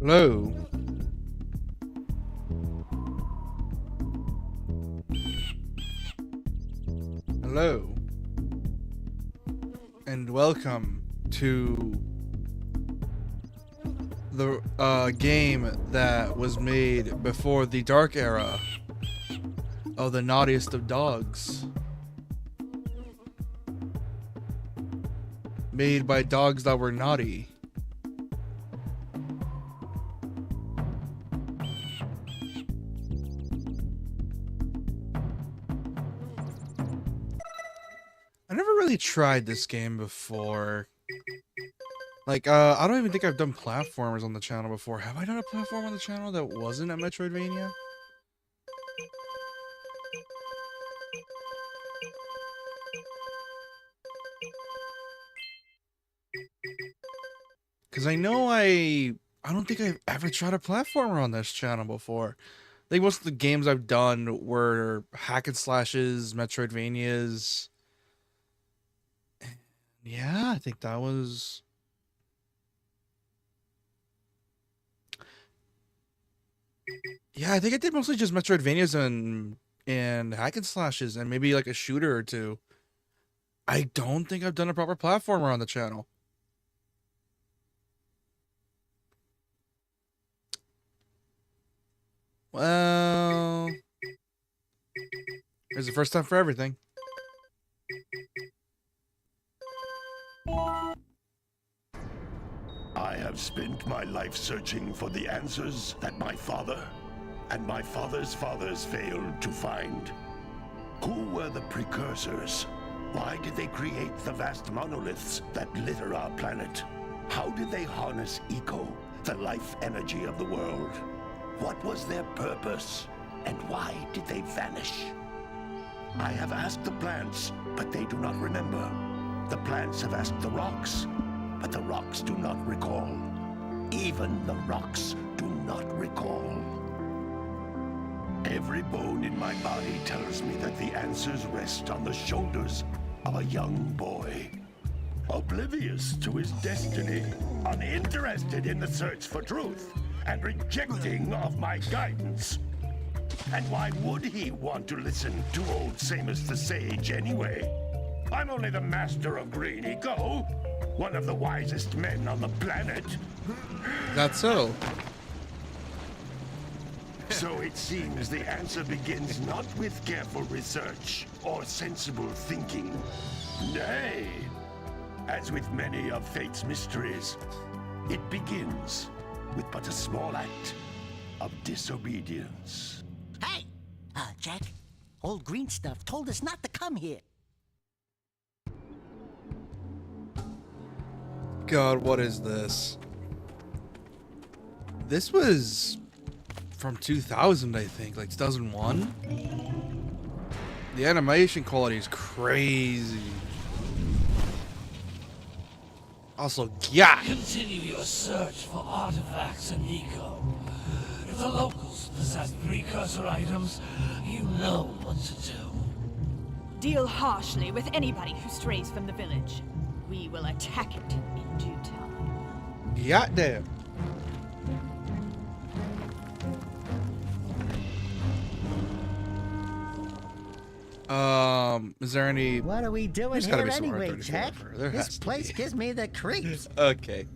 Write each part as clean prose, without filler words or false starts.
Hello. Hello. And welcome to the game that was made before the dark era of the naughtiest of dogs. Made by dogs that were naughty. I never really tried this game before. Like, I don't even think I've done platformers on the channel before. Have I done a platform on the channel that wasn't a Metroidvania? Because I know I don't think I've ever tried a platformer on this channel before. I think most of the games I've done were hack and slashes, Metroidvanias. Yeah, I think that was... Yeah, I think I did mostly just Metroidvanias and hack and slashes and maybe like a shooter or two. I don't think I've done a proper platformer on the channel. Well, there's the first time for everything. I have spent my life searching for the answers that my father and my father's fathers failed to find. Who were the precursors? Why did they create the vast monoliths that litter our planet? How did they harness eco, the life energy of the world? What was their purpose? And why did they vanish? I have asked the plants, but they do not remember. The plants have asked the rocks, but the rocks do not recall. Even the rocks do not recall. Every bone in my body tells me that the answers rest on the shoulders of a young boy. Oblivious to his destiny, uninterested in the search for truth, and rejecting of my guidance. And why would he want to listen to old Samus the Sage anyway? I'm only the master of green eco, one of the wisest men on the planet. That's so. So it seems the answer begins not with careful research or sensible thinking. Nay, as with many of fate's mysteries, it begins with but a small act of disobedience. Hey! Jack, old green stuff told us not to come here. God, what is this? This was from 2000, I think, like 2001. The animation quality is crazy. Also, yeah. Continue your search for artifacts and eco. If the locals possess precursor items, you know what to do. Deal harshly with anybody who strays from the village. We will attack it in due time. Goddamn. Is there any... What are we doing There's gotta here be some anyway, R34 Jack? for her. There has This to place be. gives me the creeps. Okay.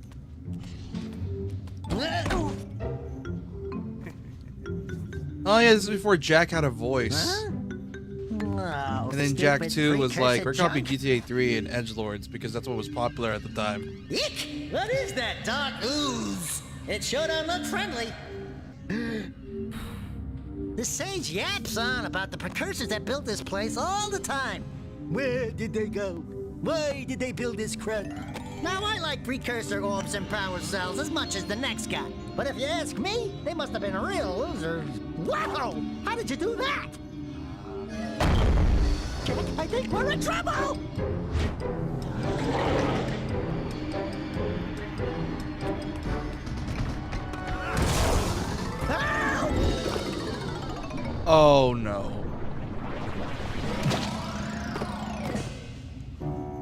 Oh yeah, this is before Jack had a voice. Huh? Oh, And then Jack stupid 2 was like, we're precursor copying junk. GTA 3 and Edgelords because that's what was popular at the time. Eek! What is that dark ooze? It sure don't look friendly. The sage yaps on about the precursors that built this place all the time. Where did they go? Why did they build this crud? Now, I like precursor orbs and power cells as much as the next guy. But if you ask me, they must have been real losers. Wow! How did you do that? Jack, I think we're in trouble! Ow! Oh no.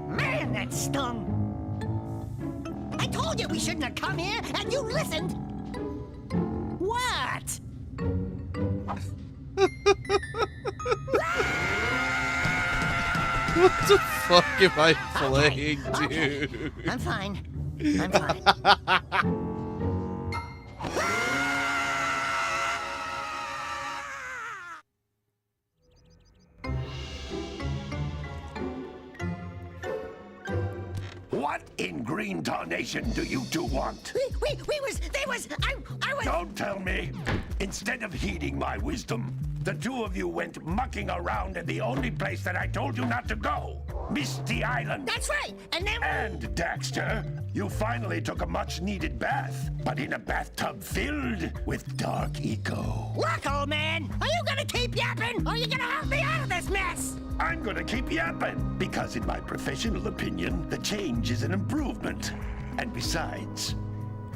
Man, that stung! I told you we shouldn't have come here, and you listened! What the fuck am I Okay, playing, okay. dude? I'm fine. I'm fine. What in green tarnation do you two want? They was, I was. Don't tell me. Instead of heeding my wisdom, the two of you went mucking around in the only place that I told you not to go, Misty Island. That's right. And then. And Daxter, you finally took a much-needed bath, but in a bathtub filled with dark eco. Look, old man, are you gonna keep yapping, or are you gonna help me out of this mess? I'm gonna keep yapping, because in my professional opinion, the change is an improvement. And besides,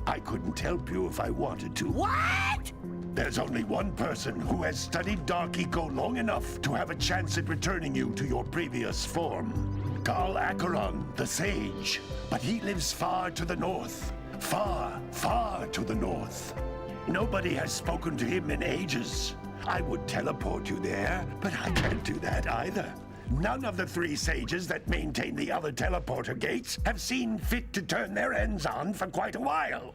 I couldn't help you if I wanted to. What? There's only one person who has studied Dark Eco long enough to have a chance at returning you to your previous form. Carl Acheron, the Sage. But he lives far to the north. Far, far to the north. Nobody has spoken to him in ages. I would teleport you there, but I can't do that either. None of the three sages that maintain the other teleporter gates have seen fit to turn their ends on for quite a while.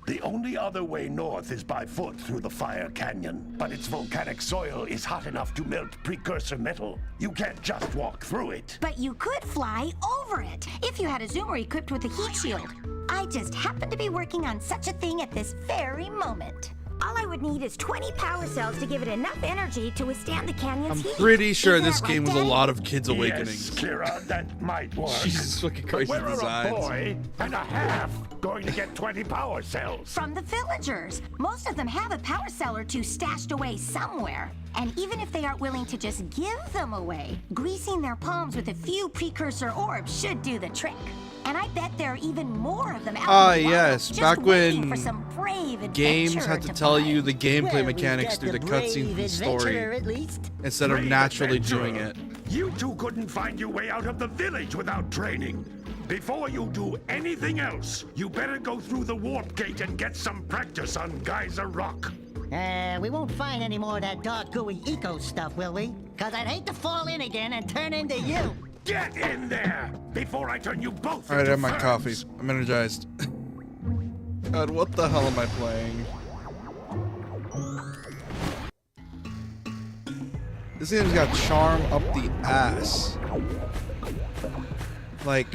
The only other way north is by foot through the Fire Canyon, but its volcanic soil is hot enough to melt precursor metal. You can't just walk through it. But you could fly over it if you had a zoomer equipped with a heat shield. I just happen to be working on such a thing at this very moment. All I would need is 20 power cells to give it enough energy to withstand the canyon's I'm heat. pretty sure Isn't this that right, game was a Daddy? lot of kids' Yes, awakenings. Kira, that might work. Jesus fucking Christ, Where the are a designs. boy and a half going to get 20 power cells? From the villagers. Most of them have a power cell or two stashed away somewhere. And even if they aren't willing to just give them away, greasing their palms with a few precursor orbs should do the trick. And I bet there are even more of them out Ah, in the wild, yes, just back waiting when for some brave games adventurer had to tell find. you the gameplay Well, we've mechanics got through the brave cutscenes and adventurer, story at least. instead of Brave naturally adventurer. doing it. You two couldn't find your way out of the village without training. Before you do anything else, you better go through the warp gate and get some practice on Geyser Rock. We won't find any more of that dark gooey eco stuff, will we? Cause I'd hate to fall in again and turn into you. Get in there before I turn you both Alright, I into have my coffee. ferns. I'm energized. God, what the hell am I playing? This game's got charm up the ass. Like,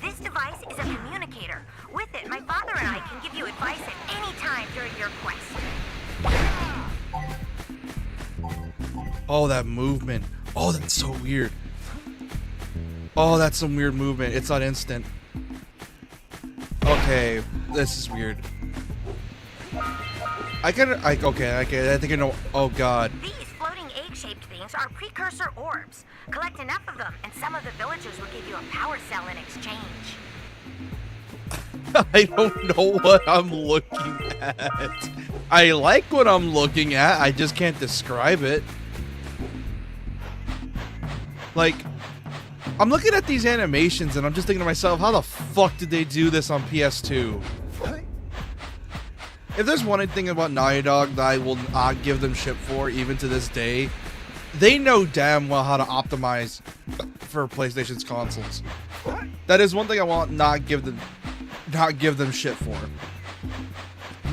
This device is a communicator. With it, my father and I can give you advice at any time during your quest. oh, that movement. Oh, that's so weird. Oh, that's some weird movement. It's not instant. Okay, this is weird. I think I know. Oh god. These floating egg-shaped things are precursor orbs. Collect enough of them, and some of the villagers will give you a power cell in exchange. I don't know what I'm looking at. I like what I'm looking at. I just can't describe it. Like, I'm looking at these animations and I'm just thinking to myself, how the fuck did they do this on PS2? If there's one thing about Naughty Dog that I will not give them shit for, even to this day, they know damn well how to optimize for PlayStation's consoles. That is one thing I will not give them shit for.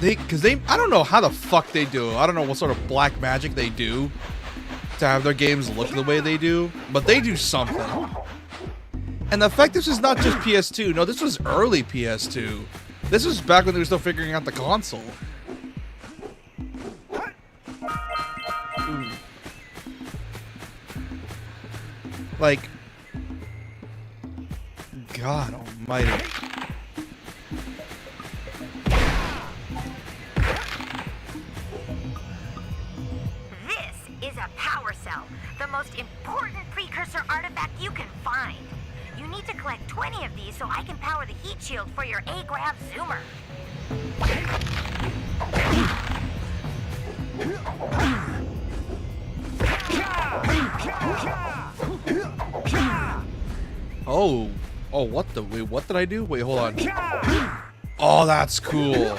I don't know how the fuck they do. I don't know what sort of black magic they do to have their games look the way they do, but they do something. And the fact this is not just PS2. No, this was early PS2. This was back when they were still figuring out the console. Ooh. Like, God almighty. This is a power cell, the most important precursor artifact you can find. You need to collect 20 of these so I can power the heat shield for your A-Grav zoomer. Oh, what the? Wait, what did I do? Wait, hold on. Oh, that's cool.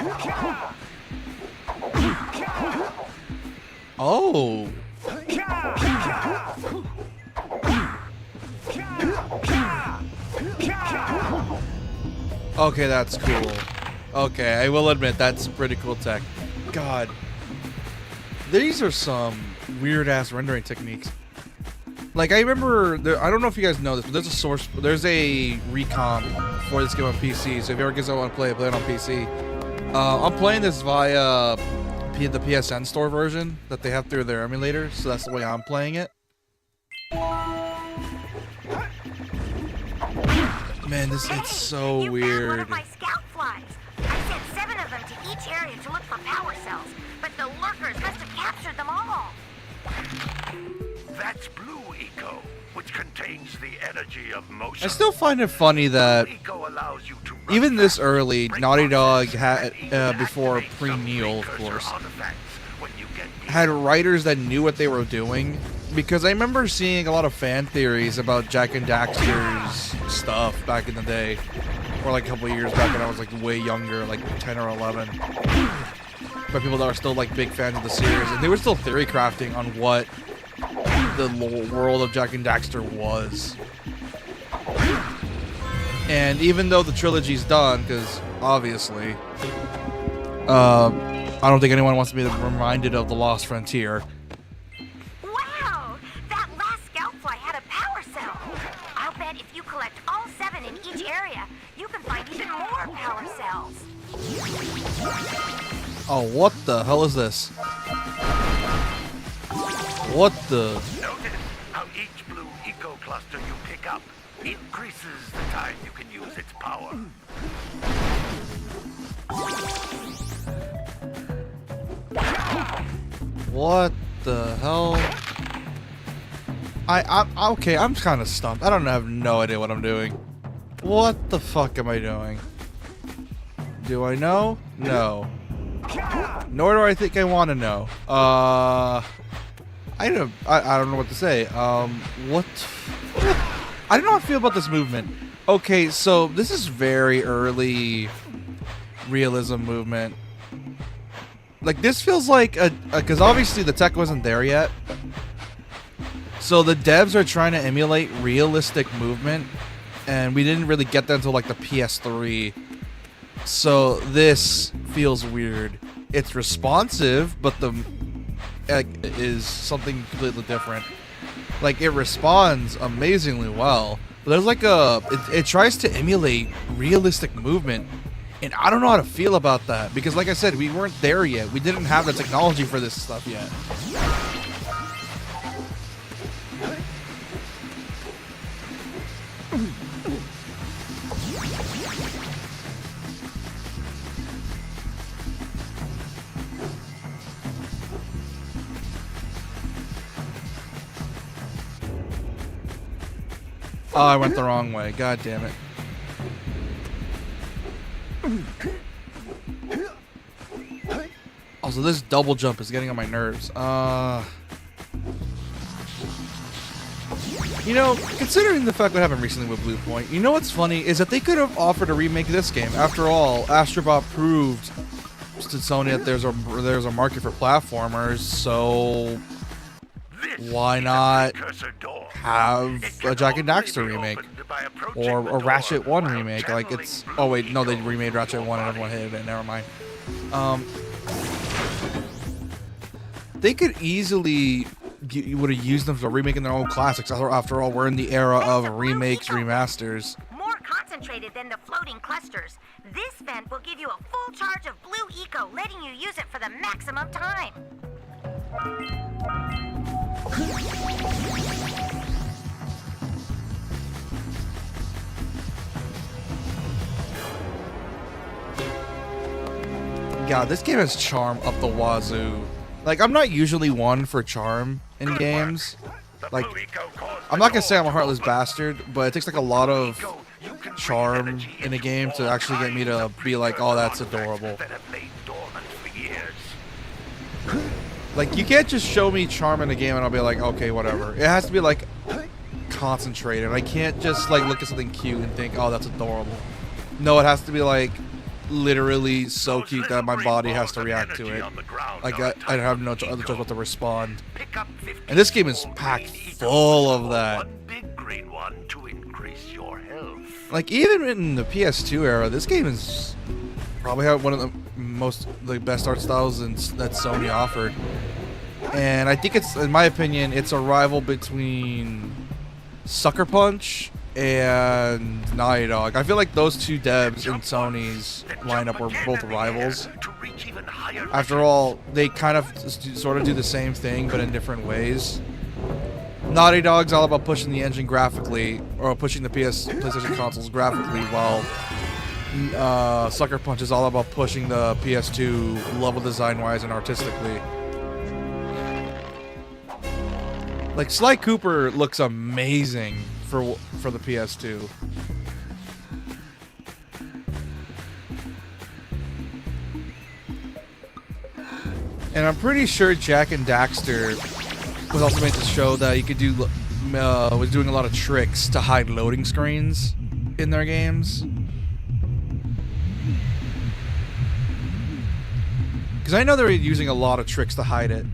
Oh. Okay, that's cool. Okay, I will admit that's pretty cool tech. God, these are some weird ass rendering techniques. Like I remember, I don't know if you guys know this, but there's a recomp for this game on PC. So if you ever guys want to play it on PC. I'm playing this via the PSN store version that they have through their emulator, so that's the way I'm playing it. Man, it's so weird. One of my scout flies. I sent 7 of them to each area to look for power cells, but the lurkers must have captured them all. That's blue eco, which contains the energy of motion. I still find it funny that Eco allows you to even this early, Naughty Dog had, before pre-Neil, of course, had writers that knew what they were doing. Because I remember seeing a lot of fan theories about Jack and Daxter's stuff back in the day. Or like a couple of years back when I was like way younger, like 10 or 11. By people that are still like big fans of the series. And they were still theory crafting on what the world of Jack and Daxter was. And even though the trilogy's done, because obviously, I don't think anyone wants to be reminded of the Lost Frontier. Wow! That last scout fly had a power cell. I'll bet if you collect all 7 in each area, you can find even more power cells. Oh, what the hell is this? What the? Notice how each blue eco cluster you pick up increases the time you can use its power. What the hell? I'm okay. I'm kind of stumped. I have no idea what I'm doing. What the fuck am I doing? Do I know? No. Nor do I think I want to know. I don't know what to say. What? I don't know how I feel about this movement. Okay, so this is very early realism movement. Like this feels like because obviously the tech wasn't there yet. So the devs are trying to emulate realistic movement, and we didn't really get that until like the PS3. So this feels weird. It's responsive, but the is something completely different. Like it responds amazingly well, but there's like it tries to emulate realistic movement, and I don't know how to feel about that because, like I said, we weren't there yet. We didn't have the technology for this stuff yet. Oh, I went the wrong way. God damn it. Also, this double jump is getting on my nerves. You know, considering the fact what happened recently with Blue Point, you know what's funny is that they could have offered to remake this game. After all, Astrobot proved to Sony that there's a market for platformers, so why not have a Jack and Daxter remake or a Ratchet 1 remake? Like it's oh wait, no, they remade Ratchet 1 and everyone hated it. Never mind. They could easily would have used them for remaking their own classics. After all, we're in the era of remakes, remasters. More concentrated than the floating clusters. This vent will give you a full charge of blue eco, letting you use it for the maximum time. God, this game has charm up the wazoo. Like, I'm not usually one for charm in games. Like, I'm not gonna say I'm a heartless bastard, but it takes like a lot of charm in a game to actually get me to be like, oh, that's adorable. Like, you can't just show me charm in a game and I'll be like, okay, whatever. It has to be like concentrated. I can't just like look at something cute and think, oh, that's adorable. No, it has to be like literally so cute that my body has to react to it. Like I have no other choice but to respond. And this game is packed full of that. One big green one to increase your health. Like, even in the PS2 era, this game is probably one of the best art styles that Sony offered. And I think it's, in my opinion, it's a rival between Sucker Punch and Naughty Dog. I feel like those two devs in Sony's lineup were both rivals. After all, they kind of sort of do the same thing, but in different ways. Naughty Dog's all about pushing the engine graphically, or pushing the PlayStation consoles graphically, while Sucker Punch is all about pushing the PS2 level design-wise and artistically. Like, Sly Cooper looks amazing for the PS2. And I'm pretty sure Jack and Daxter was also made to show that you could do was doing a lot of tricks to hide loading screens in their games. Because I know they were using a lot of tricks to hide it.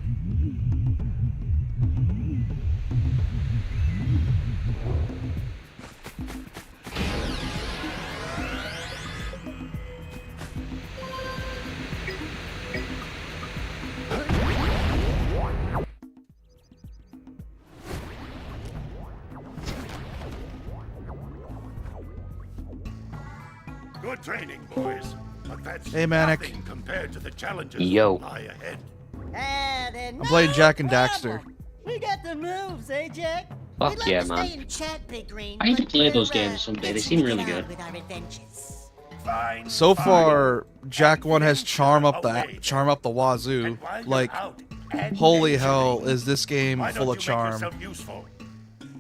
Good training, boys. But that's Hey, Manic. nothing compared to the challenges Yo. that lie ahead. I'm playing Jack and Daxter. We got the moves, eh, Jack? Fuck We'd like yeah, to man. stay in chat, Big Green, I need to but play those we're, games someday. They itching seem to really get on good. with our adventures. Fine. So fine. far, Jack 1 has Then charm up away the then. charm up the wazoo. And while you're Like, out and holy venturing, hell, is this game why full don't of you make charm. yourself useful?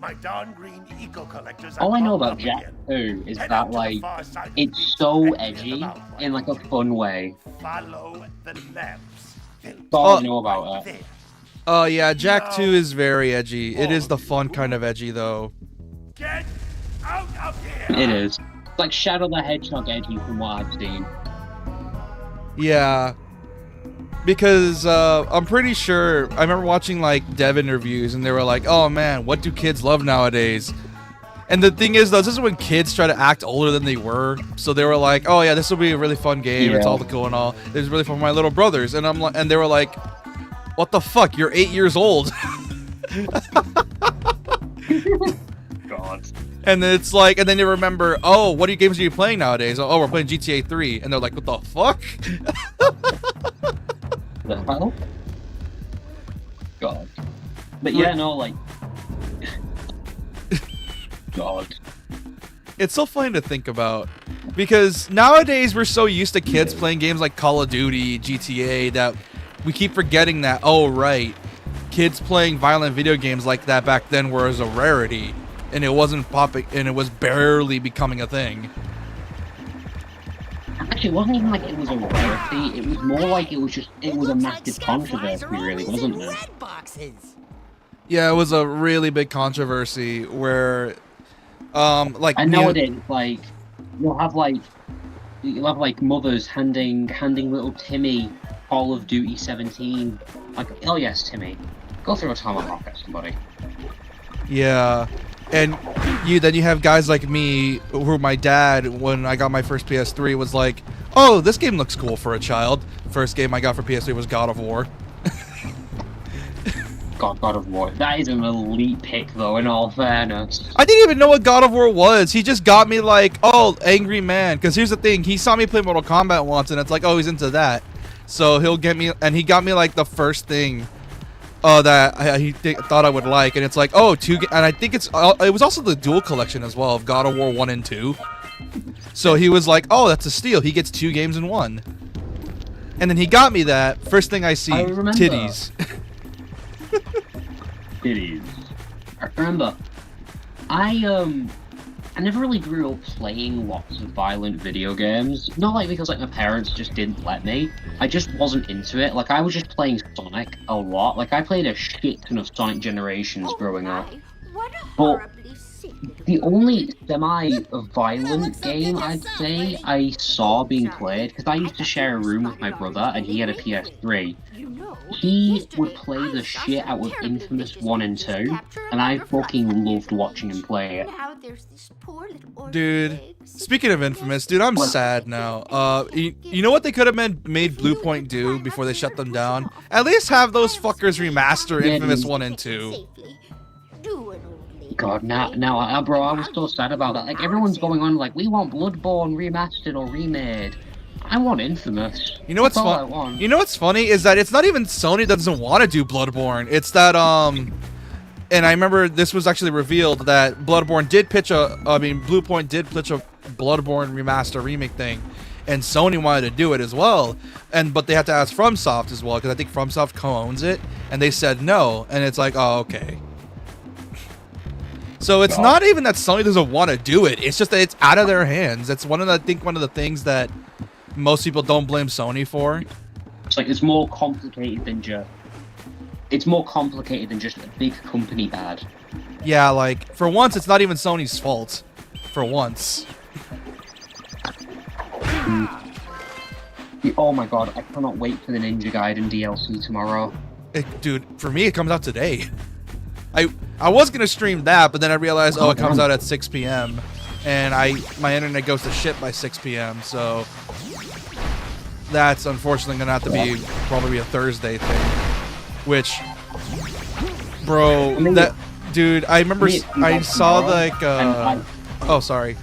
My darn green eco collectors are All I know popped about up Jack again. 2 is Head that, out to the like, far side of it's the so beach and edgy clear them out, in, like, a fun way. Follow the lamps. That's all I Oh. know about it. Oh yeah, Jack 2 No. is very edgy. It is the fun kind of edgy though. Get out of here! It is. It's like Shadow the Hedgehog edgy from what I've seen. Yeah. Because I'm pretty sure I remember watching like dev interviews and they were like, "Oh man, what do kids love nowadays?" And the thing is though, this is when kids try to act older than they were. So they were like, "Oh yeah, this will be a really fun game. It's Yeah. all the cool and all. It's really fun for my little brothers." And I'm like, and they were like, "What the fuck? You're 8 years old." God. And then it's like, and then they remember, "Oh, what games are you playing nowadays?" "Oh, we're playing GTA 3." And they're like, "What the fuck?" The hell? God. But yeah, no, like... God. It's so funny to think about because nowadays we're so used to kids playing games like Call of Duty, GTA that we keep forgetting that, oh right, kids playing violent video games like that back then was a rarity and it wasn't popping and it was barely becoming a thing. Actually, it wasn't even like it was a rarity, it was more like it was a looks like massive Scout controversy, flies are really, always in wasn't it? red boxes. Yeah, it was a really big controversy where like And nowadays, like, you'll have like mothers handing little Timmy Call of Duty 17. Like, oh yes, Timmy, go through a tomahawk at somebody. Yeah. And then you have guys like me, who my dad, when I got my first PS3, was like, "Oh, this game looks cool for a child." First game I got for PS3 was God of War. God of War. That is an elite pick, though, in all fairness. I didn't even know what God of War was. He just got me like, "Oh, angry man." Because here's the thing, he saw me play Mortal Kombat once, and it's like, oh, he's into that. So he'll get me, and he got me like the first thing that he thought I would like, and it's like, oh, and I think it was also the dual collection as well of God of War 1 and 2. So he was like, oh, that's a steal. He gets 2 games in 1. And then he got me that. First thing I see, I remember. titties. Titties. I remember, I never really grew up playing lots of violent video games. Not like because like my parents just didn't let me. I just wasn't into it. Like I was just playing Sonic a lot. Like I played a shit ton of Sonic Generations growing up. What a But- horribly sick The only semi-violent game I'd say I saw being played, because I used to share a room with my brother and he had a PS3. He would play the shit out of Infamous 1 and 2, and I fucking loved watching him play it. Now there's this poor little orphan Dude, pig. speaking of Infamous, dude, I'm sad now. You know what they could have made Blue Point do before they shut them down? At least have those fuckers remaster Infamous 1 and 2. Safely. Do an old lady God, now, thing. bro, I was so sad about that. Like, everyone's going on like, we want Bloodborne remastered or remade. I want Infamous. You know what's That's all I fun? want. You know what's funny is that it's not even Sony that doesn't want to do Bloodborne. It's that and I remember this was actually revealed that Blue Point did pitch a Bloodborne remaster remake thing, and Sony wanted to do it as well, but they had to ask FromSoft as well because I think FromSoft co-owns it, and they said no, and it's like, oh, okay. So it's not even that Sony doesn't want to do it; it's just that it's out of their hands. That's one of the things that most people don't blame Sony for. It's like it's more complicated than just a big company bad. Yeah, like for once, it's not even Sony's fault. For once. Oh my god, I cannot wait for the Ninja Gaiden DLC tomorrow. Dude, for me, it comes out today. I was gonna stream that, but then I realized, oh, it comes out at 6 p.m. and my internet goes to shit by 6 p.m. So that's unfortunately gonna have to be probably a Thursday thing. Which, bro, dude, I remember I saw like oh, sorry.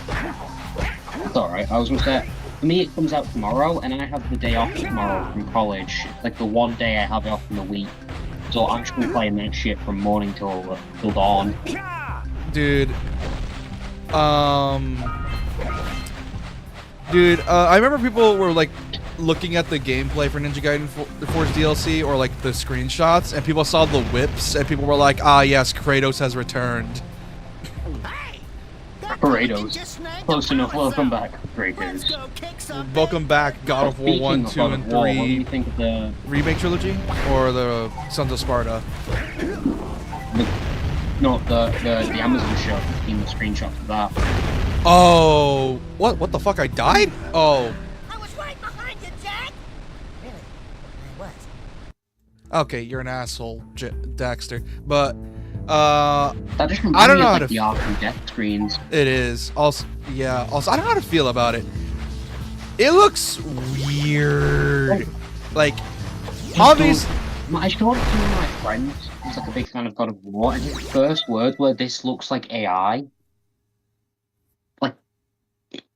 It's alright. I was gonna say, for me, it comes out tomorrow, and I have the day off tomorrow from college. It's like the one day I have off in the week. So I'm just gonna play that shit from morning till dawn. Dude. I remember people were like looking at the gameplay for Ninja Gaiden Force DLC or like the screenshots, and people saw the whips, and people were like, ah, yes, Kratos has returned. Kratos. Close enough. Welcome back, Kratos. Welcome back, God of War 1, 2, and 3. What do you think of the remake trilogy or the Sons of Sparta? The Amazon show. Seen the screenshots of that. Oh, what the fuck? I died? Oh. I was right behind you, Jack. Really? I was. Okay, you're an asshole, Daxter. But that just I don't know how like to the Arkham death screens. It is. Also, yeah. Also, I don't know how to feel about it. It looks weird. Like, obviously. I showed it to one of my friends who's like a big fan of God of War, and his first words were, "This looks like AI." Like,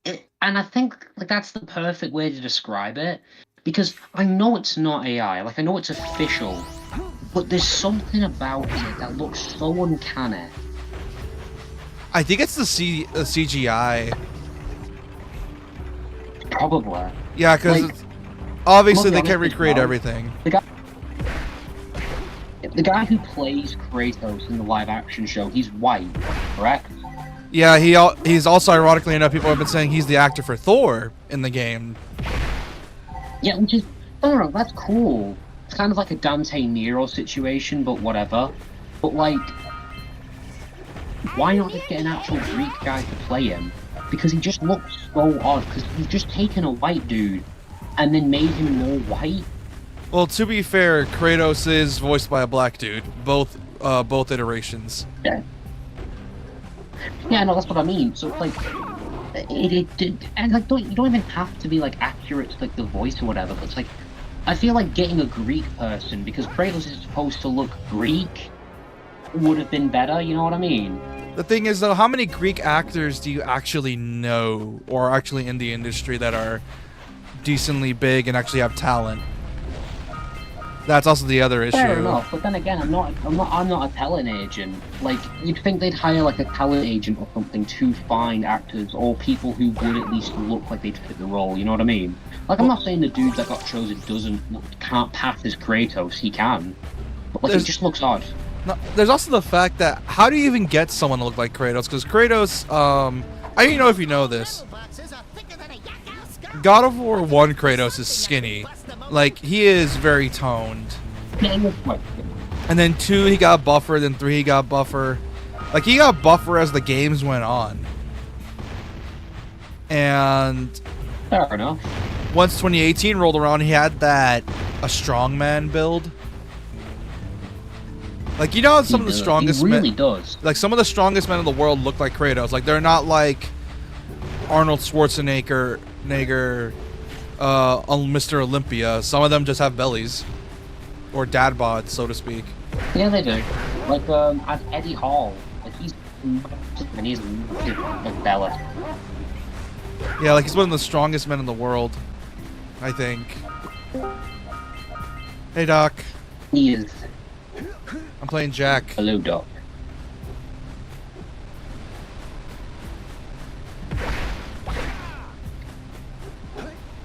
and I think like that's the perfect way to describe it, because I know it's not AI. Like, I know it's official, but there's something about it that looks so uncanny. I think it's the CGI. Probably. Yeah, because Like, obviously they honest can't as recreate well, everything. The guy who plays Kratos in the live-action show, he's white, correct? Yeah, he's also, ironically enough, people have been saying he's the actor for Thor in the game. Yeah, which is, I don't know, that's cool. It's kind of like a Dante Nero situation, but whatever. But like, why not just get an actual Greek guy to play him? Because he just looks so odd, because he's just taken a white dude and then made him more white. Well, to be fair, Kratos is voiced by a black dude, both iterations. Yeah. Yeah, no, that's what I mean. So it's like, and like, you don't even have to be like accurate to like the voice or whatever. But it's like, I feel like getting a Greek person, because Kratos is supposed to look Greek, would have been better. You know what I mean? The thing is, though, how many Greek actors do you actually know, or are actually in the industry that are decently big and actually have talent? That's also the other issue. Fair enough, but then again, I'm not a talent agent. Like, you'd think they'd hire like a talent agent or something to find actors or people who would at least look like they'd fit the role. You know what I mean? Like, I'm not saying the dude that got chosen can't pass as Kratos. He can, but like, it just looks odd. No, there's also the fact that how do you even get someone to look like Kratos? Because Kratos, I don't know if you know this. God of War 1 Kratos is skinny. Like, he is very toned. And then 2 he got buffer, then 3 he got buffer. Like, he got buffer as the games went on. And Fair enough. once 2018 rolled around, he had a strongman build. Like, you know how some of the strongest He really men, does. like some of the strongest men in the world look like Kratos. Like, they're not like Arnold Schwarzenegger, Mr. Olympia. Some of them just have bellies, or dad bods, so to speak. Yeah, they do. Like as Eddie Hall, like he's like Bella. Yeah, like he's one of the strongest men in the world, I think. Hey, Doc. He is. I'm playing Jack. Hello, Doc.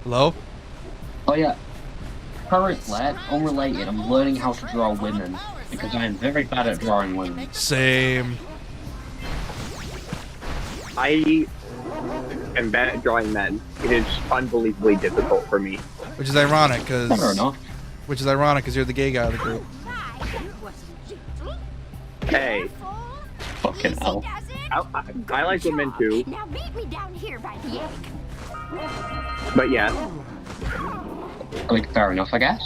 Hello? Oh yeah. Currently, unrelated, I'm learning how to draw women because I am very bad at drawing women. Same. I am bad at drawing men. It is unbelievably difficult for me. Which is ironic, because... Fair enough. Which is ironic, because you're the gay guy of the group. Hey, Fucking hell. I like women too, Now meet me down here by the egg. but yeah. I mean, fair enough, I guess.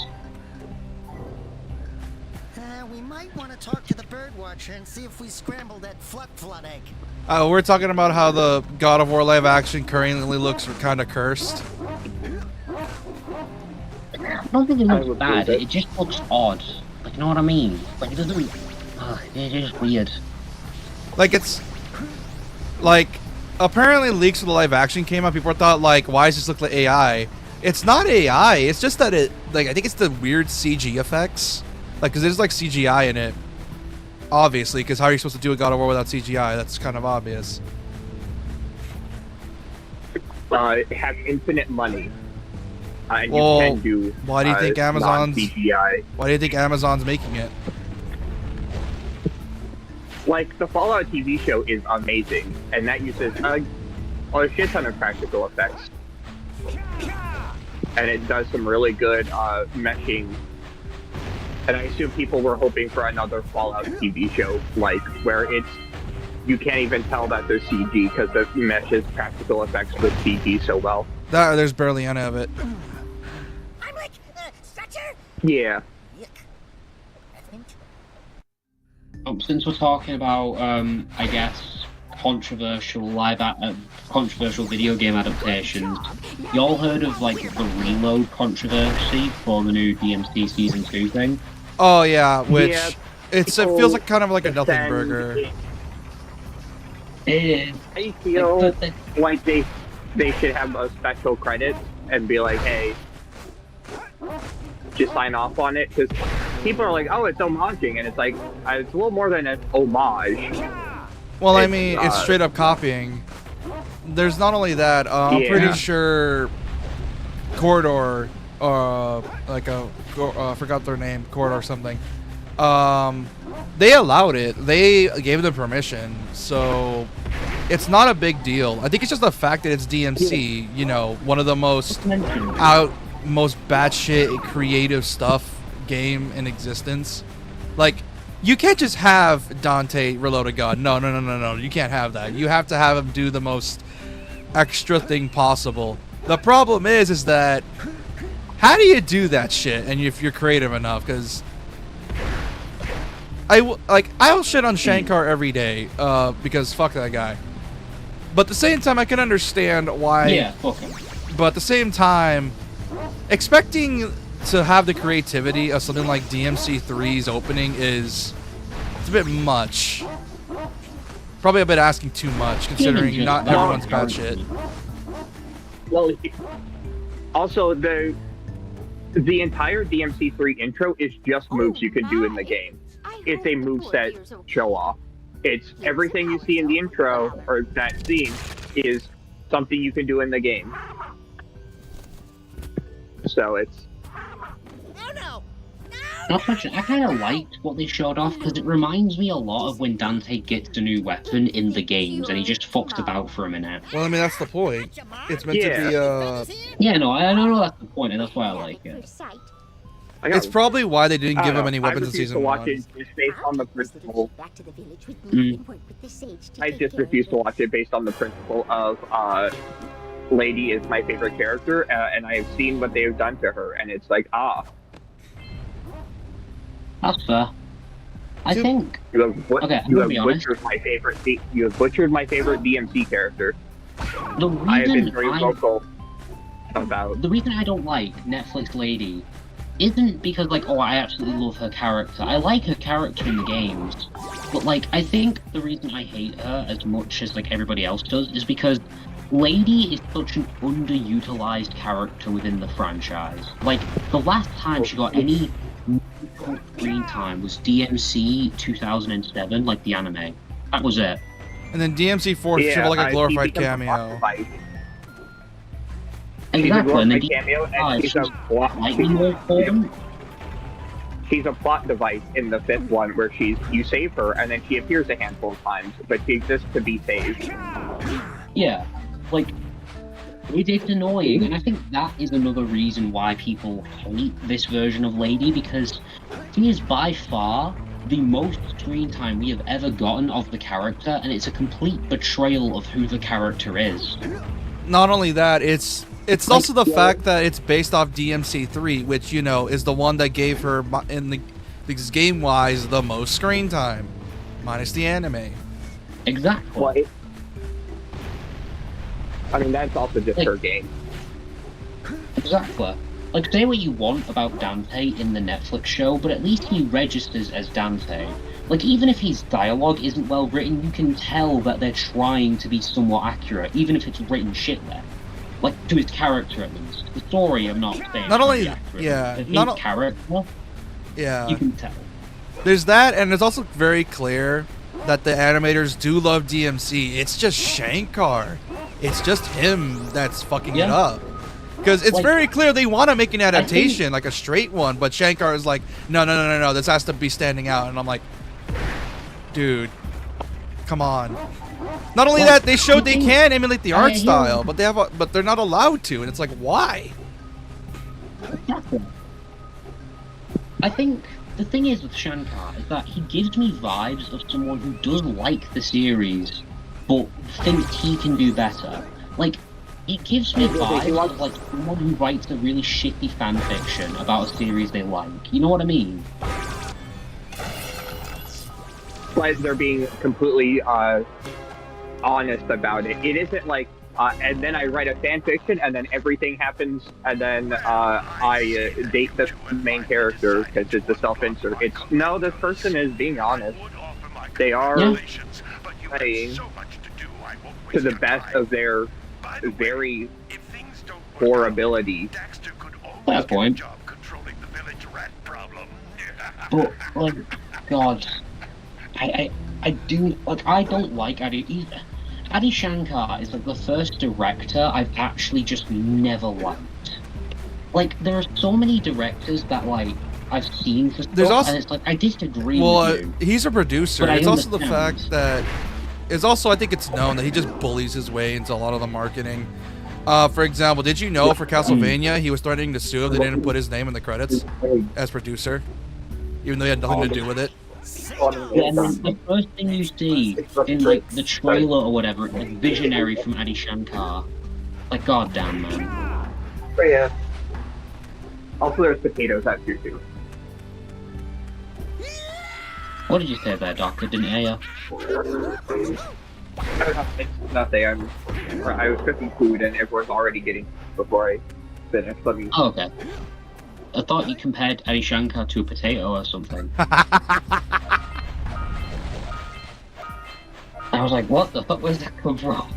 We might want to talk to the bird watcher and see if we scramble that flood egg. We're talking about how the God of War live action currently looks kind of cursed. I don't think it I looks would bad, believe it. it just looks odd. Like, you know what I mean? Like, it doesn't... it is weird. Like, it's... Like, apparently leaks of the live action came out. People thought, like, why does this look like AI? It's not AI. It's just that it... Like, I think it's the weird CG effects. Like, because there's, like, CGI in it. Obviously, because how are you supposed to do a God of War without CGI? That's kind of obvious. Have infinite money. And Well, you can do. why do you think Amazon's- CGI? Why do you think Amazon's making it? Like the Fallout TV show is amazing, and that uses a shit ton of practical effects, and it does some really good meshing. And I assume people were hoping for another Fallout TV show, like where you can't even tell that there's CG because it meshes practical effects with CG so well. There's barely any of it. I'm like, Stretcher? Yeah. Yuck. I think. Since we're talking about, I guess, controversial video game adaptations, y'all heard of, like, the Reload controversy for the new DMC Season 2 thing? Oh, yeah, which... Yeah, it feels like kind of like a nothing defend- burger. Eh, I feel like they should have a special credit and be like, hey, just sign off on it, because people are like, oh, it's homaging, and it's like, it's a little more than an homage. Well, I It's, mean, it's straight up copying. There's not only that, I'm Yeah. pretty sure Corridor, I forgot their name, Corridor something. They allowed it. They gave them permission, so it's not a big deal. I think it's just the fact that it's DMC, you know, one of the most batshit creative stuff game in existence. Like, you can't just have Dante reload a gun. No. You can't have that. You have to have him do the most extra thing possible. The problem is that how do you do that shit? And if you're creative enough, because I'll shit on Shankar every day, because fuck that guy. But at the same time, I can understand why. yeah, fuck him. But at the same time, expecting to have the creativity of something like DMC3's opening it's a bit much. Probably a bit asking too much, considering not everyone's bad shit. Well, also, the entire DMC3 intro is just moves you can do in the game. It's a moveset show-off. It's everything you see in the intro, or that scene, is something you can do in the game. So it's... Oh no! Not to mention, I kind of liked what they showed off because it reminds me a lot of when Dante gets a new weapon in the games and he just fucks about for a minute. Well, I mean, that's the point. It's meant to be, Yeah, no, I know that's the point and that's why I like it. It's probably why they didn't give him any I weapons in refuse season to watch 1. it just based on the principle. Mm. I just refuse to watch it based on the principle of Lady is my favorite character, and I have seen what they have done to her, and it's like, That's fair. I think. you have, Okay, I'm you gonna have be honest. butchered my favorite. You have butchered my favorite DMC character. The I have been reason very vocal about. the reason I don't like Netflix Lady isn't because like, oh, I absolutely love her character. I like her character in the games, but like, I think the reason I hate her as much as like everybody else does is because Lady is such an underutilized character within the franchise. Like, the last time she got any meaningful screen time was DMC 2007, like the anime. That was it. And then DMC4 should have like a she glorified becomes a plot cameo. device. Exactly, She's a and then glorified cameo, and she's a plot. slightly more important. She's a plot device in the 5th one where you save her and then she appears a handful of times, but she exists to be saved. Yeah, like, it's annoying, and I think that is another reason why people hate this version of Lady, because she is by far the most screen time we have ever gotten of the character, and it's a complete betrayal of who the character is. Not only that, it's also the fact that it's based off DMC3, which, you know, is the one that gave her, in the game-wise, the most screen time, minus the anime. Exactly. Well, I mean, that's also just her game. Exactly. Like, say what you want about Dante in the Netflix show, but at least he registers as Dante. Like, even if his dialogue isn't well written, you can tell that they're trying to be somewhat accurate, even if it's written shit there. Like, to his character at least. The story, I'm not saying. Not only- accurate, yeah, but not his character, Yeah. you can tell. There's that, and it's also very clear that the animators do love DMC. It's just Shankar. It's just him that's fucking it up. Because it's Like, very clear they want to make an adaptation, like a straight one, but Shankar is like, no, this has to be standing out. And I'm like, dude, come on. Not only that, they showed they can emulate the art style, but but they're not allowed to, and it's like, why? I think the thing is with Shankar is that he gives me vibes of someone who does like the series, but thinks he can do better. Like, it gives me vibes of like someone who writes a really shitty fan fiction about a series they like. You know what I mean? But they're being completely honest about it. It isn't like, and then I write a fan fiction, and then everything happens, and then I date the main character because it's a self-insert. It's, no, this person is being honest. They are playing to the best of their very poor ability. Fair point. But, like, God, I do, like, I don't like Adi Shankar is like the first director I've actually just never liked. Like, there are so many directors that, like, I've seen for stuff, and it's like, I disagree with you. He's a producer. But It's also the understand. fact that it's also, I think it's known that he just bullies his way into a lot of the marketing. For example, did you know for Castlevania he was threatening to sue if they didn't put his name in the credits as producer, even though he had nothing to do with it? Yeah, and then the first thing you see in like the trailer or whatever, like Visionary from Adi Shankar, like, goddamn, man. But yeah. Also, there's potatoes at you too. What did you say there, Doctor? Didn't hear you. Nothing. I was cooking food and everyone's already getting before I finish. Let me. Oh, okay. I thought you compared Adi Shankar to a potato or something. I was like, what the fuck, where's that come from?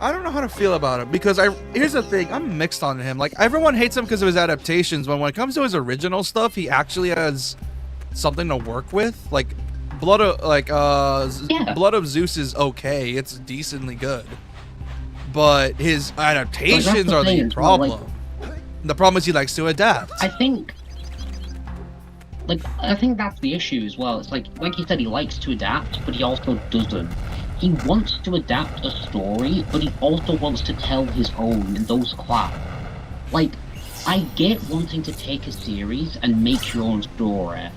I don't know how to feel about him because here's the thing, I'm mixed on him. Like, everyone hates him because of his adaptations, but when it comes to his original stuff, he actually has something to work with. Like Blood of Zeus is okay, it's decently good, but his adaptations are the problem. The problem is he likes to adapt. I think that's the issue as well. It's like you said, he likes to adapt, but he also doesn't. he wants to adapt a story, but he also wants to tell his own, and those clash. Like, I get wanting to take a series and make your own story,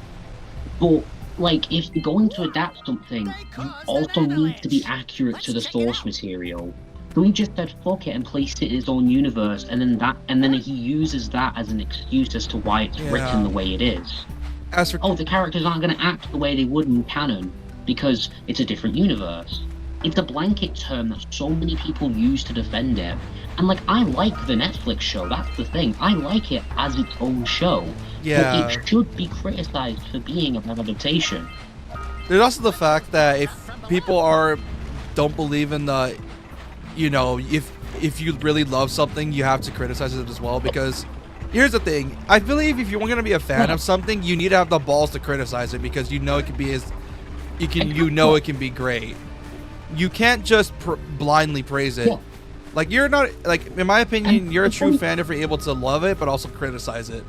but, like, if you're going to adapt something, you also need to be accurate to the source material. So he just said fuck it and placed it in his own universe, and then he uses that as an excuse as to why it's written the way it is. The characters aren't going to act the way they would in canon, because it's a different universe. It's a blanket term that so many people use to defend it. And, like, I like the Netflix show, that's the thing. I like it as its own show. Yeah. But it should be criticized for being an adaptation. There's also the fact that if people don't believe in the, you know, if you really love something, you have to criticize it as well, because here's the thing. I believe if you're going to be a fan of something, you need to have the balls to criticize it, because you know it can be it can be great. You can't just blindly praise it. Like, you're not, like, in my opinion, you're a true fan if you're able to love it, but also criticize it.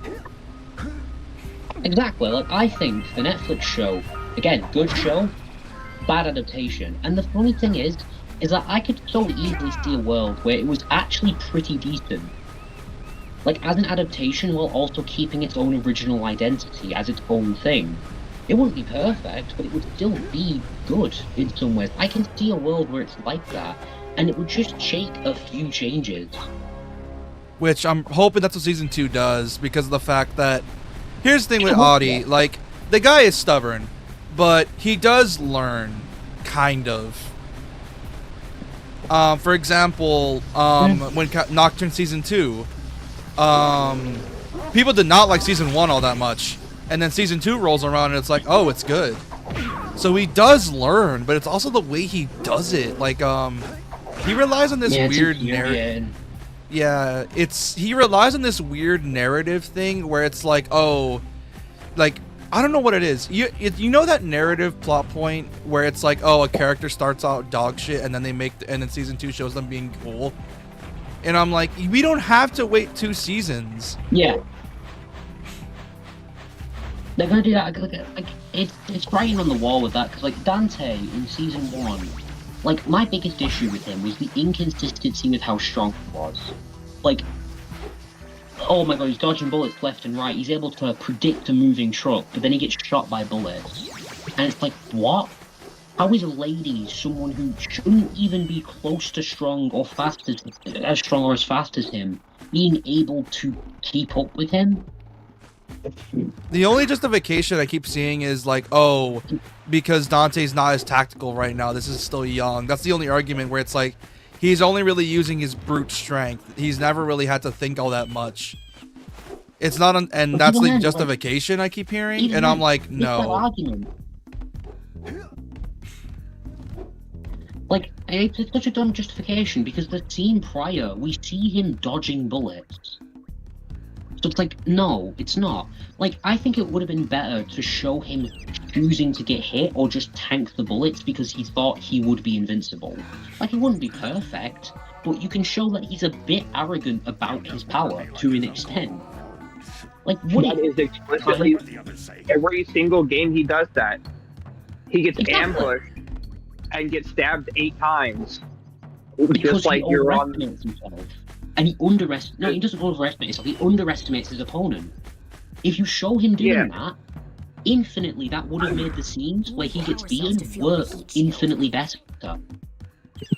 Exactly. Like, I think the Netflix show, again, good show, bad adaptation. And the funny thing is that I could so easily see a world where it was actually pretty decent. Like, as an adaptation, while also keeping its own original identity as its own thing. It wouldn't be perfect, but it would still be good in some ways. I can see a world where it's like that, and it would just take a few changes. Which I'm hoping that's what season 2 does, because of the fact that, here's the thing with Audie, like, the guy is stubborn, but he does learn, kind of. For example, when Nocturne season 2, people did not like season 1 all that much. And then season 2 rolls around and it's like, oh, it's good. So he does learn, but it's also the way he does it. Like, he relies on this weird narrative. Yeah, he relies on this weird narrative thing where it's like, oh, like, I don't know what it is. You know that narrative plot point where it's like, oh, a character starts out dog shit and then and then season 2 shows them being cool. And I'm like, we don't have to wait 2 seasons. Yeah. They're gonna do that. Like, it's writing on the wall with that, because, like, Dante in season 1, like, my biggest issue with him was the inconsistency with how strong he was. Like, oh my god, he's dodging bullets left and right. He's able to predict a moving truck, but then he gets shot by bullets. And it's like, what? How is a lady, someone who shouldn't even be close to strong or as strong or as fast as him, being able to keep up with him? The only justification I keep seeing is like, oh, because Dante's not as tactical right now. This is still young. That's the only argument where it's like, he's only really using his brute strength. He's never really had to think all that much. It's not, and that's the justification I keep hearing, and I'm like, no. Like, it's such a dumb justification, because the scene prior, we see him dodging bullets. So it's like, no, it's not. Like, I think it would have been better to show him choosing to get hit or just tank the bullets because he thought he would be invincible. Like, he wouldn't be perfect, but you can show that he's a bit arrogant about his power to an extent. Like, what that is explicitly every single game he does that. He gets ambushed and gets stabbed 8 times. Because just like you're on. Himself. And he he doesn't overestimate himself, he underestimates his opponent. If you show him doing that, infinitely that would have made the scenes where he gets beaten work infinitely better.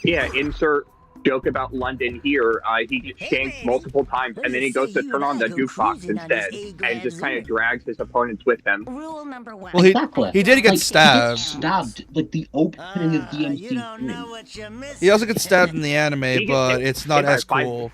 Yeah, insert joke about London here. He gets shanked multiple times, and then he goes to turn on the jukebox instead, and just kind of drags his opponents with him. Rule number 1. Well, he did get stabbed. He gets stabbed, like the opening of DMC3. He also gets stabbed in the anime, but it's not as cool.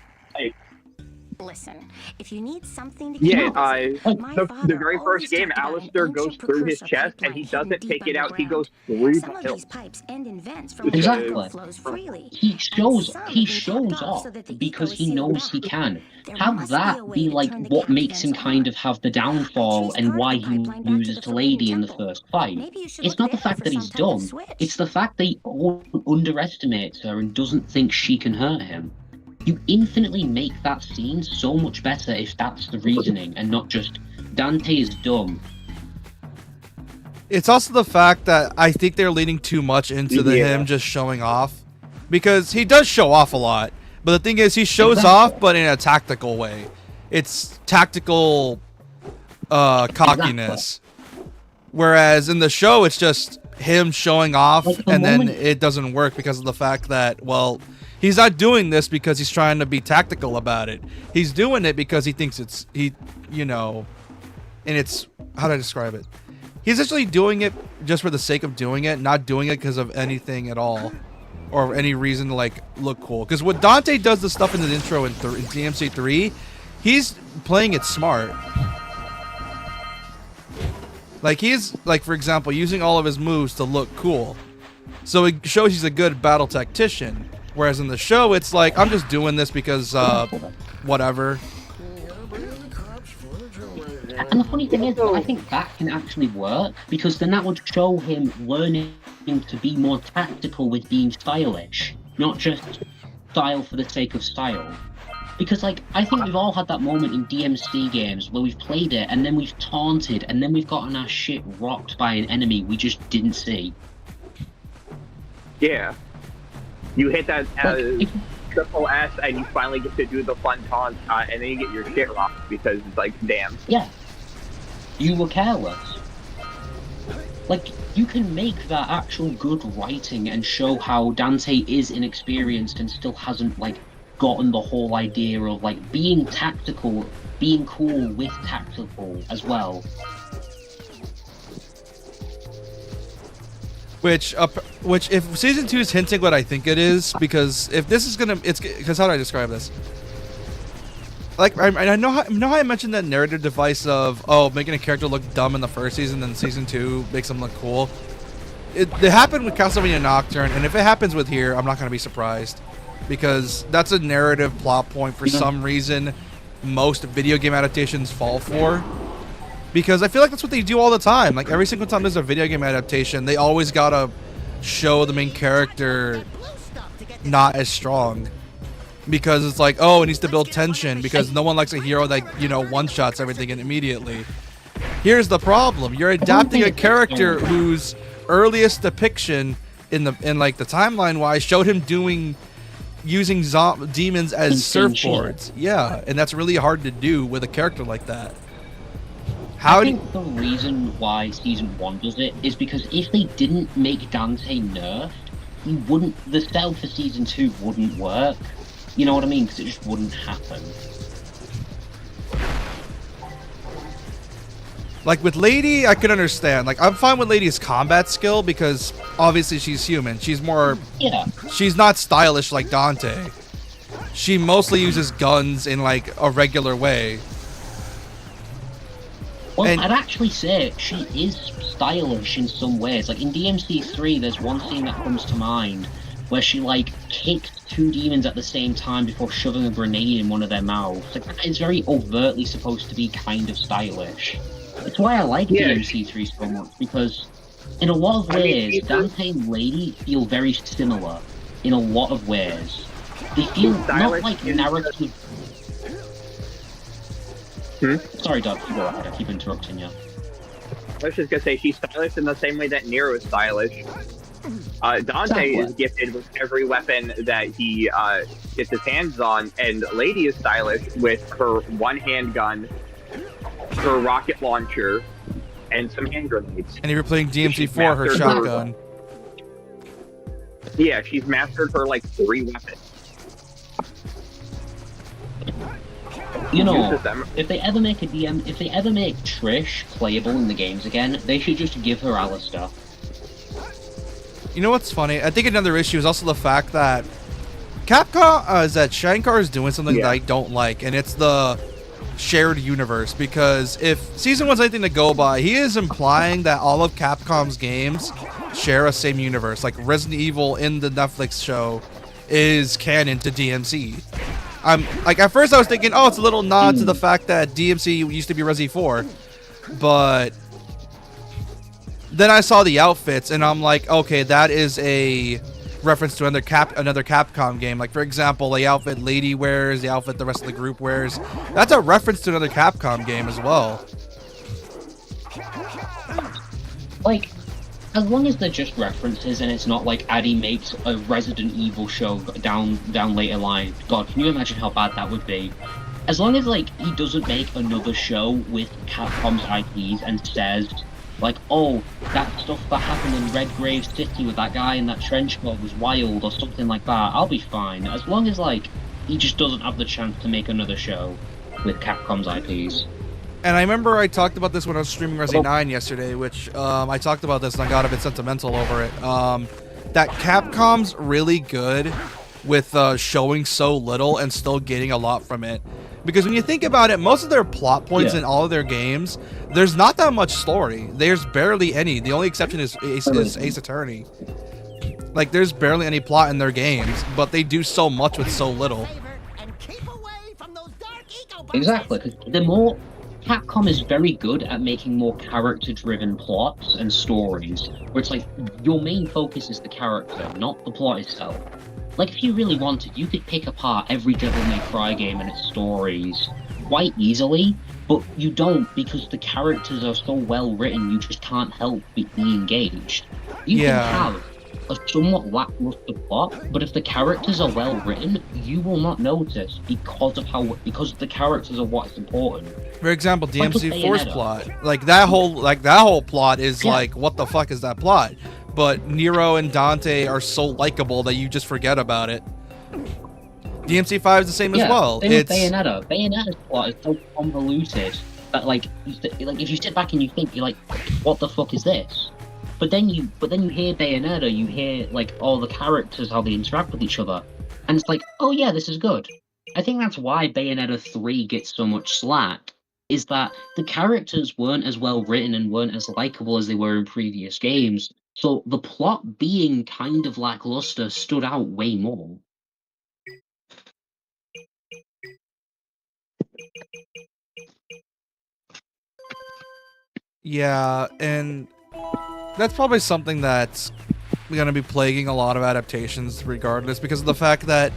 Listen, if you need something to the very first game, Alistair goes through his chest and he doesn't take it out. He goes through the hill. Pipes end in vents from exactly. flows freely. He shows off because he knows he can. Have that be like what makes him kind of have the downfall and why he loses to Lady in the first fight. It's not the fact that he's dumb. It's the fact that he underestimates her and doesn't think she can hurt him. You infinitely make that scene so much better if that's the reasoning and not just Dante is dumb. It's also the fact that I think they're leaning too much into him just showing off, because he does show off a lot. But the thing is, he shows off, but in a tactical way. It's tactical cockiness. Whereas in the show, it's just him showing off, and then it doesn't work because of the fact that, well, he's not doing this because he's trying to be tactical about it. He's doing it because he thinks it's, you know, and it's, how do I describe it? He's actually doing it just for the sake of doing it, not doing it because of anything at all, or any reason to, like, look cool. Because when Dante does the stuff in the intro in DMC 3, he's playing it smart. Like, he's, like, for example, using all of his moves to look cool. So it shows he's a good battle tactician. Whereas in the show, it's like, I'm just doing this because, whatever. And the funny thing is, I think that can actually work, because then that would show him learning to be more tactical with being stylish, not just style for the sake of style. Because, like, I think we've all had that moment in DMC games where we've played it, and then we've taunted, and then we've gotten our shit rocked by an enemy we just didn't see. Yeah. You hit that triple S, and you finally get to do the fun taunt, and then you get your shit rocked because it's like, damn. Yeah. You were careless. Like, you can make that actual good writing and show how Dante is inexperienced and still hasn't, like, gotten the whole idea of, like, being tactical, being cool with tactical as well. Which if season 2 is hinting what I think it is, because if this is gonna, it's because how do I describe this? Like, I know how I mentioned that narrative device of, oh, making a character look dumb in the first season, then season 2 makes them look cool. It happened with Castlevania Nocturne, and if it happens with here, I'm not gonna be surprised, because that's a narrative plot point for some reason most video game adaptations fall for. Because I feel like that's what they do all the time. Like, every single time there's a video game adaptation, they always gotta show the main character not as strong. Because it's like, oh, it needs to build tension, because no one likes a hero that, you know, one-shots everything immediately. Here's the problem. You're adapting a character whose earliest depiction in the timeline-wise showed him using demons as surfboards. Yeah, and that's really hard to do with a character like that. I think the reason why Season 1 does it is because if they didn't make Dante nerfed, the setup for Season 2 wouldn't work. You know what I mean? Because it just wouldn't happen. Like, with Lady, I can understand. Like, I'm fine with Lady's combat skill, because obviously she's human. She's more... Yeah. She's not stylish like Dante. She mostly uses guns in, like, a regular way. Well, I'd actually say she is stylish in some ways. Like, in DMC 3, there's one scene that comes to mind where she, like, kicked 2 demons at the same time before shoving a grenade in one of their mouths. Like, that is very overtly supposed to be kind of stylish. That's why I like DMC 3 so much, because in a lot of ways, Dante and Lady feel very similar in a lot of ways. They feel not like narrative... Sorry, Doug, you go ahead. I keep interrupting you. I was just gonna say, she's stylish in the same way that Nero is stylish. Dante is gifted with every weapon that he gets his hands on, and Lady is stylish with her one handgun, her rocket launcher, and some hand grenades. And if you're playing DMC4, her shotgun. Yeah, she's mastered her, like, 3 weapons. You know, if they ever make Trish playable in the games again, they should just give her Alistair. You know what's funny? I think another issue is also the fact that Capcom is that Shankar is doing something that I don't like, and it's the shared universe. Because if Season 1's anything to go by, he is implying that all of Capcom's games share a same universe. Like Resident Evil in the Netflix show is canon to DMC. I'm like, at first I was thinking, oh, it's a little nod to the fact that DMC used to be Resi 4, but then I saw the outfits and I'm like, okay, that is a reference to another Capcom game. Like, for example, the outfit Lady wears, the outfit the rest of the group wears. That's a reference to another Capcom game as well. Like, as long as they're just references and it's not like Addy makes a Resident Evil show down later line. God, can you imagine how bad that would be? As long as like he doesn't make another show with Capcom's IPs and says like, oh, that stuff that happened in Redgrave City with that guy in that trench coat was wild or something like that, I'll be fine. As long as like he just doesn't have the chance to make another show with Capcom's IPs. And I remember I talked about this when I was streaming Resi 9 yesterday, which I talked about this and I got a bit sentimental over it. That Capcom's really good with showing so little and still getting a lot from it. Because when you think about it, most of their plot points in all of their games, there's not that much story. There's barely any. The only exception is Ace Attorney. Like, there's barely any plot in their games, but they do so much with so little. Exactly. The more Capcom is very good at making more character-driven plots and stories, where it's like your main focus is the character, not the plot itself. Like, if you really wanted, you could pick apart every Devil May Cry game and its stories quite easily, but you don't because the characters are so well written, you just can't help but be engaged. You can have a somewhat lackluster plot, but if the characters are well written, you will not notice because the characters are what's important. For example, DMC4's plot, like that whole plot is like, what the fuck is that plot? But Nero and Dante are so likable that you just forget about it. DMC5 is the same as well. It's Bayonetta. Bayonetta's plot is so convoluted that like if you sit back and you think, you're like, what the fuck is this? But then you hear Bayonetta, you hear like all the characters, how they interact with each other, and it's like, oh yeah, this is good. I think that's why Bayonetta 3 gets so much slack, is that the characters weren't as well written and weren't as likable as they were in previous games. So the plot being kind of lackluster stood out way more. Yeah, and that's probably something that's going to be plaguing a lot of adaptations regardless, because of the fact that,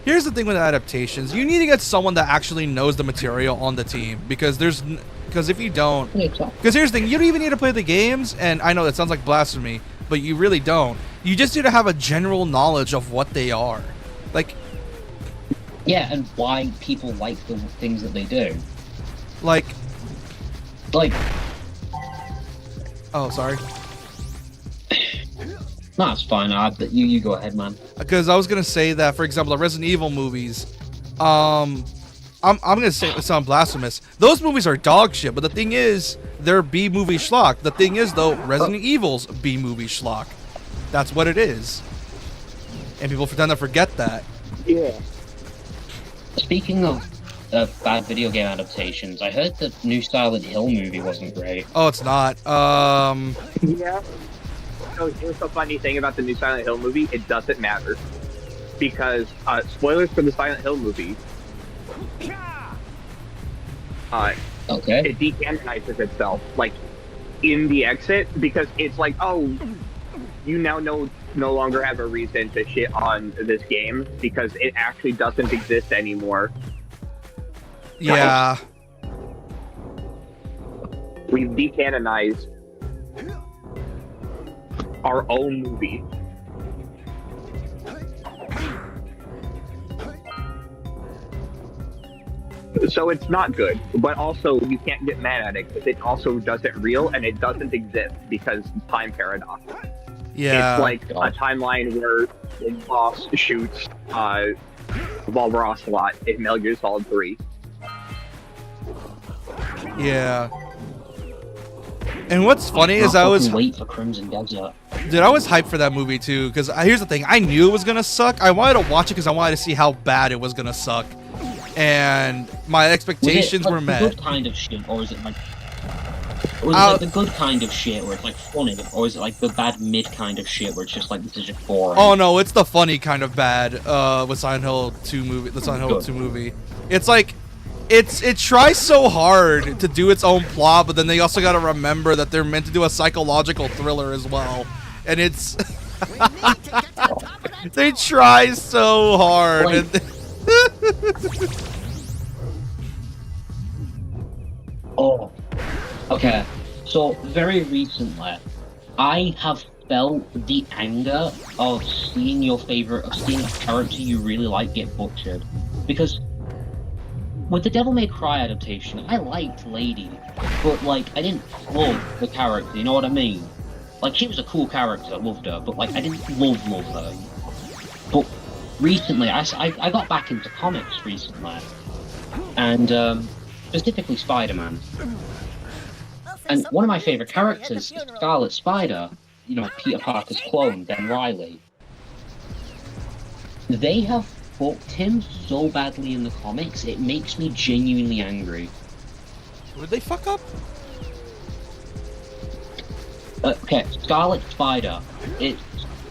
here's the thing with adaptations, you need to get someone that actually knows the material on the team, because if you don't, because here's the thing, you don't even need to play the games, and I know that sounds like blasphemy, but you really don't. You just need to have a general knowledge of what they are. Like, yeah, and why people like the things that they do. Like, oh, sorry. No, it's fine. You go ahead, man. Because I was gonna say that, for example, the Resident Evil movies, I'm gonna say it sound blasphemous. Those movies are dog shit, but the thing is, they're B-movie schlock. The thing is, though, Resident Evil's B-movie schlock. That's what it is. And people tend to forget that. Yeah. Speaking of bad video game adaptations, I heard the new Silent Hill movie wasn't great. Oh, it's not. Yeah. So here's the funny thing about the new Silent Hill movie, it doesn't matter. Because, spoilers for the Silent Hill movie, it decanonizes itself, like, in the exit, because it's like, oh, you now no longer have a reason to shit on this game, because it actually doesn't exist anymore. Yeah. We've decanonized our own movie. So it's not good, but also you can't get mad at it because it also doesn't real and it doesn't exist because time paradox. Yeah. It's like a timeline where the boss shoots Revolver Ocelot in Metal Gear Solid 3. Yeah. And what's funny is I was wait for Crimson Desert. Dude, I was hyped for that movie too, because here's the thing, I knew it was gonna suck. I wanted to watch it because I wanted to see how bad it was gonna suck, and my expectations were met. The good kind of shit, or is it like? Or is it like the good kind of shit where it's like funny, or is it like the bad mid kind of shit where it's just like, this is just boring? Oh no, it's the funny kind of bad. With Silent Hill 2 movie, the Silent Hill 2 movie. It's like, it tries so hard to do its own plot, but then they also got to remember that they're meant to do a psychological thriller as well, and it's they try so hard. And oh, okay. So, very recently, I have felt the anger of seeing a character you really like get butchered. Because with the Devil May Cry adaptation, I liked Lady, but like I didn't love the character, you know what I mean? Like she was a cool character, loved her, but like I didn't love her. But recently, I got back into comics recently, and specifically Spider-Man. And one of my favorite characters is Scarlet Spider, you know, Peter Parker's clone, Ben Reilly. They have fucked him so badly in the comics, it makes me genuinely angry. Would they fuck up? Okay, Scarlet Spider. It's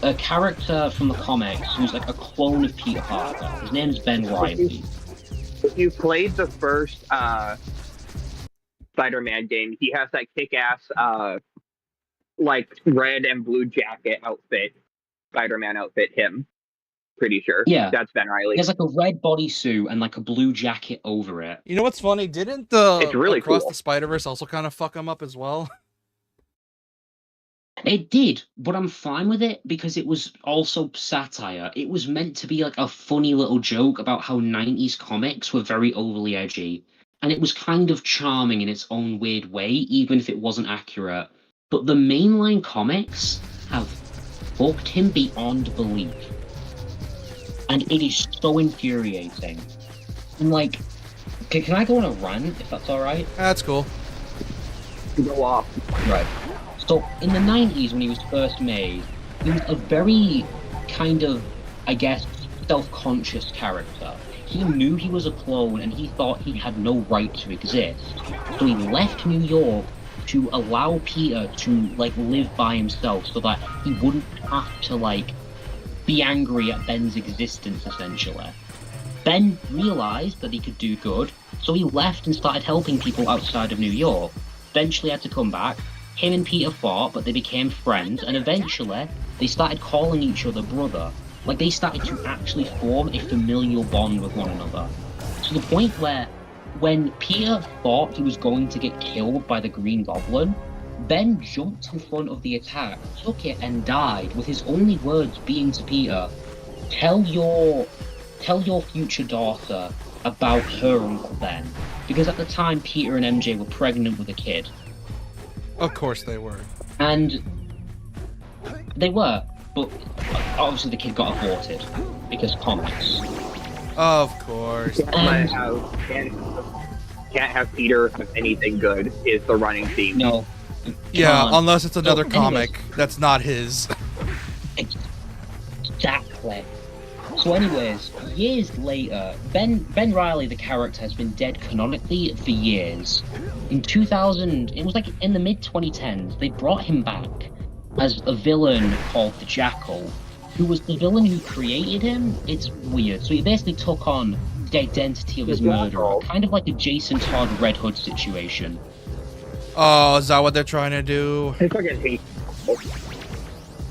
a character from the comics who's like a clone of Peter Parker. His name's Ben Reilly. If you played the first Spider-Man game, he has that kick-ass like red and blue jacket outfit, Spider-Man outfit. Him, pretty sure. Yeah, that's Ben Reilly. He has like a red bodysuit and like a blue jacket over it. You know what's funny? Didn't the It's really Across cool. the Spider-Verse also kind of fuck him up as well? It did, but I'm fine with it because it was also satire. It was meant to be like a funny little joke about how 90s comics were very overly edgy. And it was kind of charming in its own weird way, even if it wasn't accurate. But the mainline comics have fucked him beyond belief. And it is so infuriating. And like, can I go on a rant, if that's alright? That's cool. Go off. Right. So, in the 90s, when he was first made, he was a very kind of, I guess, self-conscious character. He knew he was a clone and he thought he had no right to exist. So he left New York to allow Peter to, like, live by himself so that he wouldn't have to, like, be angry at Ben's existence, essentially. Ben realized that he could do good, so he left and started helping people outside of New York. Eventually had to come back. Him and Peter fought, but they became friends, and eventually they started calling each other brother. Like, they started to actually form a familial bond with one another. To the point where, when Peter thought he was going to get killed by the Green Goblin, Ben jumped in front of the attack, took it, and died, with his only words being to Peter, Tell your future daughter about her Uncle Ben. Because at the time, Peter and MJ were pregnant with a kid. Of course they were. And they were, but obviously the kid got aborted because comics. Of course. And Can't have Peter have anything good is the running theme. no. Yeah, unless it's another So, comic anyways. that's not his. Exactly. So anyways, years later, Ben Reilly, the character, has been dead canonically for years. In 2000, it was like in the mid-2010s, they brought him back as a villain called the Jackal, who was the villain who created him. It's weird. So he basically took on the identity of his murderer, kind of like a Jason Todd Red Hood situation. Oh, is that what they're trying to do? I fucking hate.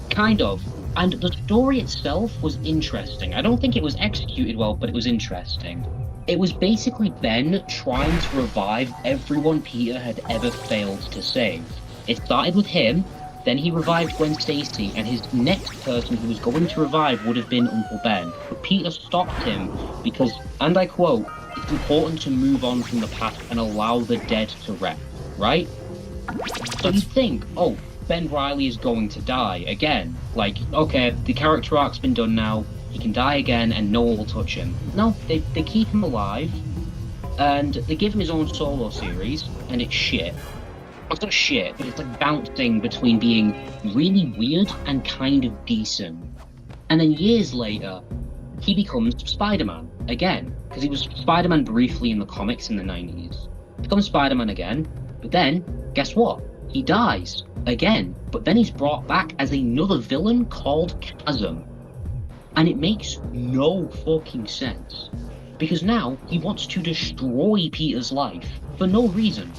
Kind of. And the story itself was interesting. I don't think it was executed well, but it was interesting. It was basically Ben trying to revive everyone Peter had ever failed to save. It started with him, then he revived Gwen Stacy, and his next person he was going to revive would have been Uncle Ben. But Peter stopped him because, and I quote, it's important to move on from the past and allow the dead to rest, right? So you think, oh, Ben Reilly is going to die again. Like, okay, the character arc's been done now, he can die again and no one will touch him. No, they keep him alive, and they give him his own solo series, and it's shit. It's not shit, but it's like bouncing between being really weird and kind of decent. And then years later, he becomes Spider-Man again, because he was Spider-Man briefly in the comics in the 90s. Becomes Spider-Man again, but then, guess what? He dies again, but then he's brought back as another villain called Chasm. And it makes no fucking sense. Because now he wants to destroy Peter's life for no reason.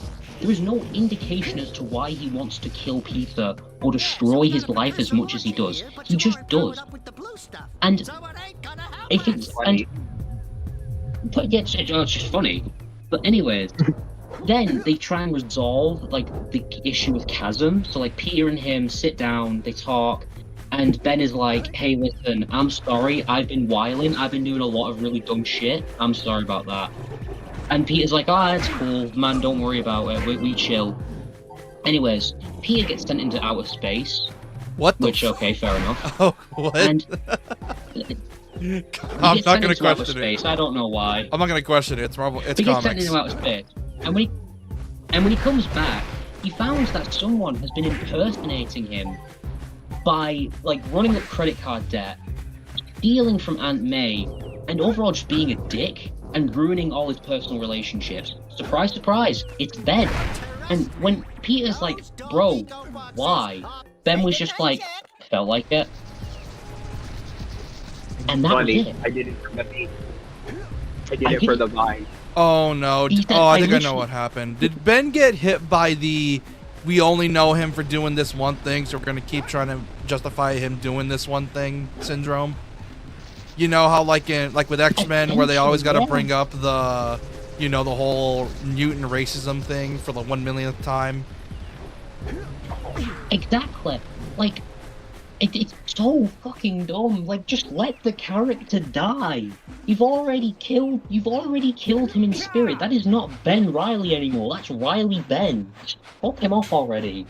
There is no indication as to why he wants to kill Peter or destroy his life as much as he does. He just does. And if it's... And, but yeah, it's just funny. But anyways, then they try and resolve like the issue with Chasm. So like Peter and him sit down, they talk, and Ben is like, "Hey, listen, I'm sorry. I've been wilding. I've been doing a lot of really dumb shit. I'm sorry about that." And Peter's like, "Ah, it's cool, man. Don't worry about it. We chill." Anyways, Peter gets sent into outer space. What the? Which, okay, fair enough. Oh, what? And I'm not gonna question space. it. I don't know why. I'm not gonna question it. It's Marvel. It's He gets comics. sent into outer space, and when he comes back, he finds that someone has been impersonating him by like running up credit card debt, stealing from Aunt May, and overall just being a dick and ruining all his personal relationships. Surprise, surprise! It's Ben. And when Peter's like, "Bro, why?" Ben was just like, "Felt like it." And that was it. I did it for the beat. I did it for the vine. Oh no! He said, Oh, I think I know literally- what happened. Did Ben get hit by the? We only know him for doing this one thing, so we're gonna keep trying to justify him doing this one thing syndrome. You know how like with X-Men where they always got to bring up the, you know, the whole mutant racism thing for the 1 millionth time. Exactly. Like, it's so fucking dumb. Like, just let the character die. You've already killed him in spirit. That is not Ben Riley anymore. That's Riley Ben. Just fuck him off already.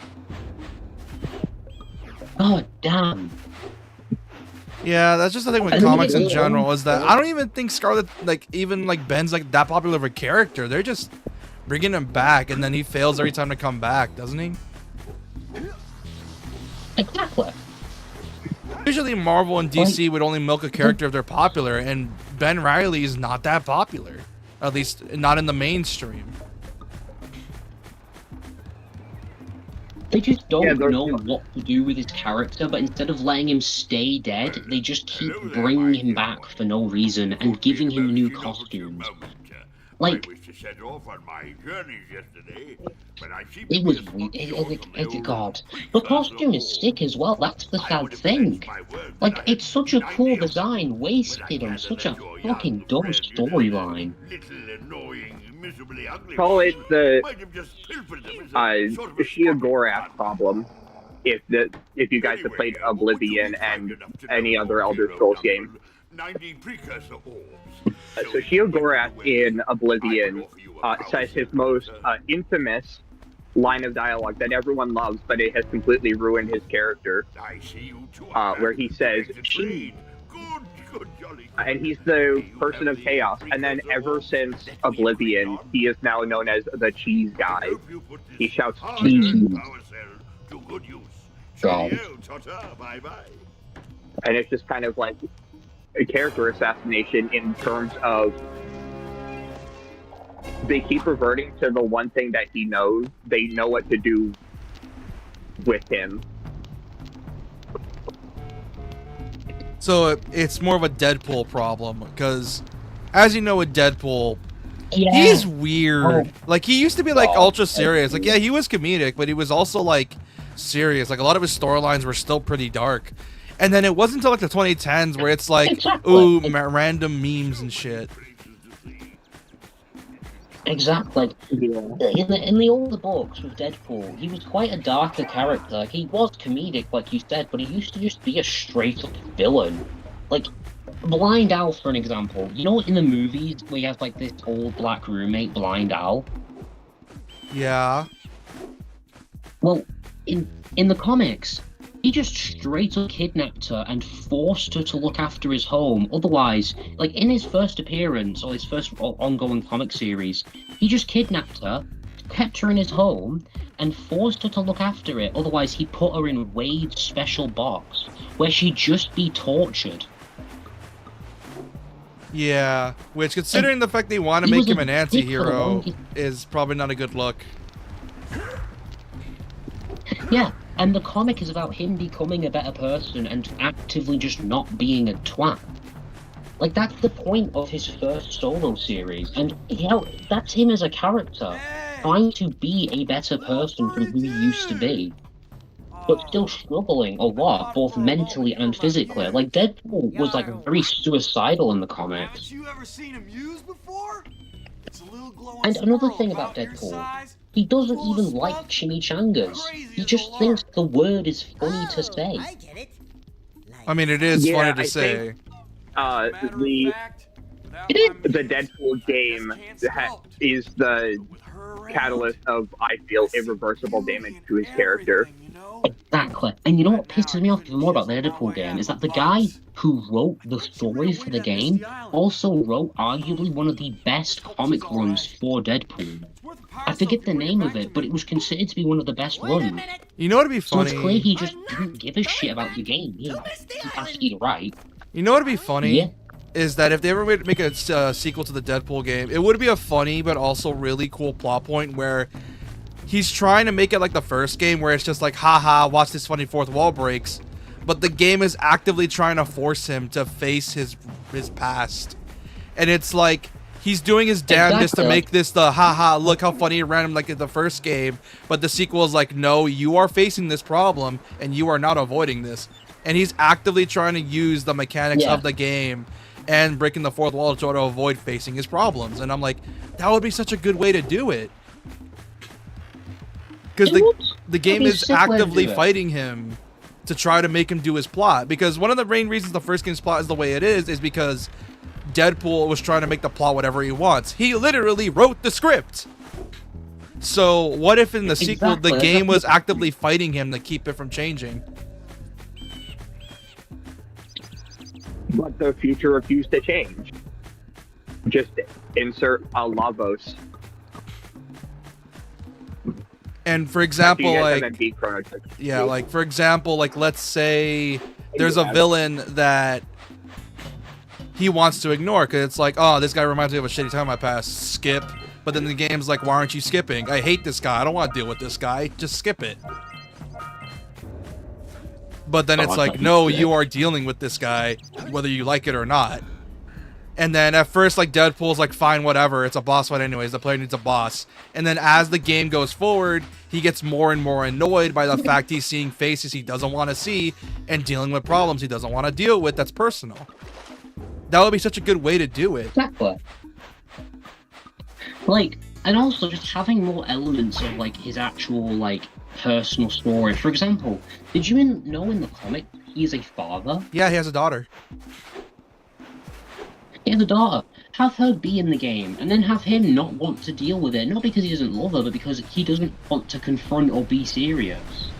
God damn. Yeah, that's just the thing with And comics in then- general is that I don't even think Scarlet Ben's like that popular of a character. They're just bringing him back, and then he fails every time to come back, doesn't he? Exactly. Usually Marvel and DC would only milk a character if they're popular, and Ben Riley is not that popular. At least not in the mainstream. They just don't Yeah, know what to do with his character, but instead of letting him stay dead, they just keep bringing him back for no reason and giving him new costumes. Like, it was God. The costume is sick as well, that's the sad thing. Like, it's such a cool design, wasted on such a fucking dumb storyline. Call it the Shia Gorath problem. If you guys have played Oblivion and any other Elder Scrolls game. So Shia Gorath in Oblivion says his most infamous line of dialogue that everyone loves, but it has completely ruined his character, where he says, "Cheese." And he's the person of chaos. And then ever since Oblivion, he is now known as the cheese guy. He shouts cheese. God. And it's just kind of like a character assassination in terms of they keep reverting to the one thing that he knows. They know what to do with him. So it's more of a Deadpool problem because, as you know, with Deadpool, Yeah. he's weird. Oh. Like he used to be like ultra serious. Like yeah, he was comedic, but he was also like serious. Like a lot of his storylines were still pretty dark. And then it wasn't until like the 2010s where it's like, Exactly. ooh, random memes and shit. Exactly. Yeah. In the older books with Deadpool, he was quite a darker character. He was comedic, like you said, but he used to just be a straight-up villain. Like, Blind Al, for an example. You know in the movies where you have, like, this old black roommate, Blind Al? Yeah. Well, in the comics, he just straight up kidnapped her and forced her to look after his home. Otherwise, like in his first appearance or his first ongoing comic series, he just kidnapped her, kept her in his home, and forced her to look after it. Otherwise, he put her in Wade's special box where she'd just be tortured. Yeah. Which, considering the fact they want to he make was him a an dick for the anti-hero, longest- is probably not a good look. Yeah, and the comic is about him becoming a better person and actively just not being a twat. Like, that's the point of his first solo series, and that's him as a character, trying to be a better person from who he used to be, but still struggling a lot, both mentally and physically. Like, Deadpool was, like, very suicidal in the comics. And another thing about Deadpool, he doesn't even like chimichangas. He just thinks the word is funny to say. I get it. I mean, it is funny to I say. think, the Deadpool game is the catalyst of, I feel, irreversible damage to his character. Exactly. And you know what pisses me off even more about the Deadpool game is that the guy who wrote the stories for the game also wrote arguably one of the best comic runs for Deadpool. I forget the name of it, but it was considered to be one of the best runs. You know what'd be So it's funny? clear he just didn't give a shit about the game. He asked you to write. You know what'd be funny? Yeah. Is that if they ever make a sequel to the Deadpool game, it would be a funny but also really cool plot point where he's trying to make it like the first game where it's just like, haha, watch this funny fourth wall breaks, but the game is actively trying to force him to face his past. And it's like, he's doing his damnedest to make this the, haha, look how funny and random like in the first game, but the sequel is like, no, you are facing this problem and you are not avoiding this. And he's actively trying to use the mechanics of the game and breaking the fourth wall to try to avoid facing his problems. And I'm like, that would be such a good way to do it. Because the game is actively fighting him to try to make him do his plot. Because one of the main reasons the first game's plot is the way it is because Deadpool was trying to make the plot whatever he wants. He literally wrote the script. So what if in the sequel the game was actively fighting him to keep it from changing? But the future refused to change. Just insert a Lavos. And for example, like, yeah, Ooh. like for example, like let's say there's a villain that he wants to ignore because it's like, oh, this guy reminds me of a shitty time I passed. Skip. But then the game's like, why aren't you skipping? I hate this guy. I don't want to deal with this guy. Just skip it. But then it's like, no, you are dealing with this guy, whether you like it or not. And then at first, like, Deadpool's like, fine, whatever. It's a boss fight anyways. The player needs a boss. And then as the game goes forward, he gets more and more annoyed by the fact he's seeing faces he doesn't want to see and dealing with problems he doesn't want to deal with that's personal. That would be such a good way to do it. Exactly. Like, and also just having more elements of, like, his actual, like, personal story. For example, did you know in the comic he's a father? Yeah, he has a daughter. He has a daughter. Have her be in the game, and then have him not want to deal with it. Not because he doesn't love her, but because he doesn't want to confront or be serious.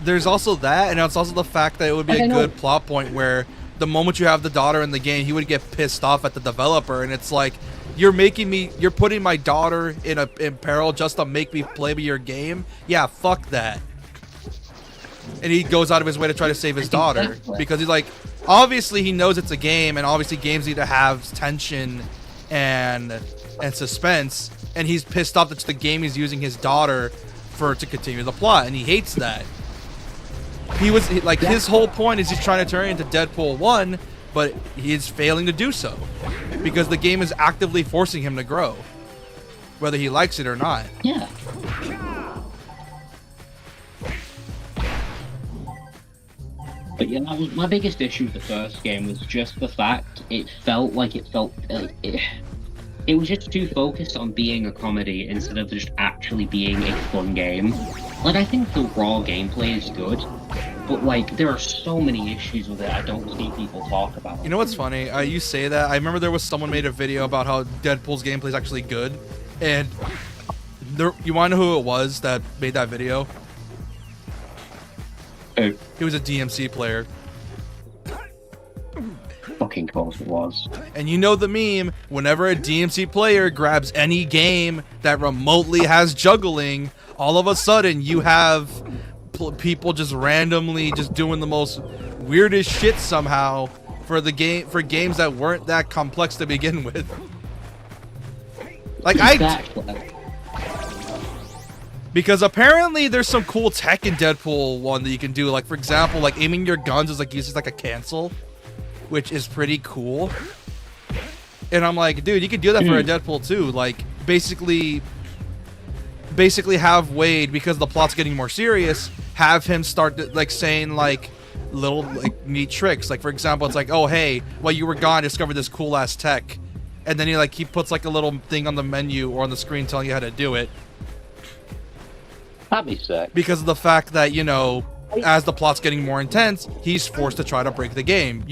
There's also that, and it's also the fact that it would be a good plot point where the moment you have the daughter in the game, he would get pissed off at the developer, and it's like, you're putting my daughter in peril just to make me play your game? Yeah, fuck that. And he goes out of his way to try to save his daughter because he's like, obviously he knows it's a game, and obviously games need to have tension and suspense, and he's pissed off that the game is using his daughter to continue the plot, and he hates that. His whole point is he's trying to turn it into Deadpool 1, but he is failing to do so because the game is actively forcing him to grow, whether he likes it or not. Yeah. But yeah, that was my biggest issue with the first game was just the fact it was just too focused on being a comedy instead of just actually being a fun game. Like, I think the raw gameplay is good, but like there are so many issues with it I don't see people talk about. You know what's funny? You say that. I remember there was someone made a video about how Deadpool's gameplay is actually good, and you want to know who it was that made that video? Who? He was a DMC player. Fucking course it was. And you know the meme, whenever a DMC player grabs any game that remotely has juggling, all of a sudden you have people just randomly just doing the most weirdest shit somehow for games that weren't that complex to begin with. Like because apparently there's some cool tech in Deadpool 1 that you can do. Like, for example, like aiming your guns is like uses like a cancel, which is pretty cool. And I'm like, dude, you could do that for a Deadpool 2. Like, basically have Wade, because the plot's getting more serious, have him start like saying like little like neat tricks. Like, for example, it's like, oh hey, while you were gone, I discovered this cool ass tech. and then he puts like a little thing on the menu or on the screen telling you how to do it. That'd be sick. Because of the fact that, as the plot's getting more intense, he's forced to try to break the game.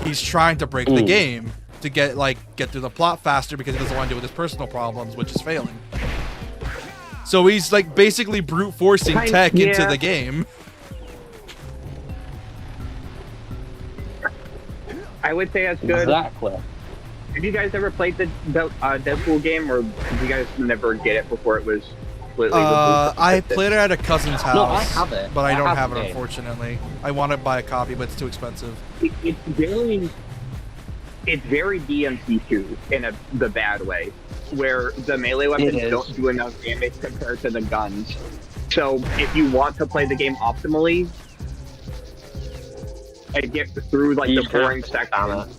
He's trying to break the game to get through the plot faster because he doesn't want to deal with his personal problems, which is failing. So he's basically brute forcing tech into the game. I would say that's good. Exactly. Have you guys ever played the Deadpool game, or did you guys never get it before it was completely released? I played it at a cousin's house. No, I have it. But I don't have the it, game. unfortunately. I want to buy a copy, but it's too expensive. It's very DMC2 in the bad way, where the melee weapons don't do enough damage compared to the guns. So if you want to play the game optimally and get through the boring sections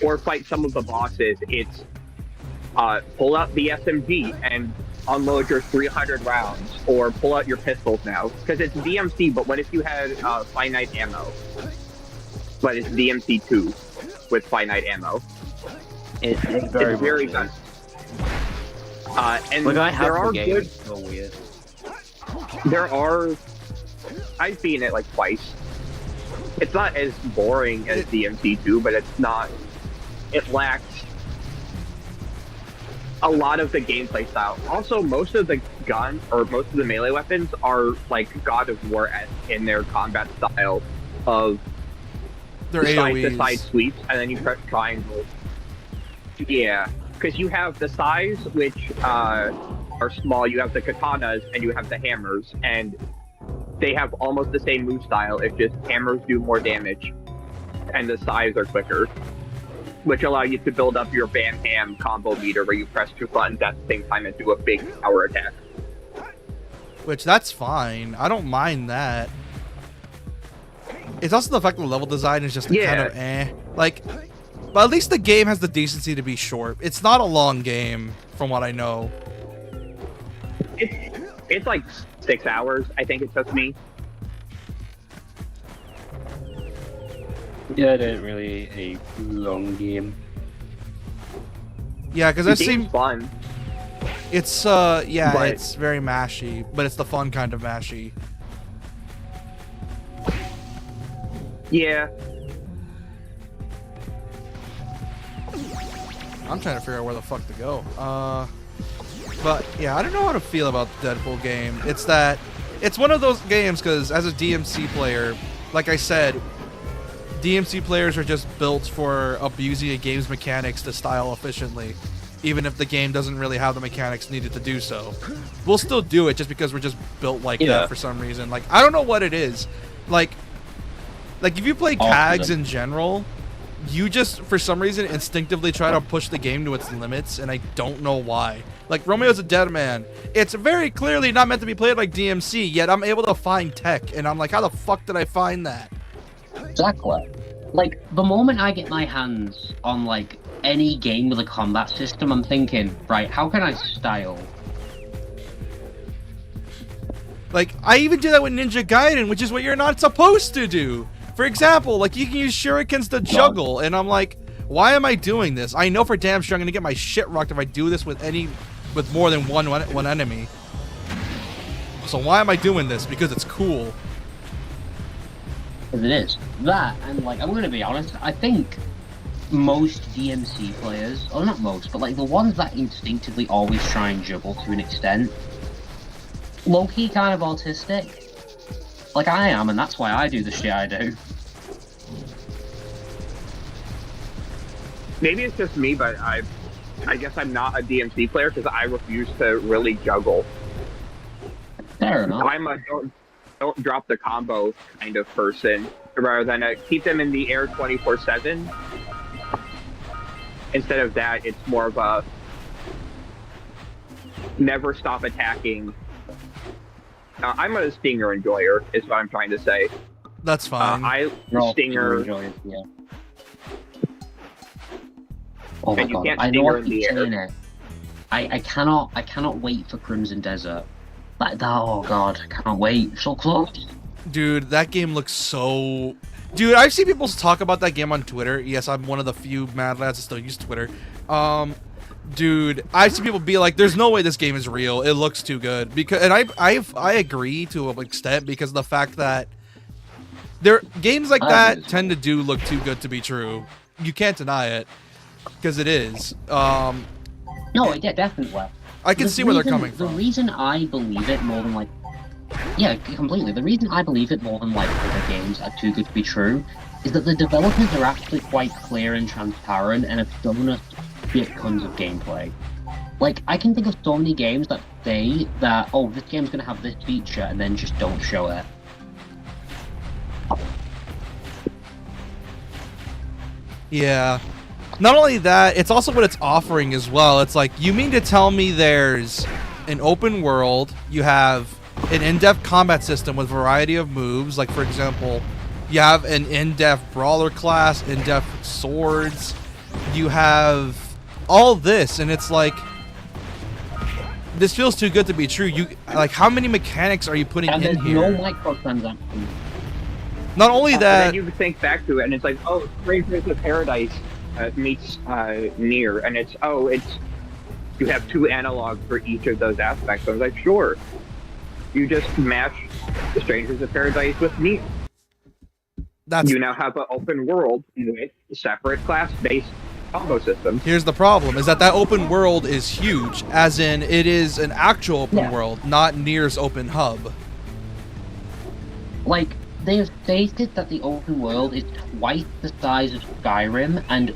or fight some of the bosses, it's pull out the SMG and unload your 300 rounds, or pull out your pistols now, because it's DMC. But what if you had finite ammo? But it's DMC2 with finite ammo. It's very good. And there are good. It's so weird. There are. I've seen it twice. It's not as boring as DMC2, but it's not. It lacks a lot of the gameplay style. Also, most of the guns or most of the melee weapons are God of War-esque in their combat style of They're AoEs. side sweeps, and then you press triangle. Yeah, because you have the sais, which are small. You have the katanas, and you have the hammers, and they have almost the same move style. It's just hammers do more damage, and the sais are quicker, which allow you to build up your Bam Ham combo meter, where you press 2 buttons at the same time and do a big power attack. Which, that's fine. I don't mind that. It's also the fact that the level design is just kind of eh. But at least the game has the decency to be short. It's not a long game, from what I know. It's 6 hours, I think it took me. Yeah, it ain't really a long game. Yeah, because I've seen fun. It's it's very mashy, but it's the fun kind of mashy. Yeah. I'm trying to figure out where the fuck to go. But yeah, I don't know how to feel about the Deadpool game. It's one of those games because as a DMC player, like I said, DMC players are just built for abusing a game's mechanics to style efficiently, even if the game doesn't really have the mechanics needed to do so. We'll still do it just because we're just built like that for some reason. I don't know what it is. Like if you play CAGs in general, you just, for some reason, instinctively try to push the game to its limits, and I don't know why. Romeo's a Dead Man. It's very clearly not meant to be played like DMC, yet I'm able to find tech, and I'm like, how the fuck did I find that? Exactly. The moment I get my hands on, any game with a combat system, I'm thinking, right, how can I style? I even do that with Ninja Gaiden, which is what you're not supposed to do. For example, you can use shurikens to juggle, and I'm like, why am I doing this? I know for damn sure I'm gonna get my shit rocked if I do this with more than one enemy. So why am I doing this? Because it's cool. Because it is. That, and I'm gonna be honest, I think most DMC players, or not most, but the ones that instinctively always try and juggle to an extent, low-key kind of autistic. I am, and that's why I do the shit I do. Maybe it's just me, but I guess I'm not a DMC player because I refuse to really juggle. Fair enough. I'm a don't drop the combo kind of person, rather than keep them in the air 24/7. Instead of that, it's more of a never stop attacking. I'm a stinger enjoyer, is what I'm trying to say. That's fine. Stinger. Yeah. Oh my And you god, can't I know stinger I in keep the air. saying it. I cannot wait for Crimson Desert. Oh god, I can't wait. So close. Dude, that game looks so Dude, I've seen people talk about that game on Twitter. Yes, I'm one of the few mad lads that still use Twitter. Dude, I've seen people be like, "There's no way this game is real. It looks too good." Because, and I agree to an extent because of the fact that games like that tend to look too good to be true. You can't deny it because it is. No, yeah, definitely. I can see where they're coming from. The reason I believe it more than like, yeah, completely. The reason I believe it more than like other games are too good to be true is that the developers are actually quite clear and transparent and have shown us shit tons of gameplay. Like, I can think of so many games that say that, oh, this game's gonna have this feature, and then just don't show it. Yeah. Not only that, it's also what it's offering as well. It's like, you mean to tell me there's an open world, you have an in-depth combat system with a variety of moves, like for example, you have an in-depth brawler class, in-depth swords, you have all this, and it's like, this feels too good to be true. You like, how many mechanics are you putting in here? And there's no microtransactions. Not only that, and then you think back to it, and it's like, oh, Strangers of Paradise meets Nier, and it's you have 2 analogs for each of those aspects. So I was like, sure, you just match the Strangers of Paradise with Nier. You now have an open world with separate class-based combo systems. Here's the problem: is that open world is huge, as in it is an actual open world, not Nier's open hub. Like, they have stated that the open world is twice the size of Skyrim and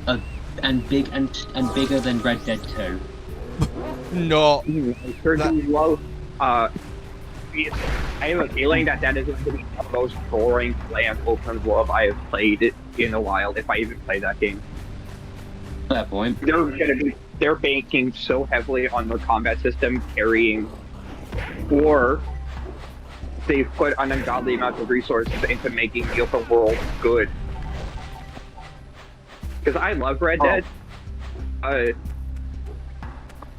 bigger than Red Dead 2. No. I certainly love. I have a feeling that is going to be the most boring bland open world I have played in a while, if I even play that game. At that point, they're banking so heavily on the combat system carrying, or they've put an ungodly amount of resources into making the open world good. Because I love Red Dead.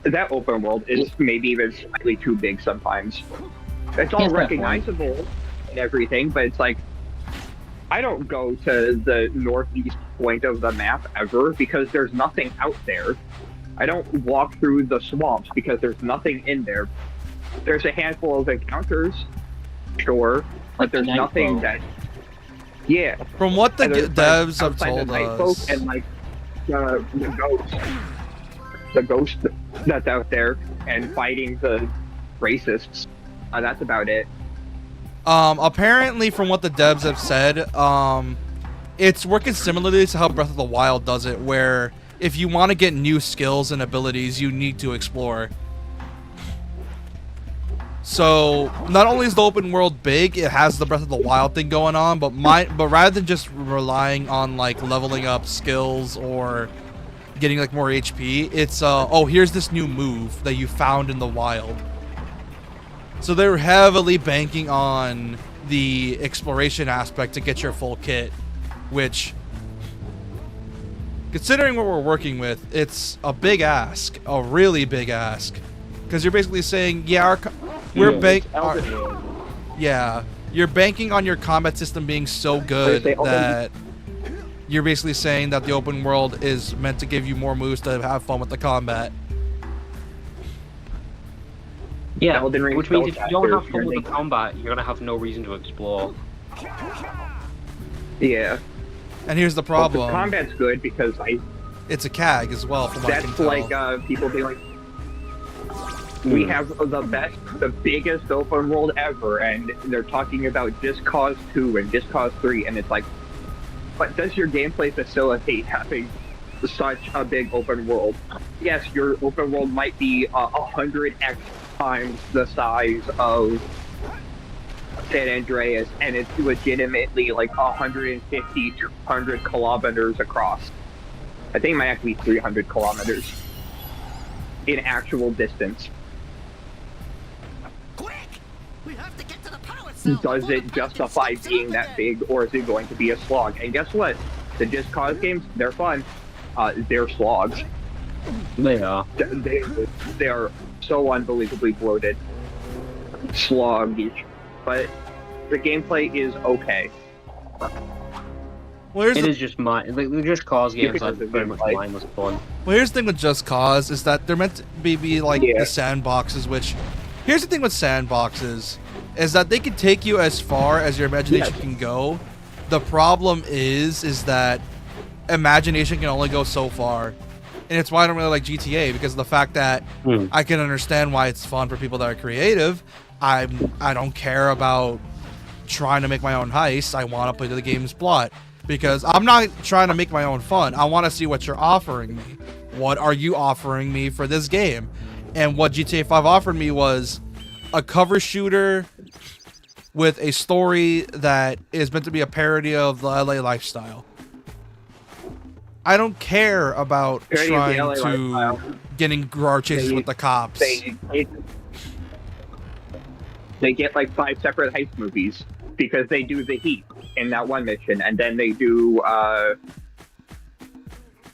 That open world is maybe even slightly too big sometimes. It's all recognizable and everything, but it's like, I don't go to the northeast point of the map ever because there's nothing out there. I don't walk through the swamps because there's nothing in there. There's a handful of encounters, sure, but there's nothing that... Yeah. From what the devs have told us... And like, the ghost that's out there and fighting the racists. That's about it. Apparently, from what the devs have said, it's working similarly to how Breath of the Wild does it, where if you want to get new skills and abilities, you need to explore. So, not only is the open world big, it has the Breath of the Wild thing going on, but rather than just relying on, like, leveling up skills or getting, like, more HP, it's, oh, here's this new move that you found in the wild. So they're heavily banking on the exploration aspect to get your full kit, which, considering what we're working with, it's a big ask, a really big ask, because you're basically saying, yeah, you're banking on your combat system being so good that you're basically saying that the open world is meant to give you more moves to have fun with the combat. Yeah, which means if you don't have fun with the combat, you're gonna have no reason to explore. Yeah. And here's the problem. Well, the combat's good because it's a CAG as well, from what I can tell. That's like people being like, we have the biggest open world ever, and they're talking about Just Cause 2 and Just Cause 3, and it's like, but does your gameplay facilitate having such a big open world? Yes, your open world might be 100x times the size of San Andreas, and it's legitimately like 150 to 200 kilometers across. I think it might actually be 300 kilometers in actual distance. Quick! We have to get to the power cell. Does it justify being that big, or is it going to be a slog? And guess what? The Just Cause games, they're fun. They're slogs. They are. They are so unbelievably bloated. Sloggish. But the gameplay is okay. Well, here's It the, is just just cause games could are just very much like- mindless fun. well, here's the thing with Just Cause is that they're meant to be like Yeah. the sandboxes. Which, here's the thing with sandboxes, is that they can take you as far as your imagination can go. The problem is that imagination can only go so far, and it's why I don't really like GTA, because of the fact that I can understand why it's fun for people that are creative. I don't care about trying to make my own heist. I want to play the game's plot, because I'm not trying to make my own fun. I want to see what you're offering me. What are you offering me for this game? And what GTA 5 offered me was a cover shooter with a story that is meant to be a parody of the LA lifestyle. I don't care about Parody of the trying LA to lifestyle. getting car chases with the cops. They get like 5 separate heist movies because they do the Heat in that one mission, and then they do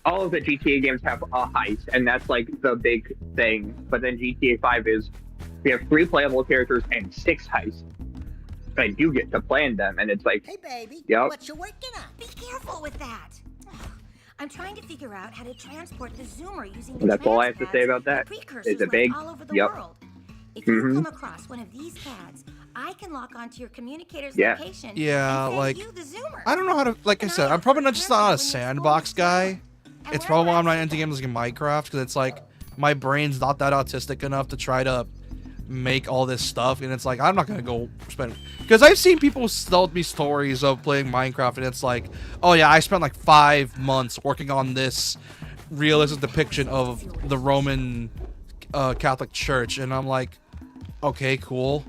all of the GTA games have a heist, and that's like the big thing. But then GTA 5 is we have 3 playable characters and 6 heists, and you get to plan them, and it's like, Hey, baby. Yep. What you working on? Be careful with that. I'm trying to figure out how to transport the zoomer using the that's all I have to say transpads about that. the precursors It's a went big, all over the yep. world. If you Mhm. come across one of these pads, I can lock onto your communicator's Yeah. location Yeah, and send like, you the zoomer. I don't know how to, like I said, I'm probably not just not a sandbox guy. It's probably why I'm not into games like Minecraft, because it's like my brain's not that autistic enough to try to make all this stuff, and it's like I'm not gonna go spend, because I've seen people tell me stories of playing Minecraft, and it's like, oh yeah, I spent like 5 months working on this realistic depiction of the Roman Catholic Church, and I'm like, okay, cool.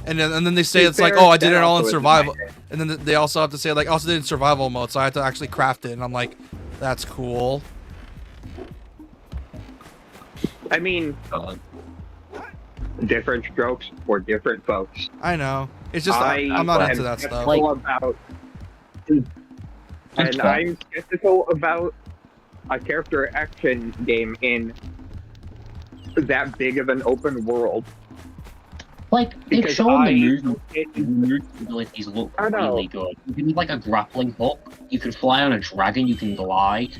And then they say it's like, oh, I did it all in survival, and then they also have to say like, also did it in survival mode, so I had to actually craft it, and I'm like, that's cool. I mean, different strokes for different folks. I know. It's just I'm I'm not into that stuff. And I'm skeptical about a character action game in that big of an open world. Like, they've Because shown I- the movement abilities look I know. really good. You can do like a grappling hook, you can fly on a dragon, you can glide.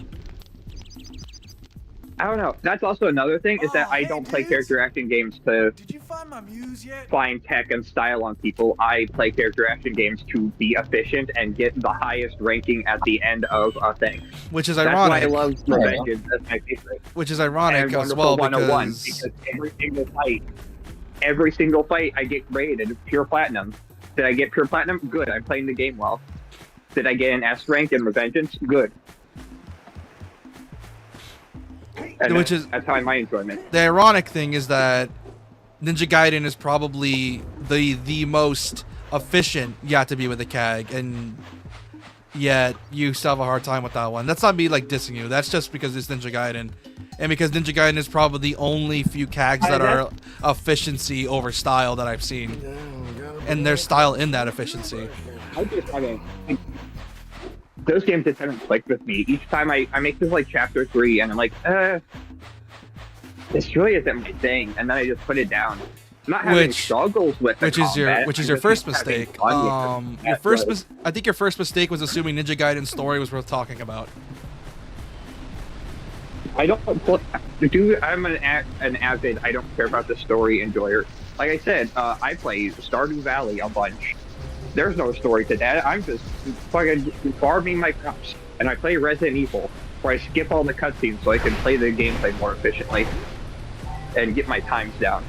I don't know. That's also another thing, is that I don't play character action games to Did you find my muse yet? find tech and style on people. I play character action games to be efficient and get the highest ranking at the end of a thing. Which is That's ironic. why I love Revenge. That's my favorite. Which is ironic And as Wonderful well 101, because every single fight I get graded pure platinum. Did I get pure platinum? Good. I'm playing the game well. Did I get an S rank in Revengeance? Good. And Which is- that's how I my enjoyment. the ironic thing is that Ninja Gaiden is probably the most efficient yet to be with the CAG, and yet you still have a hard time with that one. That's not me like dissing you. That's just because it's Ninja Gaiden, and because Ninja Gaiden is probably the only few CAGs that are efficiency over style that I've seen, and there's style in that efficiency. I just haven't. Those games just haven't clicked with me. Each time I make this like chapter 3, and I'm like, this really isn't my thing, and then I just put it down. I'm not having struggles with the combat. Which is I'm your just first having mistake. fun with it. Your That's first right. I think your first mistake was assuming Ninja Gaiden's story was worth talking about. I don't I'm an avid, I don't care about the story enjoyer. Like I said, I play Stardew Valley a bunch. There's no story to that. I'm just fucking farming my crops. And I play Resident Evil, where I skip all the cutscenes so I can play the gameplay more efficiently and get my times down.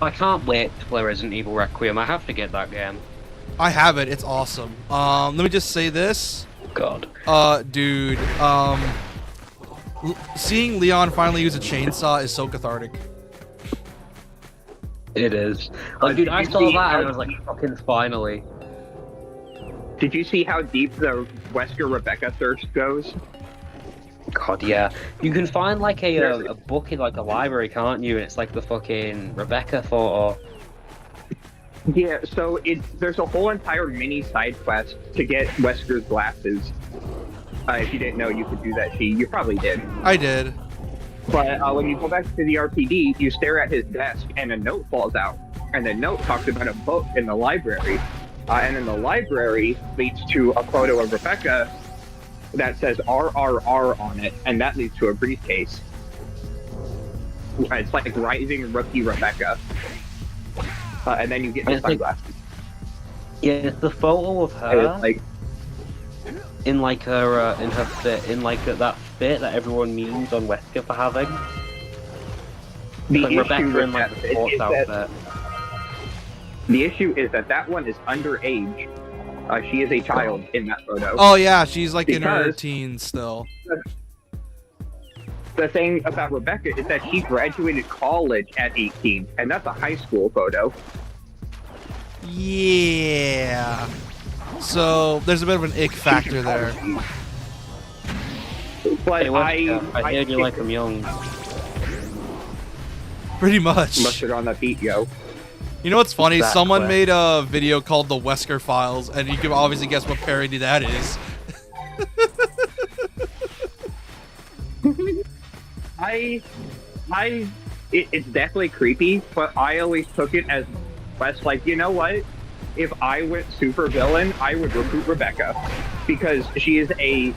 I can't wait to play Resident Evil Requiem. I have to get that game. I have it. It's awesome. Let me just say this. God. Dude. Seeing Leon finally use a chainsaw is so cathartic. It is. Like, dude, I saw that and I was like, fucking finally. Did you see how deep the Wesker Rebecca search goes? God, yeah. You can find like a book in like a library, can't you? And it's like the fucking Rebecca photo. Yeah, so there's a whole entire mini side quest to get Wesker's glasses. If you didn't know you could do that, you probably did. I did. But when you go back to the RPD, you stare at his desk and a note falls out. And the note talks about a book in the library. And then the library leads to a photo of Rebecca that says RRR on it, and that leads to a briefcase. It's like Rising Rookie Rebecca. And then you get the sunglasses. Yeah, it's the photo of And her it's like, in like her in her fit, in like that fit that everyone memes on Wesker for having. the Like issue Rebecca with in like that the is sports that outfit. the issue is that one is underage. She is a child in that photo. Oh yeah, she's like in her Because- teens still. The thing about Rebecca is that she graduated college at 18, and that's a high school photo. Yeah. So there's a bit of an ick factor there. But Hey, Wesker, I heard you like them young. Pretty much. Mustard on the beat, yo. You know what's funny? Exactly. Someone made a video called the Wesker Files, and you can obviously guess what parody that is. It's definitely creepy, but I always took it as less like, you know what? If I went super villain, I would recruit Rebecca because she is a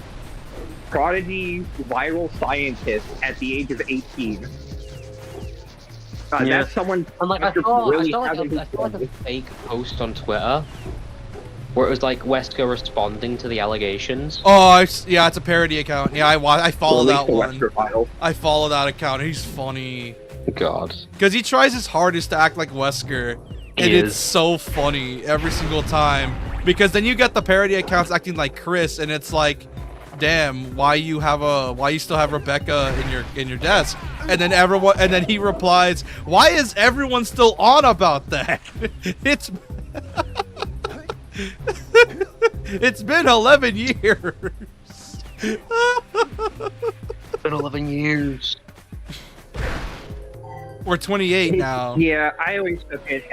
prodigy viral scientist at the age of 18. Yeah. That's someone And like I Wesker saw, really I hasn't saw like a done. fake post on Twitter where it was like Wesker responding to the allegations. Oh, yeah, it's a parody account. Yeah, I follow Release that the one. Wesker file. I follow that account. He's funny. God. Because he tries his hardest to act like Wesker, and He it's is. so funny every single time. Because then you get the parody accounts acting like Chris, and it's like, damn, why you still have Rebecca in your desk? And then he replies, why is everyone still on about that? It's it's been 11 years. It's been 11 years. We're 28 now. Yeah, I always took it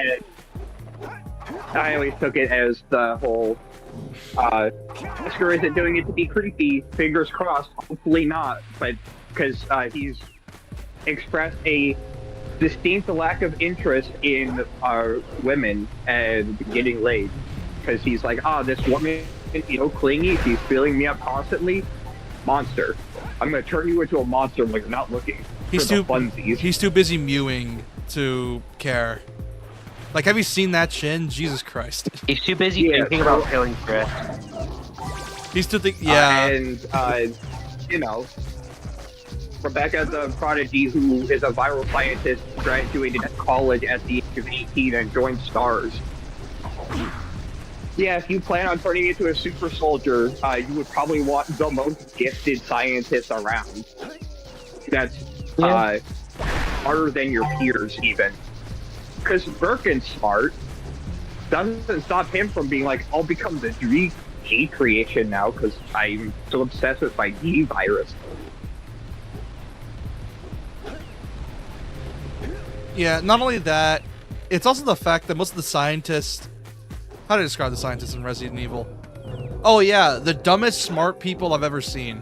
as the whole Wesker isn't doing it to be creepy. Fingers crossed. Hopefully not, but because he's expressed a distinct lack of interest in women and getting laid. Because he's like, this woman, clingy. She's filling me up constantly. Monster. I'm gonna turn you into a monster when you're not looking. He's for the too funsies. he's too busy mewing to care. Like, have you seen that chin? Jesus Christ. He's too busy Yeah, thinking so- about killing Chris. He's too yeah. Rebecca, the prodigy who is a viral scientist, graduated at college at the age of 18 and joined STARS. Yeah, if you plan on turning into a super soldier, you would probably want the most gifted scientist around. That's smarter than your peers, even. Because Birkin's smart. Doesn't stop him from being like, I'll become the G creation now because I'm so obsessed with my G virus. Yeah, not only that, it's also the fact that most of the scientists... How do I describe the scientists in Resident Evil? Oh yeah, the dumbest smart people I've ever seen.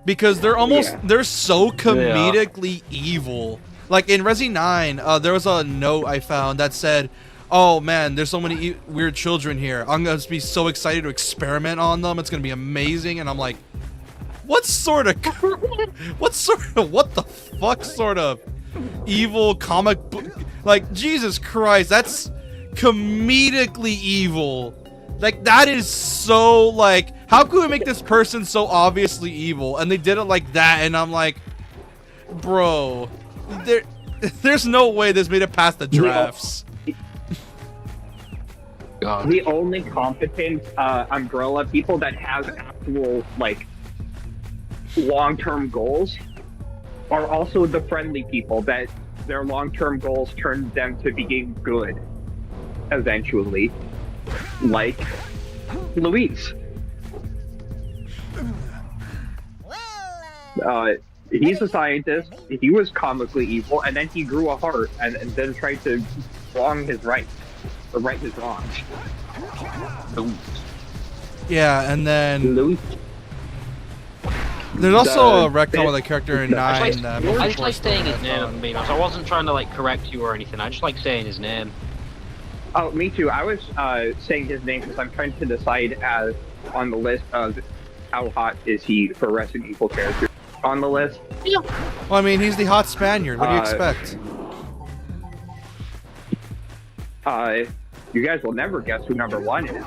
Because they're they're so comedically evil. Like in Resi 9, there was a note I found that said, oh man, there's so many weird children here. I'm going to be so excited to experiment on them. It's going to be amazing. And I'm like, what the fuck sort of evil comic book? Like, Jesus Christ, that's comedically evil. Like, that is so, like, how could we make this person so obviously evil? And they did it like that, and I'm like, bro, there's no way this made it past the drafts. God. The only competent umbrella people that have actual, like, long-term goals are also the friendly people that their long-term goals turn them to being good eventually, like Luis. He's a scientist. He was comically evil, and then he grew a heart, and then tried to wrong his rights, or right his wrongs. Yeah, and then Luis. there's also a retcon with a character in I 9. just like saying his name, I wasn't trying to like correct you or anything. I just like saying his name. Oh, me too. I was saying his name because I'm trying to decide as on the list of how hot is he for Resident Evil character on the list. Well, I mean, he's the hot Spaniard. What do you expect? You guys will never guess who number 1 is.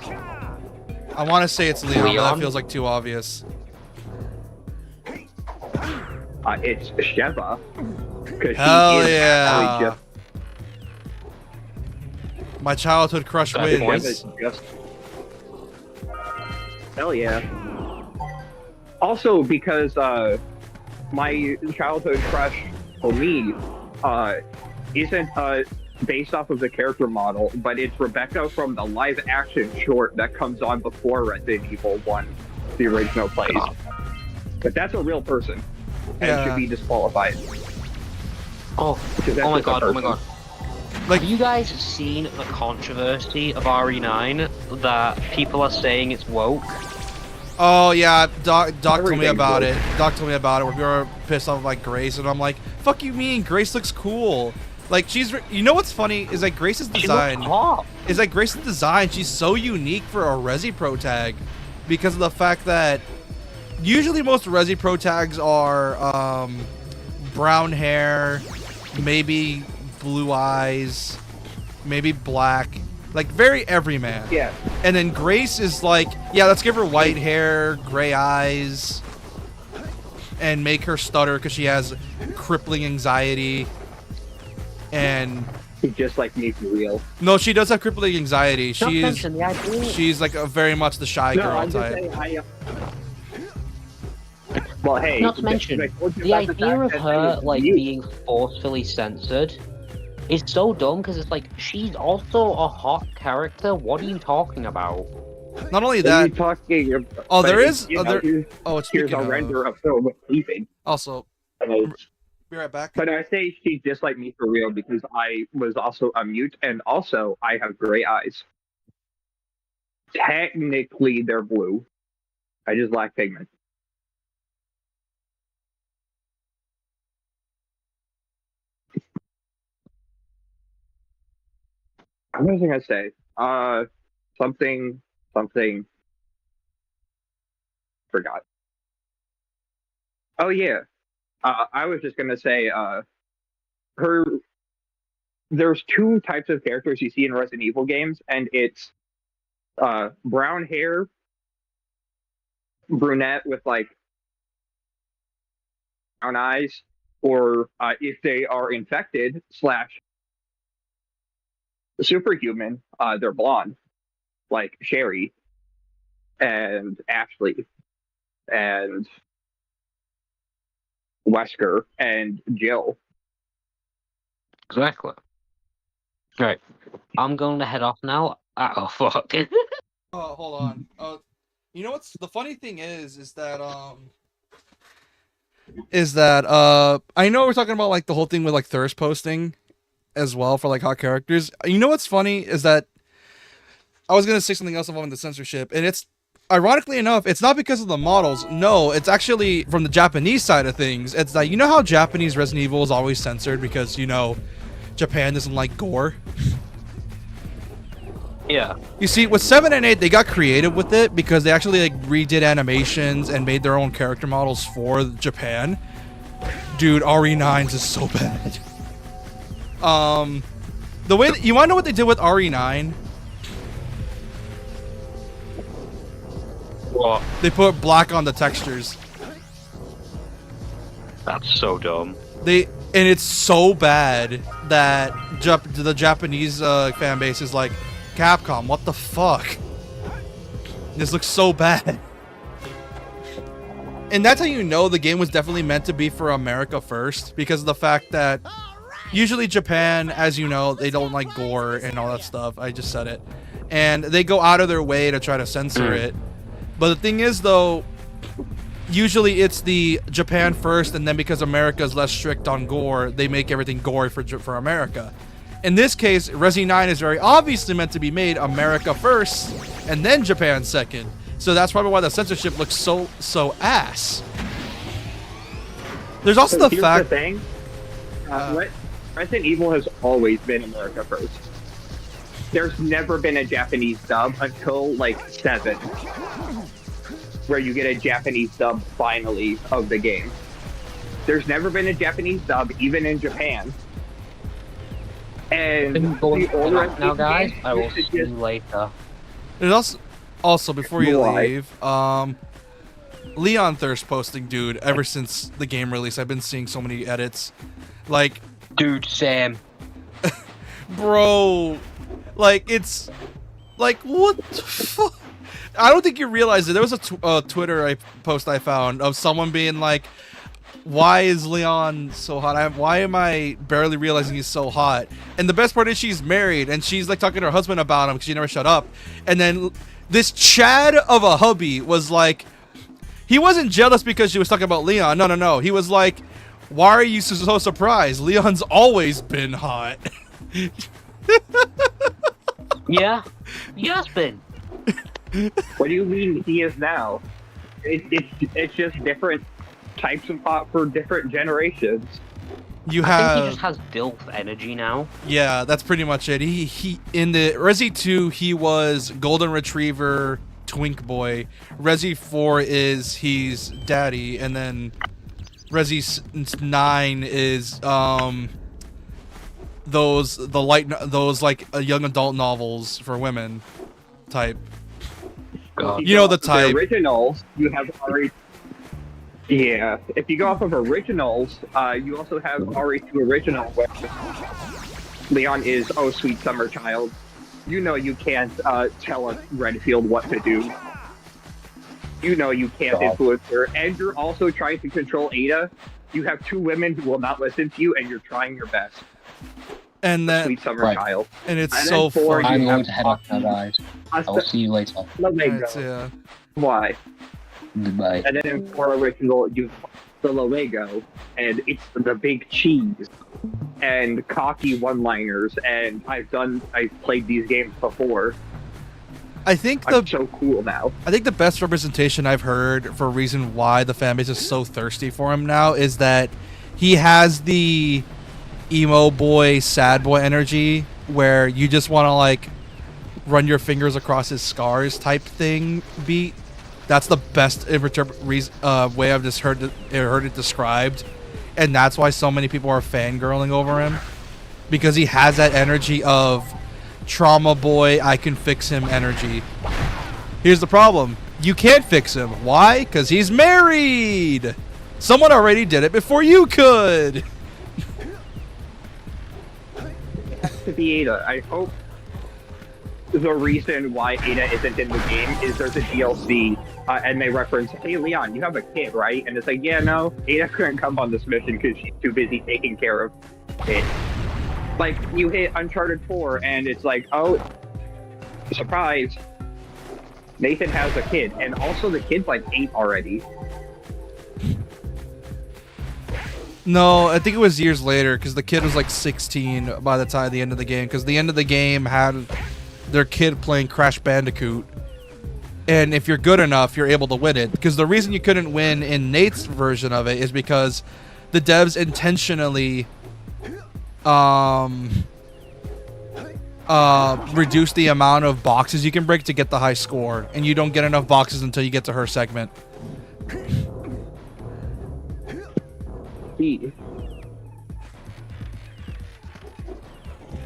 I want to say it's Leon, but that feels like too obvious. It's Sheva. Hell yeah! My childhood crush wins. Hell yeah. Also, because my childhood crush for me isn't based off of the character model, but it's Rebecca from the live-action short that comes on before Resident Evil 1, the original plays. But that's a real person, and should be disqualified. Oh my god, oh my god. Like, have you guys seen the controversy of RE9 that people are saying it's woke? Oh yeah, Doc told me about it. Doc told me about it. We were pissed off like Grace, and I'm like, "Fuck you, mean Grace looks cool." Like you know what's funny is like Grace's design. Is like Grace's design. She's so unique for a Resi Pro tag, because of the fact that usually most Resi Pro tags are brown hair, maybe blue eyes, maybe black. Like, very everyman. Yeah. And then Grace is like, yeah, let's give her white hair, gray eyes, and make her stutter because she has crippling anxiety. And... just like me for real. No, she does have crippling anxiety. She's like a very much the shy girl type. Well, hey. Not to mention, the idea of her, like, being forcefully censored is so dumb, because it's like, she's also a hot character. What are you talking about? Not only that... Oh, there is... Here's a render of film sleeping. Also... Be right back. But I say she's just like me for real because I was also a mute, and also I have gray eyes. Technically, they're blue. I just lack pigment. What was I gonna say? Something. Forgot. Oh yeah. I was just gonna say, there's 2 types of characters you see in Resident Evil games, and it's brown hair, brunette with like brown eyes, or if they are infected / superhuman, they're blonde, like Sherry and Ashley and Wesker and Jill. Exactly. Right. I'm going to head off now. Oh, fuck. Hold on. You know what's the funny thing is that I know we're talking about like the whole thing with like thirst posting as well for like hot characters. You know what's funny is that I was gonna say something else involving the censorship, and it's ironically enough, it's not because of the models. No, it's actually from the Japanese side of things. It's that, you know how Japanese Resident Evil is always censored because, you know, Japan doesn't like gore? Yeah. You see, with 7 and 8, they got creative with it because they actually like redid animations and made their own character models for Japan. Dude, RE9's is so bad. The way you want to know what they did with RE9? What? They put black on the textures. That's so dumb. And it's so bad that the Japanese fan base is like, Capcom, what the fuck? This looks so bad. And that's how you know the game was definitely meant to be for America first, because of the fact that usually Japan, as you know, they don't like gore and all that stuff. I just said it. And they go out of their way to try to censor it. But the thing is, though, usually it's the Japan first, and then because America is less strict on gore, they make everything gory for America. In this case, Resi 9 is very obviously meant to be made America first, and then Japan second. So that's probably why the censorship looks so ass. There's also the fact... The thing. Resident Evil has always been America first. there's never been a Japanese dub until like 7, where you get a Japanese dub finally of the game. There's never been a Japanese dub, even in Japan. And I'm going the older now, guys. games, I will you should see you just- later. There's also before you Why? leave, Leon Thirst posting, dude. Ever since the game release, I've been seeing so many edits. Like, Dude, Sam. bro, like it's like what the fuck? I don't think you realize it. There was a Twitter post I found of someone being like, "Why is Leon so hot? Why am I barely realizing he's so hot?" And the best part is she's married and she's like talking to her husband about him because she never shut up. And then this Chad of a hubby was like, he wasn't jealous because she was talking about Leon. No. He was like, "Why are you so surprised? Leon's always been hot." Yeah, he has been. What do you mean he is now? It's just different types of hot for different generations. You I have, think he just has DILF energy now. yeah, that's pretty much it. He in the Resi 2 he was Golden Retriever Twink Boy. Resi 4 is he's Daddy, and then Resi 9 is those like young adult novels for women type. God. You know the type. The originals, you have already. Yeah, if you go off of originals, you also have RE2 original, where Leon is Oh Sweet Summer Child. You know you can't tell a Redfield what to do. You know you can't influence her, and you're also trying to control Ada. You have 2 women who will not listen to you, and you're trying your best. And then Sweet Summer Child. and it's And so then 4, funny. I'm you going have to head off now, guys. I will see you later. It's, yeah. Why? Goodbye. And then in 4 original, you have the Luego, and it's the big cheese, and cocky one-liners, and I've played these games before. I think I'm so cool now. I think the best representation I've heard for a reason why the fan base is so thirsty for him now is that he has the emo boy, sad boy energy where you just want to like run your fingers across his scars type thing beat. That's the best way I've just heard it described, and that's why so many people are fangirling over him, because he has that energy of trauma boy, I can fix him energy. Here's the problem. You can't fix him. Why? Because he's married. Someone already did it before you could. To be Ada, I hope the reason why Ada isn't in the game is there's a DLC, and they reference, "Hey Leon, you have a kid, right?" And it's like, "Yeah, no, Ada couldn't come on this mission because she's too busy taking care of it." Like, you hit Uncharted 4, and it's like, oh, surprise, Nathan has a kid, and also the kid's like 8 already. No, I think it was years later, because the kid was like 16 by the time the end of the game, because the end of the game had their kid playing Crash Bandicoot, and if you're good enough, you're able to win it. Because the reason you couldn't win in Nate's version of it is because the devs intentionally reduce the amount of boxes you can break to get the high score, and you don't get enough boxes until you get to her segment.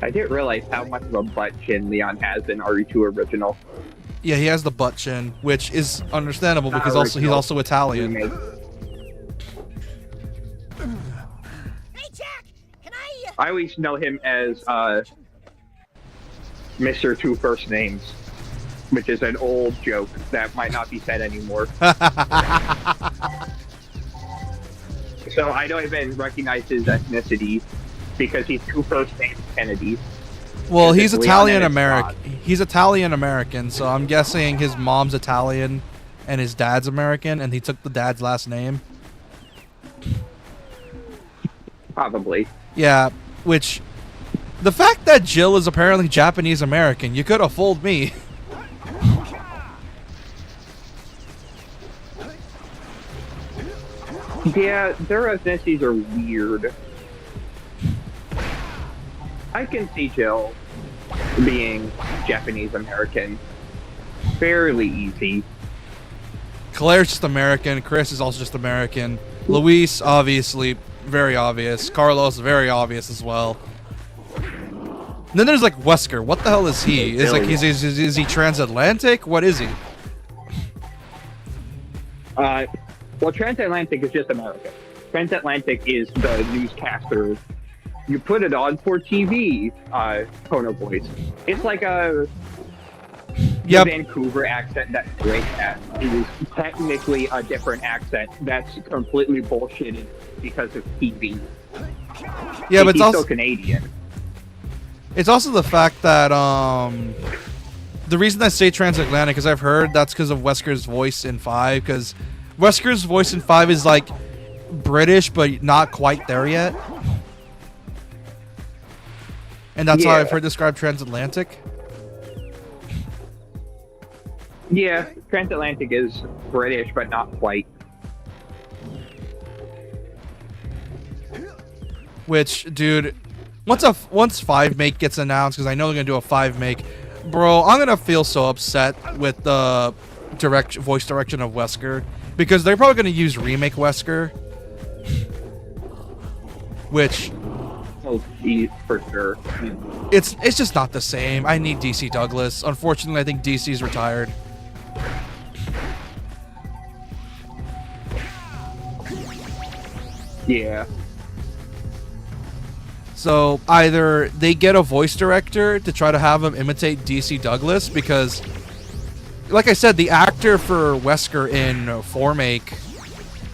I didn't realize how much of a butt chin Leon has in RE2 original. Yeah, he has the butt chin, which is understandable because he's also Italian. Remake. Hey, Jack! Can I... I always know him as Mr. Two First Names, which is an old joke that might not be said anymore. So I don't even recognize his ethnicity because he's 2 first names Kennedy. Well, he's Leon Italian and it's American. He's Italian American, so I'm guessing his mom's Italian and his dad's American, and he took the dad's last name. Probably. Yeah, which the fact that Jill is apparently Japanese American, you could have fooled me. Yeah, their ethnicities are weird. I can see Jill. being Japanese American fairly easy. Claire's just American. Chris is also just American. Luis, obviously, very obvious. Carlos, very obvious as well. And then there's like Wesker. What the hell is he? Is he transatlantic? What is he? Well, transatlantic is just America. Transatlantic is the newscaster. You put it on for TV, tone of voice. It's like a Vancouver accent that Drake has. It is technically a different accent that's completely bullshitted because of TV. Yeah, but he's it's also still Canadian. It's also the fact that the reason I say transatlantic is I've heard that's because of Wesker's voice in 5, because Wesker's voice in 5 is like British but not quite there yet. And that's how I've heard described transatlantic. Yeah, transatlantic is British but not quite. Which, dude, once 5 make gets announced, because I know they're gonna do a 5 make, bro, I'm gonna feel so upset with the voice direction of Wesker, because they're probably gonna use remake Wesker, which for sure. It's just not the same. I need DC Douglas. Unfortunately, I think DC's retired. Yeah. So either they get a voice director to try to have him imitate DC Douglas, because, like I said, the actor for Wesker in 4-make,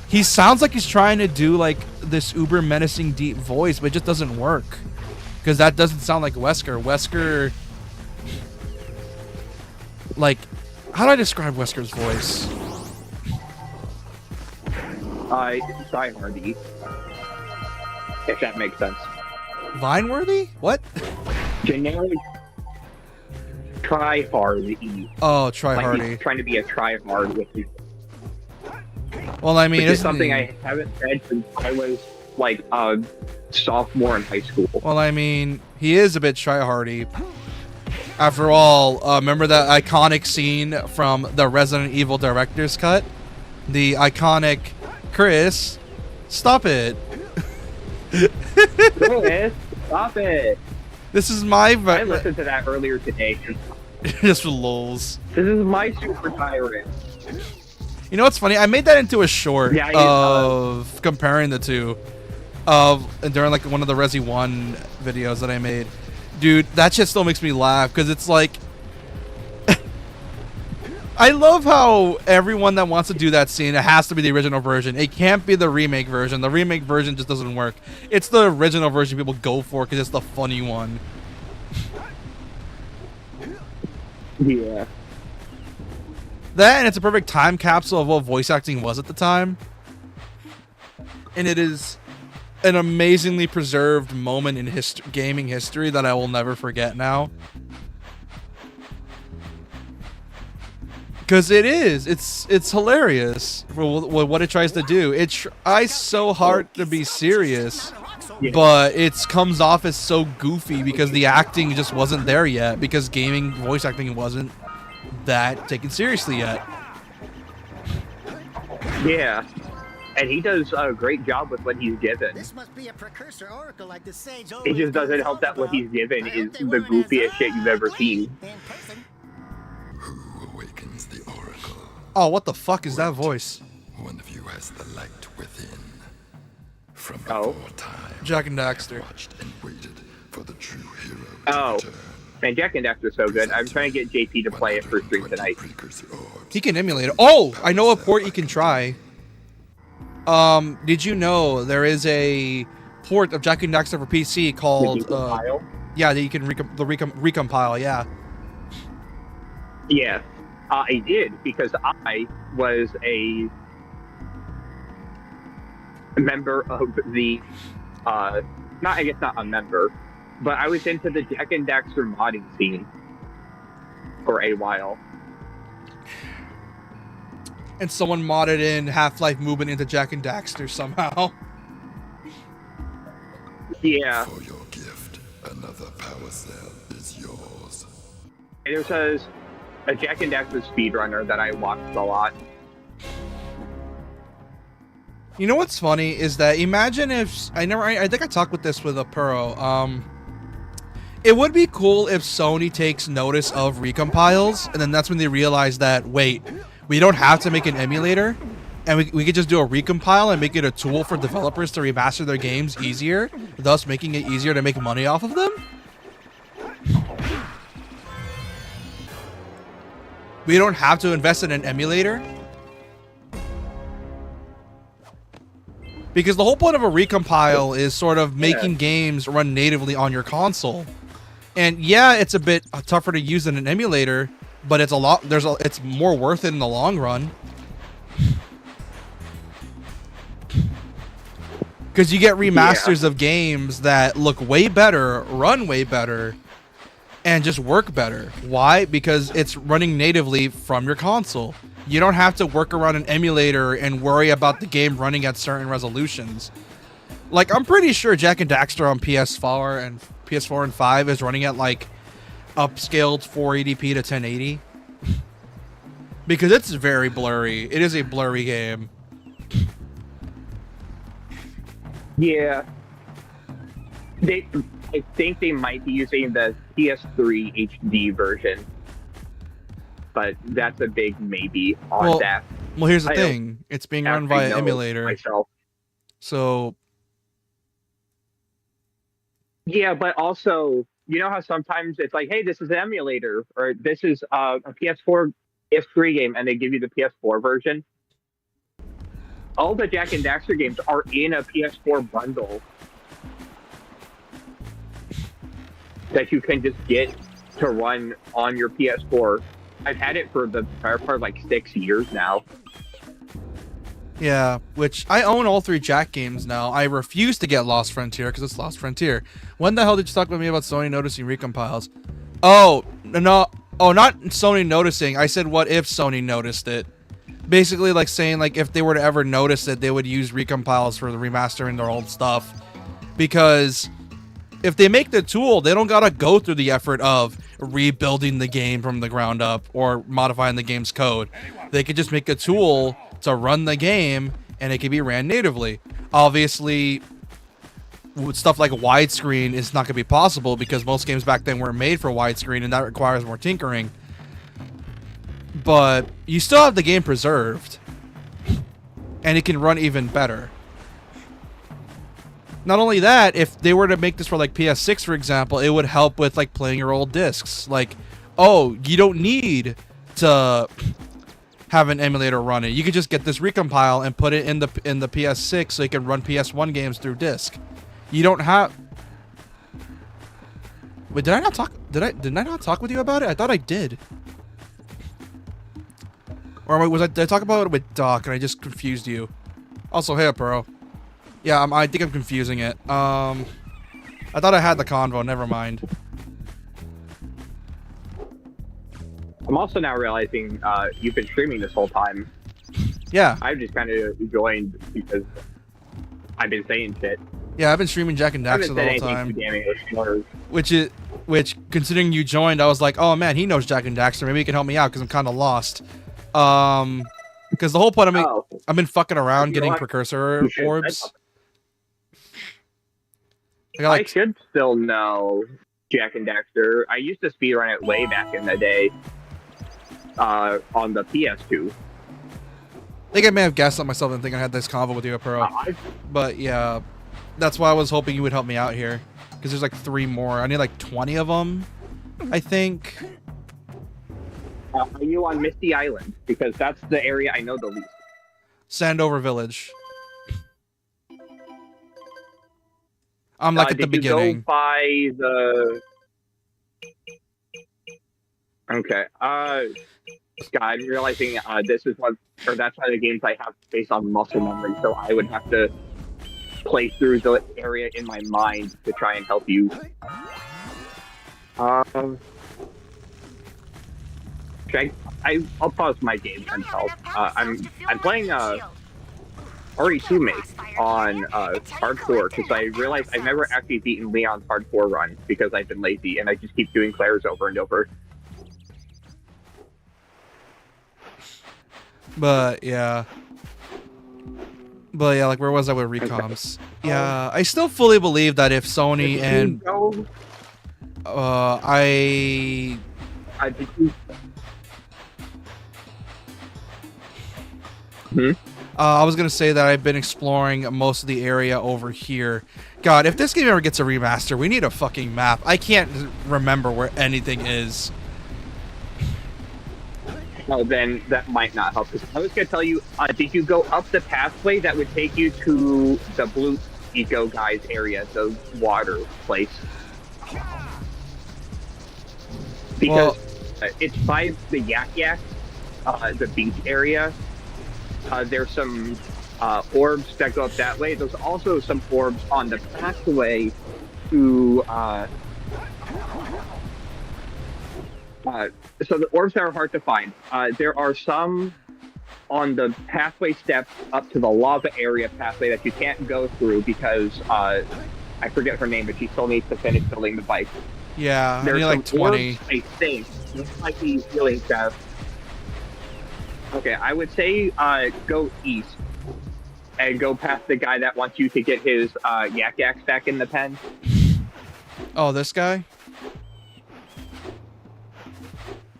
he sounds like he's trying to do like this uber menacing deep voice, but it just doesn't work, because that doesn't sound like Wesker. Wesker, like, how do I describe Wesker's voice? Try hardy, if that makes sense. Vineworthy? What? Generic. Try hardy. Oh, try like hardy. He's trying to be a try hard with you. Well, I mean, it's something I haven't said since I was like a sophomore in high school. Well, I mean, he is a bit try-hardy. After all, remember that iconic scene from the Resident Evil director's cut? The iconic Chris, stop it. Chris, stop it. This is my... I listened to that earlier today. Just for lulz. This is my super tyrant. You know what's funny? I made that into a short of comparing the two. During like one of the Resi 1 videos that I made. Dude, that shit still makes me laugh, because it's like... I love how everyone that wants to do that scene, it has to be the original version. It can't be the remake version. The remake version just doesn't work. It's the original version people go for, because it's the funny one. Yeah. That, and it's a perfect time capsule of what voice acting was at the time. And it is an amazingly preserved moment in gaming history that I will never forget now. Because it is. It's hilarious for what it tries to do. It tries so hard to be serious, but it comes off as so goofy because the acting just wasn't there yet, because gaming voice acting wasn't that taken seriously yet. Yeah. And he does a great job with what he's given. This must be a precursor oracle like the sage. It just doesn't help that what he's given is the goofiest shit you've ever seen. Who awakens the oracle? Oh, what the fuck is that voice? One of you has the light within. From before time, Jack and Daxter. Watched and waited for the true hero Oh. to return. Man, Jack and Daxter's so good. I'm trying to get JP to play it for stream tonight. He can emulate it. Oh, I know a port you can try. Did you know there is a port of Jak and Daxter for PC called yeah, that you can recompile, yeah. Yeah, I did, because I was a member of the not a member, but I was into the Jak and Daxter modding scene for a while. And someone modded in Half-Life movement into Jak and Daxter somehow. Yeah. For your gift, another power cell is There's a Jack and Daxter speedrunner that I watched a lot. You know what's funny is that imagine if I think I talked with this with a Puro. It would be cool if Sony takes notice of recompiles, and then that's when they realize that wait, we don't have to make an emulator, and we could just do a recompile and make it a tool for developers to remaster their games easier, thus making it easier to make money off of them. We don't have to invest in an emulator. Because the whole point of a recompile is sort of making games run natively on your console. And yeah, it's a bit tougher to use than an emulator, but it's it's more worth it in the long run. Because you get remasters of games that look way better, run way better, and just work better. Why? Because it's running natively from your console. You don't have to work around an emulator and worry about the game running at certain resolutions. Like, I'm pretty sure Jack and Daxter on PS4 and 5 is running at like upscaled 480p to 1080. Because it's very blurry. It is a blurry game. Yeah. I think they might be using the PS3 HD version, but that's a big maybe on that. Well, here's the thing. It's being run via emulator. Myself. So... Yeah, but also, you know how sometimes it's like, hey, this is an emulator, or this is a PS4, PS3 game, and they give you the PS4 version? All the Jack and Daxter games are in a PS4 bundle that you can just get to run on your PS4. I've had it for the better part of like 6 years now. Yeah, which I own all 3 Jack games now. I refuse to get Lost Frontier because it's Lost Frontier. When the hell did you talk with me about Sony noticing recompiles? Oh, no. Oh, not Sony noticing. I said what if Sony noticed it. Basically like saying like if they were to ever notice it, they would use recompiles for the remastering their old stuff. Because if they make the tool, they don't gotta go through the effort of rebuilding the game from the ground up or modifying the game's code. They could just make a tool to run the game and it can be ran natively. Obviously, with stuff like widescreen is not going to be possible because most games back then weren't made for widescreen and that requires more tinkering. But you still have the game preserved and it can run even better. Not only that, if they were to make this for like PS6, for example, it would help with like playing your old discs. Like, oh, you don't need to have an emulator run it. You could just get this recompile and put it in the PS6 so you can run PS1 games through disc. You don't have. Wait, did I not talk? Did I not talk with you about it? I thought I did. Or did I talk about it with Doc and I just confused you? Also, hey, bro. Yeah, I think I'm confusing it. I thought I had the convo. Never mind. I'm also now realizing you've been streaming this whole time. Yeah. I've just kind of joined because I've been saying shit. Yeah, I've been streaming Jack and Daxter the whole time. Which, considering you joined, I was like, oh man, he knows Jack and Daxter. Maybe he can help me out because I'm kind of lost. Because the whole point, I've been fucking around getting precursor orbs. I should still know Jack and Daxter. I used to speedrun it way back in the day on the PS2. I think I may have guessed on myself and think I had this convo with you, Pro. But yeah, that's why I was hoping you would help me out here. Because there's like 3 more. I need like 20 of them, I think. Are you on Misty Island? Because that's the area I know the least. Sandover Village. I'm like at the beginning. Did you go by the... Okay. Scott, I'm realizing this is that's one of the games I have based on muscle memory, so I would have to play through the area in my mind to try and help you. Okay, I'll pause my game and help. I'm playing RE2 makes on hardcore, because I realized I've never actually beaten Leon's hardcore run because I've been lazy and I just keep doing Claire's over and over. But yeah, like where was I with recoms? Yeah, I still fully believe that if Sony and did you, I was gonna say that I've been exploring most of the area over here. God, if this game ever gets a remaster, we need a fucking map. I can't remember where anything is. Oh, then that might not help. I was gonna tell you, did you go up the pathway that would take you to the Blue Eco Guys area, the water place? Because it's by the Yak Yak, the beach area. There's some orbs that go up that way. There's also some orbs on the pathway to... so the orbs that are hard to find. There are some on the pathway steps up to the lava area pathway that you can't go through because I forget her name, but she still needs to finish building the bike. Yeah, There's I need like 20. Orbs, I think. This might be really fast. Okay, I would say go east and go past the guy that wants you to get his Yak Yaks back in the pen. Oh, this guy?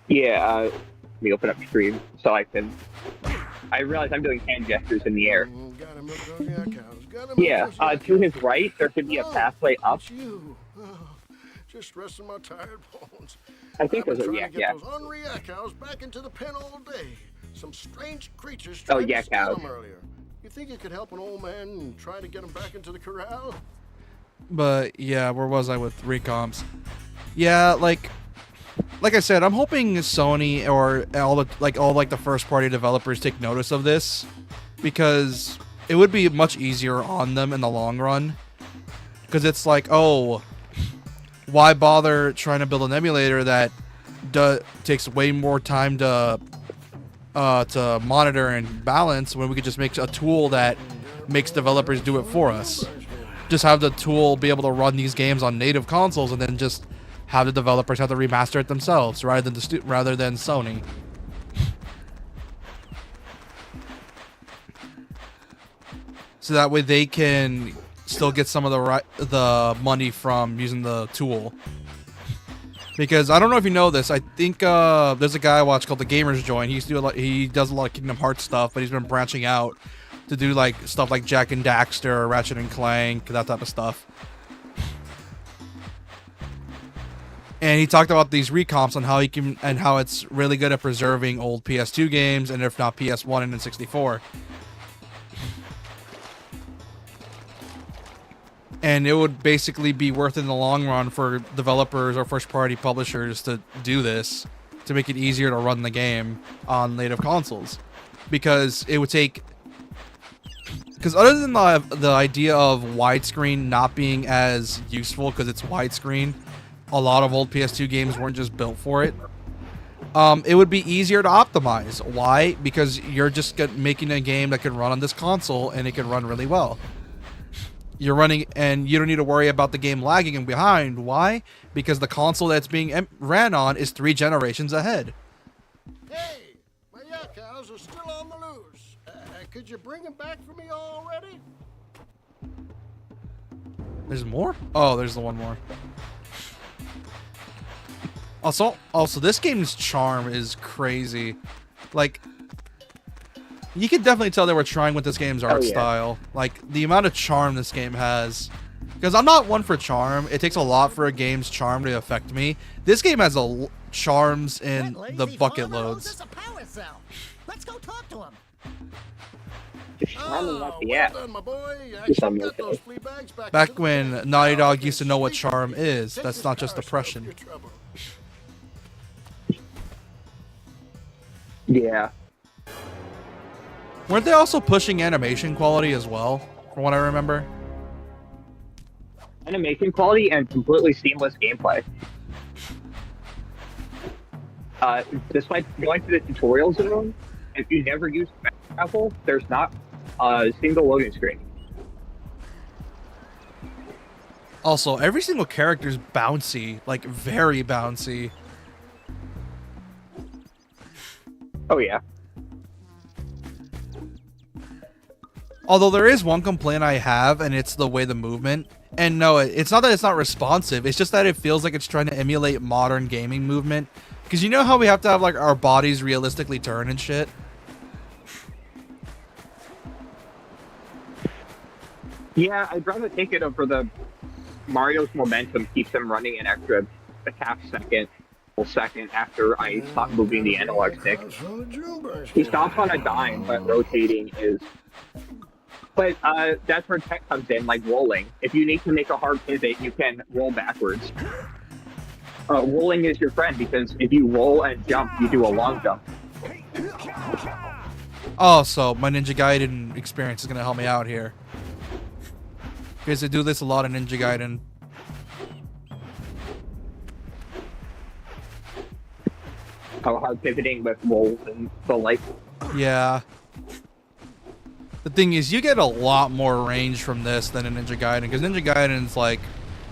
Yeah, let me open up stream so I can... I realize I'm doing hand gestures in the air. Yeah, to his right, there should be a pathway up. Just resting my tired bones. I think there's a Yak Yak. those hungry yak cows back into the pen all day. Some strange creatures Oh, tried to Yak steal cows. them earlier. You think you could help an old man and try to get him back into the corral? But yeah, where was I with recoms? Yeah, like I said, I'm hoping Sony or all the first party developers take notice of this, because it would be much easier on them in the long run. Because it's like, oh, why bother trying to build an emulator that takes way more time to monitor and balance when we could just make a tool that makes developers do it for us. Just have the tool be able to run these games on native consoles, and then just have the developers have to remaster it themselves rather than Sony. So that way they can still get some of the money from using the tool. Because I don't know if you know this, I think there's a guy I watch called The Gamers Joint. He does a lot of Kingdom Hearts stuff, but he's been branching out to do like stuff like Jack and Daxter, Ratchet and Clank, that type of stuff. And he talked about these recomps on how it's really good at preserving old PS2 games, and if not PS1 and N64. And it would basically be worth it in the long run for developers or first-party publishers to do this, to make it easier to run the game on native consoles. Because it would take... Because other than the idea of widescreen not being as useful because it's widescreen, a lot of old PS2 games weren't just built for it. It would be easier to optimize. Why? Because you're just making a game that can run on this console, and it can run really well. You're running, and you don't need to worry about the game lagging and behind. Why? Because the console that's being ran on is 3 generations ahead. Hey, my yak cows are still on the loose. Could you bring them back for me already? There's more? Oh, there's the one more. Also, this game's charm is crazy. Like, you can definitely tell they were trying with this game's art style. Like, the amount of charm this game has. Because I'm not one for charm. It takes a lot for a game's charm to affect me. This game has charms in the bucket loads. Let's go talk to him. Back when Naughty Dog used to know what charm is. That's not just depression. Yeah. Weren't they also pushing animation quality as well, from what I remember? Animation quality and completely seamless gameplay. Despite going to the tutorial zone, if you never use travel, there's not a single loading screen. Also, every single character is bouncy, like very bouncy. Oh yeah. Although there is one complaint I have, and it's the way the movement. And no, it's not that it's not responsive. It's just that it feels like it's trying to emulate modern gaming movement. Because you know how we have to have like our bodies realistically turn and shit? Yeah, I'd rather take it over the Mario's momentum keeps him running an extra half second, full second after I stop moving the analog stick. He stops on a dime, but rotating is. But that's where tech comes in, like rolling. If you need to make a hard pivot, you can roll backwards. Rolling is your friend because if you roll and jump, you do a long jump. Oh, so my Ninja Gaiden experience is going to help me out here. Because I do this a lot in Ninja Gaiden. How hard pivoting with rolls and the like. Yeah. The thing is, you get a lot more range from this than in Ninja Gaiden. Because Ninja Gaiden's like,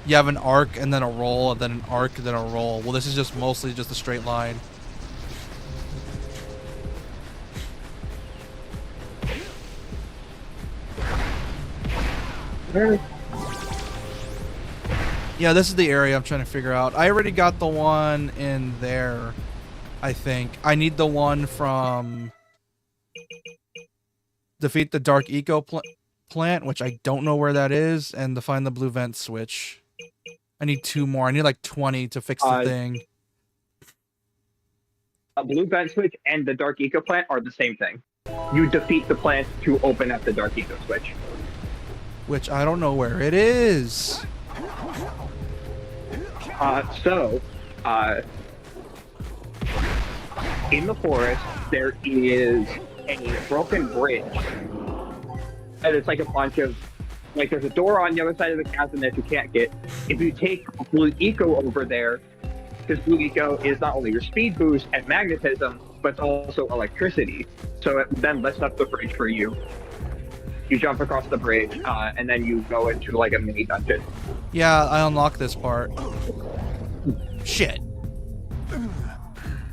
you have an arc and then a roll, and then an arc and then a roll. Well, this is just mostly just a straight line. Yeah, this is the area I'm trying to figure out. I already got the one in there, I think. I need the one from defeat the Dark Eco plant, which I don't know where that is, and to find the blue vent switch. I need 2 more. I need like 20 to fix the thing. A blue vent switch and the Dark Eco plant are the same thing. You defeat the plant to open up the Dark Eco switch. Which I don't know where it is. In the forest, there is a broken bridge. And it's like a bunch of, like there's a door on the other side of the chasm that you can't get. If you take Blue Eco over there, because Blue Eco is not only your speed boost and magnetism, but it's also electricity. So it then lifts up the bridge for you. You jump across the bridge, and then you go into like a mini dungeon. Yeah, I unlocked this part. Shit.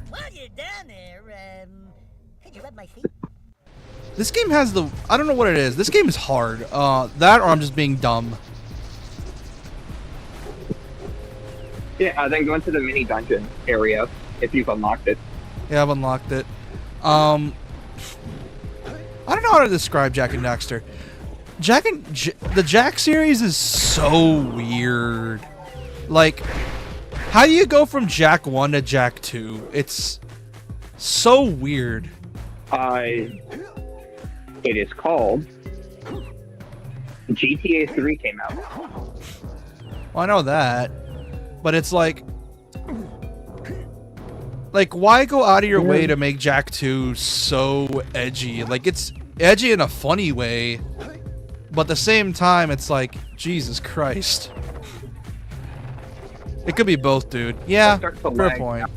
While you're down there, could you rub my feet? This game has the... I don't know what it is. This game is hard. That or I'm just being dumb. Yeah, then go into the mini dungeon area if you've unlocked it. Yeah, I've unlocked it. I don't know how to describe Jak and Daxter. The Jak series is so weird. Like, how do you go from Jak 1 to Jak 2? It's so weird. It is called GTA 3 came out. Well, I know that, but it's like, why go out of your way to make Jak 2 so edgy? Like, it's edgy in a funny way, but at the same time, it's like, Jesus Christ. It could be both, dude. Yeah, fair point.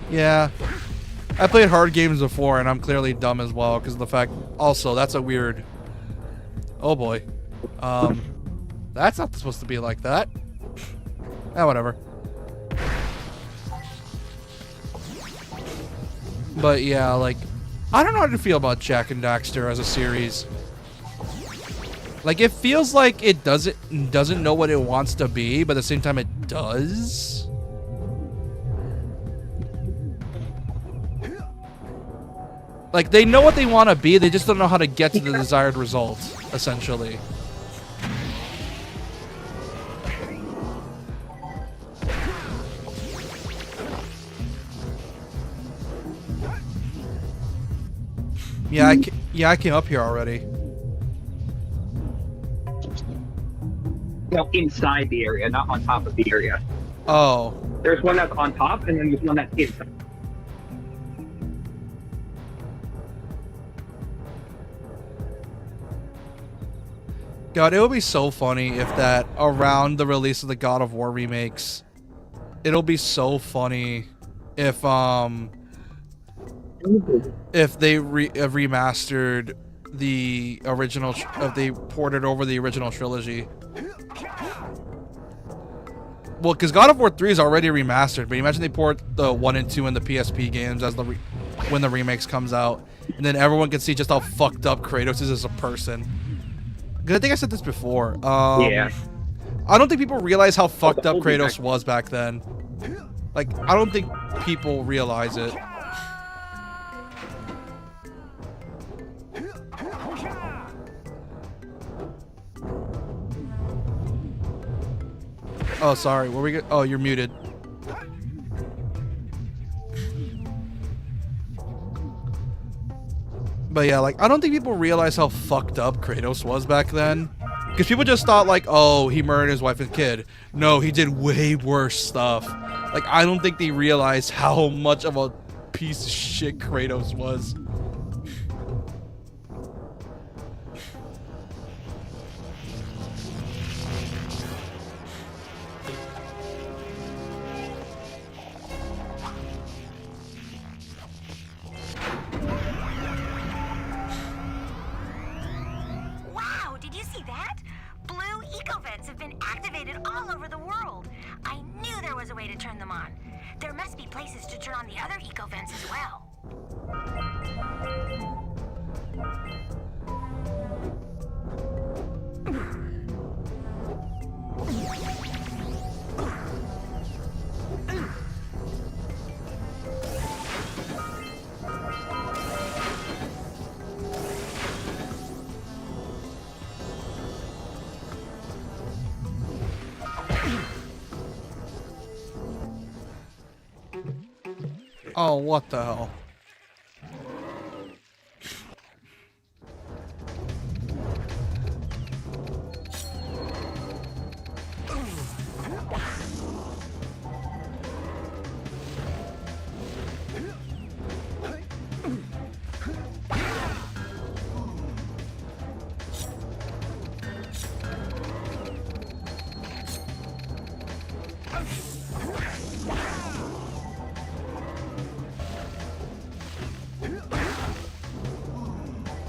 Yeah. I played hard games before, and I'm clearly dumb as well, because of the fact... Also, that's a weird... Oh, boy. That's not supposed to be like that. Whatever. But, yeah, like... I don't know how to feel about Jak and Daxter as a series. Like, it feels like it doesn't know what it wants to be, but at the same time it does. Like, they know what they want to be, they just don't know how to get to the desired result, essentially. Yeah, I came up here already. No, inside the area, not on top of the area. Oh. There's one that's on top, and then there's one that's inside. God, it would be so funny if that, around the release of the God of War remakes, it'll be so funny if they remastered the original, if they ported over the original trilogy. Well, because God of War 3 is already remastered, but imagine they port the 1 and 2 in the PSP games as when the remakes comes out, and then everyone can see just how fucked up Kratos is as a person. Because I think I said this before. Yeah. I don't think people realize how fucked up Kratos was back then. Like, I don't think people realize it. Oh, sorry. Were we? Oh, you're muted. But yeah, like, I don't think people realize how fucked up Kratos was back then. Because people just thought, like, oh, he murdered his wife and kid. No, he did way worse stuff. Like, I don't think they realized how much of a piece of shit Kratos was. Wow, did you see that? Blue eco-vents have been activated all over the world. I knew there was a way to turn them on. There must be places to turn on the other eco-vents as well. Oh, what the hell?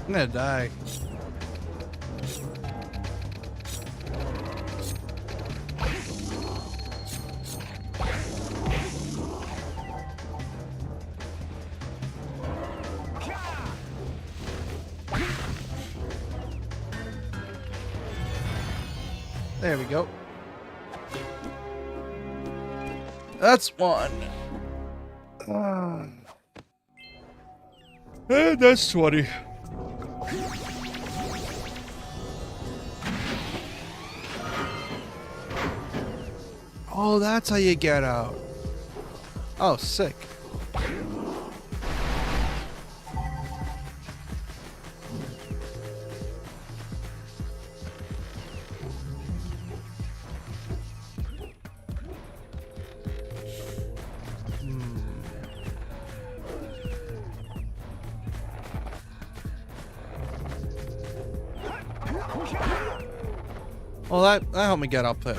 I'm gonna die. There we go. That's one. And that's 20. Oh, that's how you get out. Oh, sick. Well, that helped me get up there.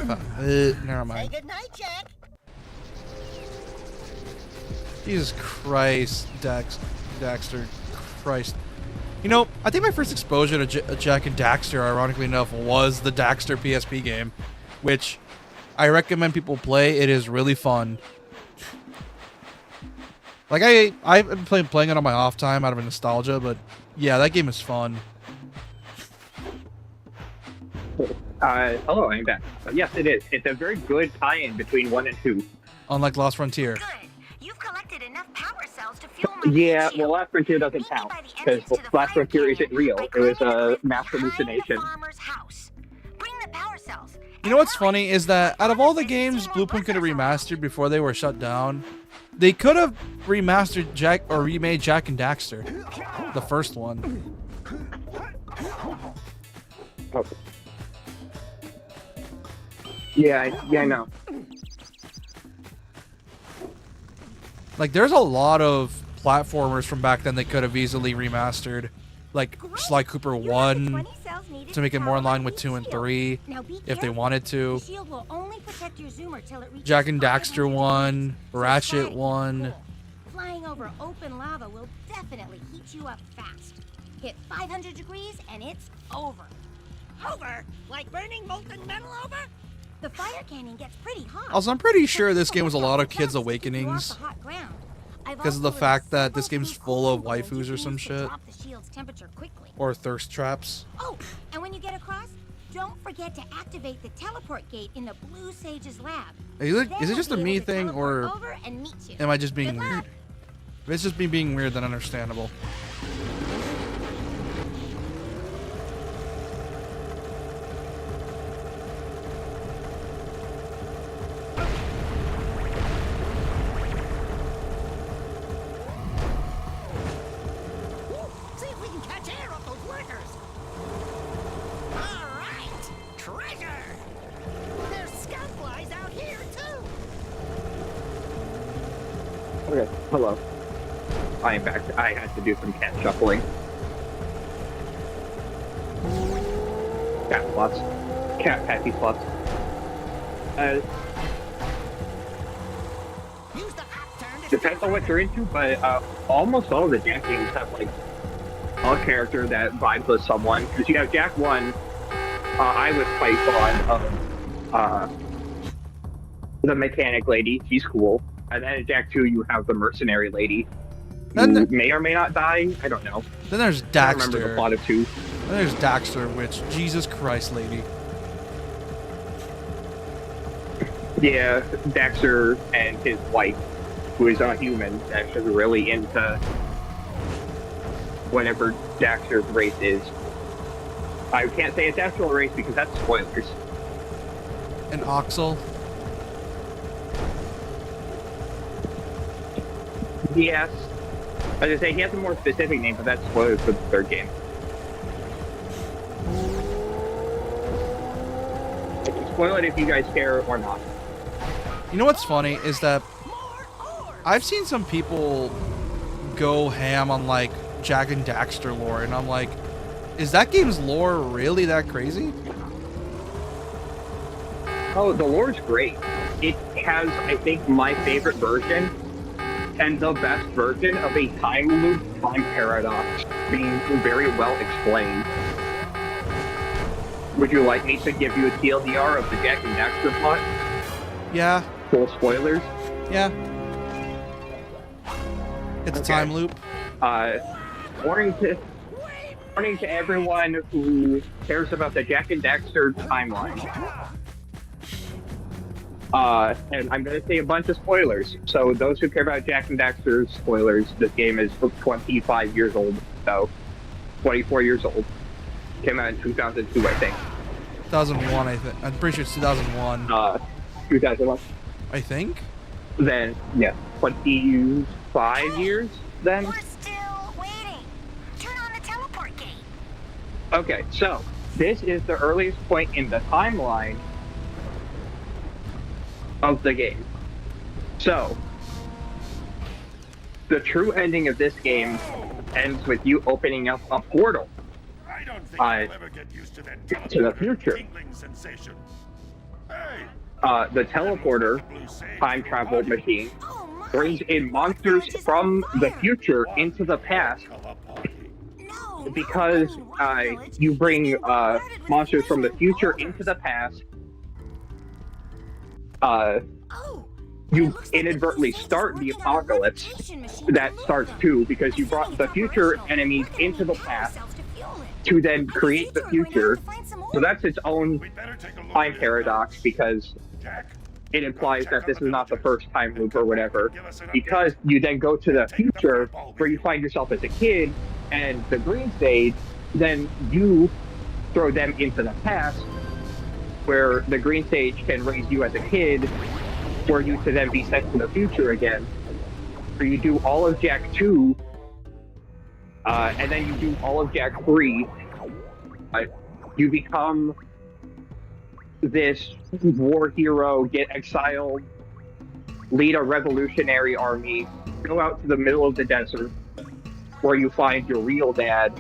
Never mind. Say goodnight, Jack. Jesus Christ, Daxter. Christ. You know, I think my first exposure to Jack and Daxter, ironically enough, was the Daxter PSP game, which I recommend people play. It is really fun. Like, I've been playing it on my off time out of nostalgia, but yeah, that game is fun. Hello, I'm back. Yes, it is. It's a very good tie-in between 1 and 2. Unlike Lost Frontier. Good. You've collected enough power cells to fuel my Yeah, shield. well, Last Frontier doesn't count, Maybe by the because entrance to the Last fire Frontier cannon, isn't real. by It was climbing the a cliff mass behind the hallucination. farmer's house. Bring the power cells. You know what's funny is that out of all the games Bluepoint could have remastered before they were shut down, they could have remastered Jack or remade Jack and Daxter, the first one. Oh. Yeah, I know. Like, there's a lot of platformers from back then they could have easily remastered, like Sly Cooper 1. 20 cells to make it more in line with 2 and 3, if they wanted to. Jak and Daxter 1, Ratchet 1. Flying over open lava will definitely heat you up fast. Hit 500 degrees and it's over. Over? Like burning molten metal over? The fire canyon gets pretty hot. Also, I'm pretty sure this game was a lot of kids' awakenings. Because of the fact that this game's full of waifus or some shit. Or thirst traps. Oh, and when you get across, don't forget to activate the teleport gate in the Blue Sage's lab. Is it just a me thing, or am I just being weird? If it's just me being weird, then understandable. See if we can catch air off those workers. All right, treasure. There's skunk flies out here too. Okay, hello. I am back. I had to do some cat shuffling. Cat slots. Cat patty slots. Depends on what you're into, but almost all of the Jak games have like a character that vibes with someone. Because you have Jak 1, I was quite fond of the mechanic lady. She's cool. And then in Jak 2, you have the mercenary lady. Who may or may not die. I don't know. Then there's Daxter. I remember the plot of 2. Then there's Daxter, which, Jesus Christ, lady. Yeah, Daxter and his wife, who is a human, that's just really into whatever Daxter's race is. I can't say it's actual race because that's spoilers. And Oxel. Yes. I was gonna say he has a more specific name, but that's spoilers for the third game. I can spoil it if you guys care or not. You know what's funny is that I've seen some people go ham on like Jak and Daxter lore, and I'm like, is that game's lore really that crazy? Oh, the lore's great. It has, I think, my favorite version and the best version of a time loop time paradox being very well explained. Would you like me to give you a TLDR of the Jak and Daxter plot? Yeah. Full spoilers? Yeah. It's a time loop. Warning to everyone who cares about the Jak and Daxter timeline. And I'm going to say a bunch of spoilers. So those who care about Jak and Daxter, spoilers, this game is 25 years old. So, 24 years old. Came out in 2002, I think. 2001, I think. I'm pretty sure it's 2001. 2001. I think? Then, yeah, 25 years then? We're still waiting. Turn on the teleport gate. Okay, so, this is the earliest point in the timeline of the game. So, the true ending of this game ends with you opening up a portal to the future. The teleporter time travel machine brings in monsters from the future into the past because you bring monsters from the future into the past. You inadvertently start the apocalypse that starts too because you brought the future enemies into the past to then create the future. So that's its own time paradox because it implies that this is not the first time loop or whatever. Because you then go to the future where you find yourself as a kid and the green stage, then you throw them into the past where the green stage can raise you as a kid for you to then be sent to the future again. So you do all of Jak 2, and then you do all of Jak 3. You become this war hero, get exiled, lead a revolutionary army, go out to the middle of the desert where you find your real dad,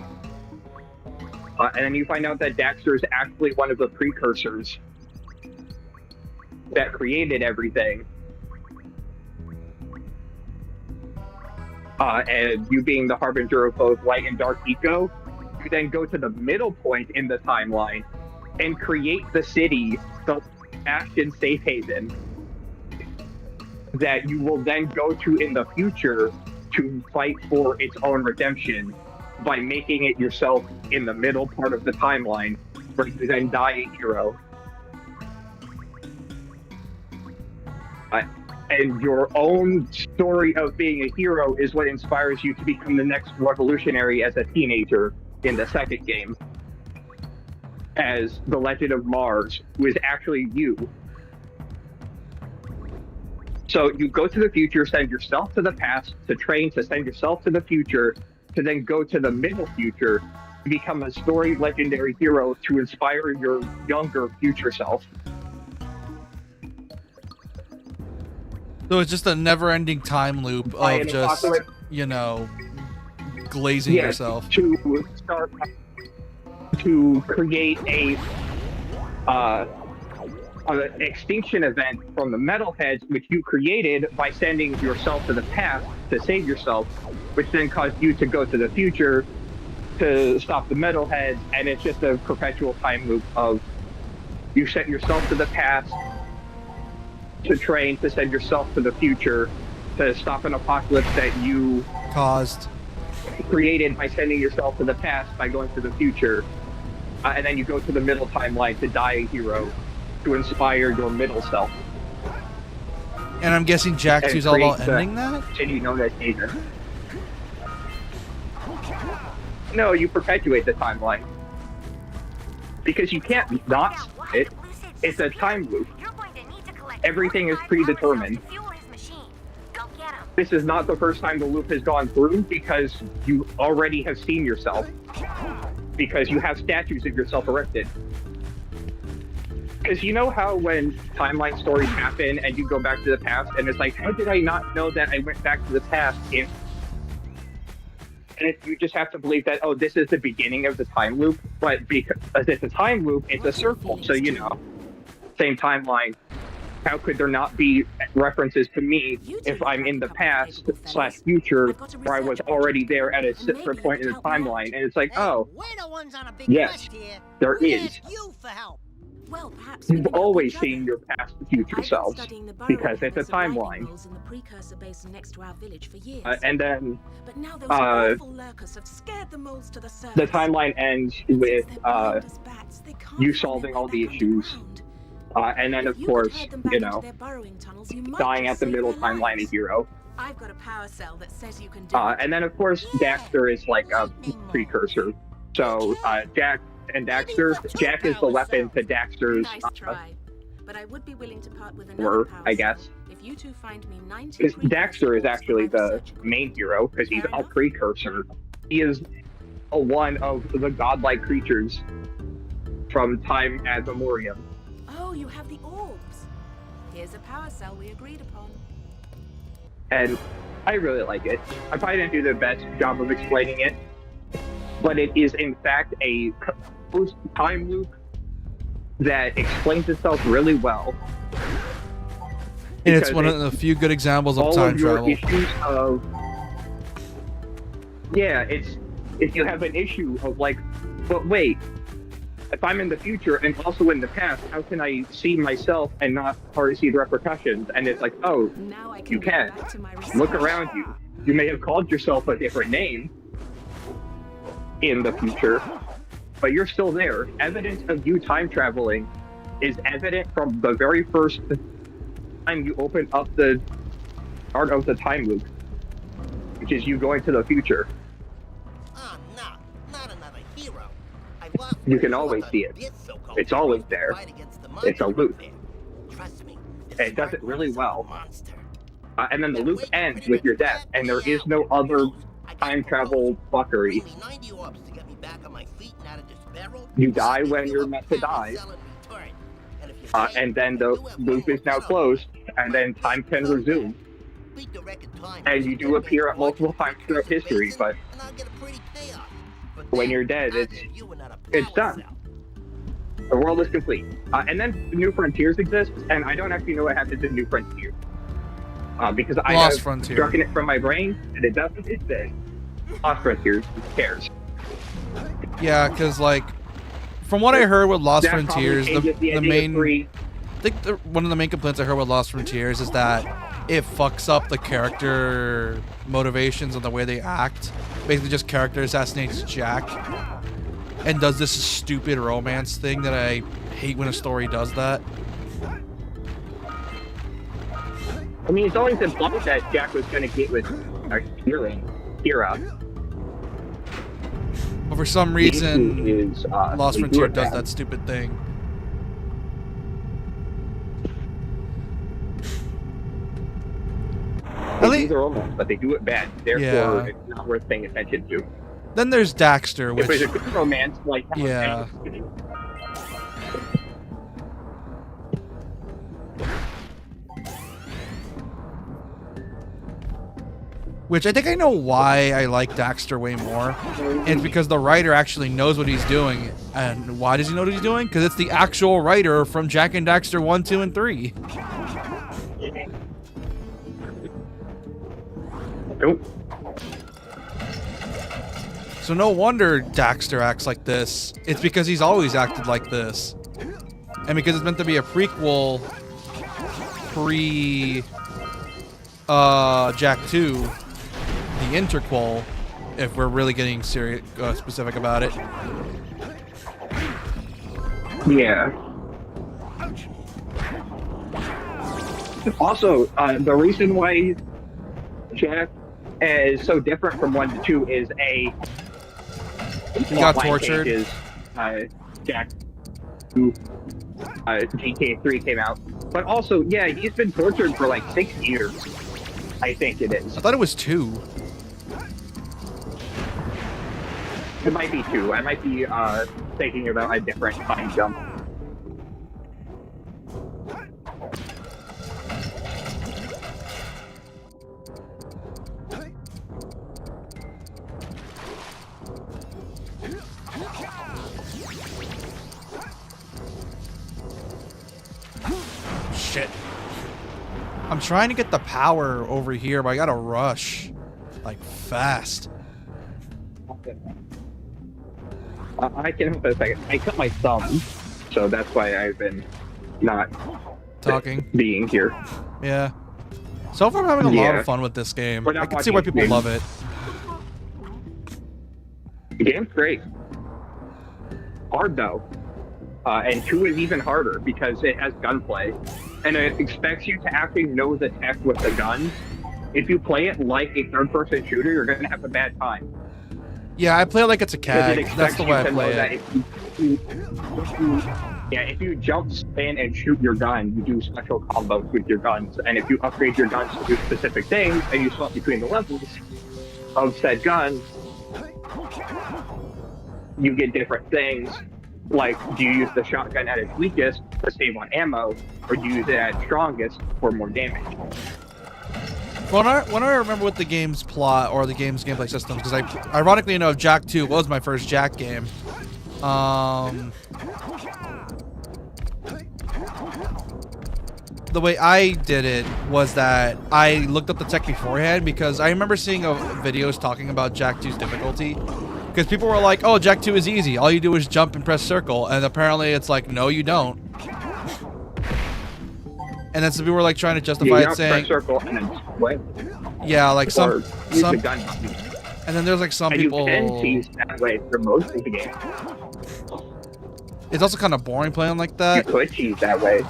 And then you find out that Daxter is actually one of the precursors that created everything. And you being the harbinger of both light and dark eco, you then go to the middle point in the timeline and create the city, the Ashton Safe Haven, that you will then go to in the future to fight for its own redemption by making it yourself in the middle part of the timeline, where you then die a hero. And your own story of being a hero is what inspires you to become the next revolutionary as a teenager in the second game, as the Legend of Mars, who is actually you. So you go to the future, send yourself to the past to train, to send yourself to the future, to then go to the middle future to become a story legendary hero to inspire your younger future self. So it's just a never-ending time loop of just, you know, glazing yourself. To start to create an extinction event from the metalheads, which you created by sending yourself to the past to save yourself, which then caused you to go to the future to stop the metalheads, and it's just a perpetual time loop of you sent yourself to the past to train, to send yourself to the future to stop an apocalypse that you created by sending yourself to the past by going to the future, and then you go to the middle timeline to die a hero to inspire your middle self. And I'm guessing Jack 2's all about ending that? City known as Asia. No, you perpetuate the timeline. Because you can't not it. It's a time loop. Everything is predetermined. This is not the first time the loop has gone through, because you already have seen yourself. Because you have statues of yourself erected. Because you know how when timeline stories happen and you go back to the past and it's like, how did I not know that I went back to the past? And you just have to believe that, oh, this is the beginning of the time loop. But because it's a time loop, it's a circle. So, you know, same timeline. How could there not be references to me if I'm in the past / future where I was already there at a different point in the timeline? And it's like, oh, yes, there is. Well, perhaps You've always seen your past and future selves because it's a timeline. And then the timeline ends with you solving all the issues. And then, of course, you know, dying at the middle timeline a hero. I've got a power cell that says you can do and then, of course, Daxter is like a precursor. So, Jack and Daxter, Jack is the weapon to Daxter's but I would be willing to part with I guess. If you two find me 90 because Daxter is actually the main hero, because he's a precursor. He is one of the godlike creatures from time ad memoriam. Oh, you have the orbs. Here's a power cell we agreed upon. And I really like it. I probably didn't do the best job of explaining it, but it is in fact a post-time loop that explains itself really well. And it's one of the few good examples of time travel. Issues of, it's if you have an issue of like, but wait, if I'm in the future and also in the past, how can I see myself and not hardly see the repercussions? And it's like, oh, you can. Look around you. You may have called yourself a different name in the future, but you're still there. Evidence of you time traveling is evident from the very first time you open up the start of the time loop, which is you going to the future. You can always see it. It's always there. It's a loop. It does it really well. And then the loop ends with your death, and there is no other time travel fuckery. You die when you're meant to die. And then the loop is now closed, and then time can resume. And you do appear at multiple times throughout history, but When you're dead, it's done. The world is complete. And then New Frontiers exists, and I don't actually know what happens in New Frontiers. Because I have struck it from my brain, and it doesn't exist. Lost Frontiers, who cares? Yeah, because, like, from what I heard with Lost Frontiers, the main... I think one of the main complaints I heard with Lost Frontiers is that it fucks up the character motivations and the way they act. Basically just character assassinates Jack and does this stupid romance thing that I hate when a story does that. I mean, it's always implied that Jack was going to get with Kira. But for some reason, Lost Frontier does that stupid thing. They do the romance, but they do it bad. Therefore, it's not worth paying attention to. Then there's Daxter, which... If there's a good romance, like... Yeah. Which I think I know why I like Daxter way more. It's because the writer actually knows what he's doing. And why does he know what he's doing? Because it's the actual writer from Jak and Daxter 1, 2, and 3. Nope. So no wonder Daxter acts like this. It's because he's always acted like this. And because it's meant to be a prequel Jak 2, the interquel, if we're really getting serious, specific about it. Yeah. Also, the reason why Jak is so different from 1 to 2 is he got tortured. Jak 2, GTA 3 came out, but also, yeah, he's been tortured for like 6 years. I think it is. I thought it was 2. It might be 2. I might be thinking about a different time jump. Shit. I'm trying to get the power over here, but I gotta rush. Like, fast. I can help in a second. I cut my thumb, so that's why I've been not talking, being here. Yeah. So far, I'm having a lot of fun with this game. I can see why people love it. The game's great. Hard though. And 2 is even harder because it has gunplay. And it expects you to actually know the tech with the guns. If you play it like a third-person shooter, you're going to have a bad time. Yeah, I play it like it's a CAG. That's the way I play it. If you jump, spin, and shoot your gun, you do special combos with your guns. And if you upgrade your guns to do specific things, and you swap between the levels of said guns, you get different things. Like, do you use the shotgun at its weakest to save on ammo, or do you use it at its strongest for more damage? When I remember what the game's plot or the game's gameplay systems, because ironically enough, Jak 2 was my first Jak game. The way I did it was that I looked up the tech beforehand, because I remember seeing videos talking about Jak 2's difficulty. Because people were like, oh, Jak 2 is easy. All you do is jump and press circle. And apparently it's like, no, you don't. And then some people were like trying to justify it, saying, press circle and then wait. Yeah, like some the gun button. And then there's like some and people. You can cheese that way for most of the game. It's also kind of boring playing like that. You could cheese that way.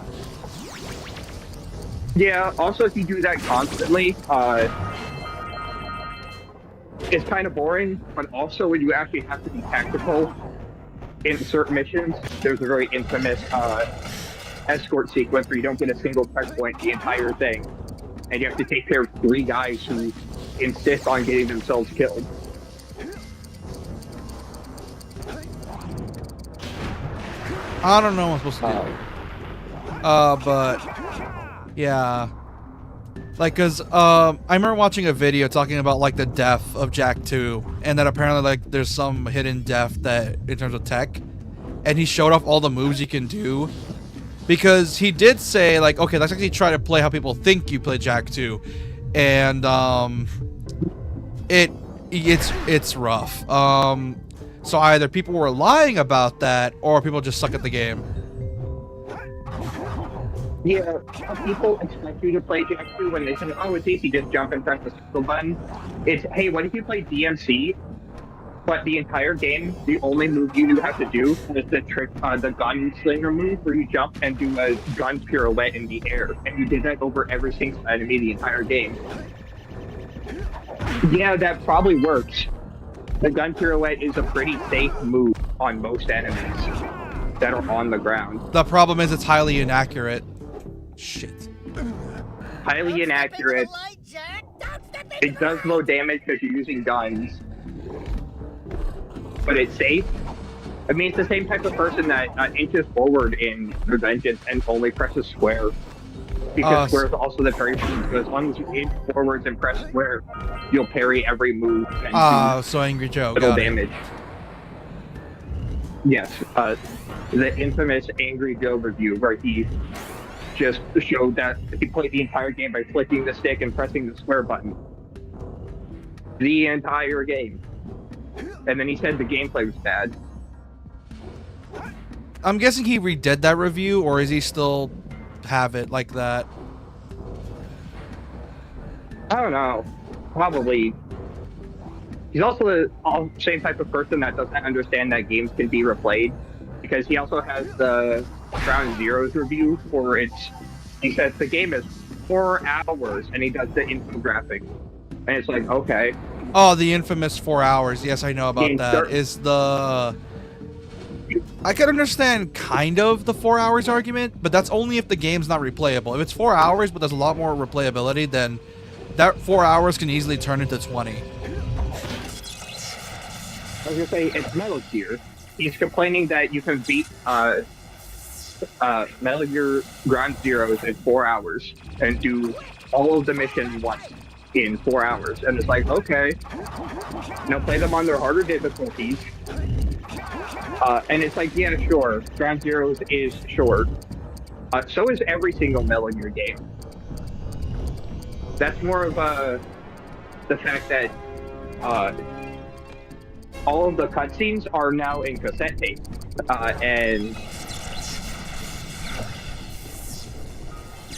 Yeah. Also, if you do that constantly, it's kind of boring. But also, when you actually have to be tactical in certain missions, there's a very infamous escort sequence where you don't get a single checkpoint the entire thing, and you have to take care of 3 guys who insist on getting themselves killed. I don't know what I'm supposed to do. But yeah. Like, cause I remember watching a video talking about like the death of Jack 2, and that apparently like there's some hidden death that in terms of tech, and he showed off all the moves you can do, because he did say like, okay, let's actually try to play how people think you play Jack 2, and it's rough. So either people were lying about that, or people just suck at the game. Yeah, people expect you to play Jack 2 when they say, oh, it's easy, just jump and press the circle button. It's, hey, what if you play DMC, but the entire game, the only move you have to do is the trick, the gunslinger move, where you jump and do a gun pirouette in the air, and you did that over every single enemy the entire game. Yeah, that probably works. The gun pirouette is a pretty safe move on most enemies that are on the ground. The problem is it's highly inaccurate. Shit. Highly inaccurate. It does low damage because you're using guns. But it's safe. I mean, it's the same type of person that inches forward in Revengeance and only presses square. Because square is also the parry move. So as long as you inch forwards and press square, you'll parry every move. And so Angry Joe. Little damage. Yes. The infamous Angry Joe review where he just showed that he played the entire game by flicking the stick and pressing the square button. The entire game. And then he said the gameplay was bad. I'm guessing he redid that review, or is he still have it like that? I don't know. Probably. He's also the same type of person that doesn't understand that games can be replayed, because he also has the Ground Zeroes review for its. He says the game is 4 hours, and he does the infographic, and it's like, okay. Oh, the infamous 4 hours. Yes, I know about that. Is the I can understand kind of the 4 hours argument, but that's only if the game's not replayable. If it's 4 hours, but there's a lot more replayability, then that 4 hours can easily turn into 20. I was gonna say, it's Metal Gear. He's complaining that you can beat Metal Gear Ground Zeroes in 4 hours and do all of the missions once in 4 hours. And it's like, okay, now play them on their harder difficulties. And it's like, yeah, sure, Ground Zeroes is short. So is every single Metal Gear game. That's more of the fact that all of the cutscenes are now in cassette tape, and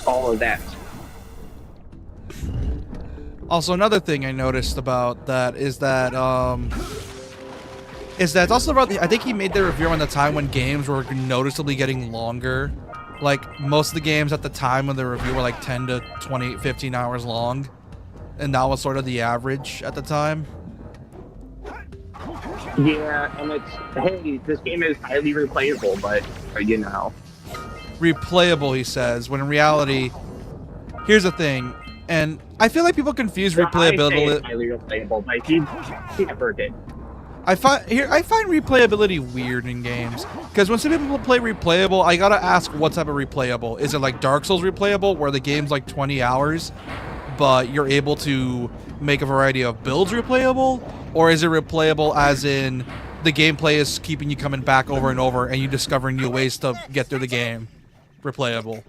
all of that. Also, another thing I noticed about that is that it's also about I think he made the review on the time when games were noticeably getting longer. Like, most of the games at the time when the review were like 10 to 20, 15 hours long. And that was sort of the average at the time. Yeah, and it's, hey, this game is highly replayable, but, you know. Replayable, he says, when in reality, here's the thing, and I feel like people confuse replayability. I say highly replayable, but he never did. I find replayability weird in games, because when some people play replayable, I gotta ask what type of replayable. Is it like Dark Souls replayable, where the game's like 20 hours, but you're able to make a variety of builds replayable? Or is it replayable as in the gameplay is keeping you coming back over and over and you discovering new ways to get through the game? Replayable.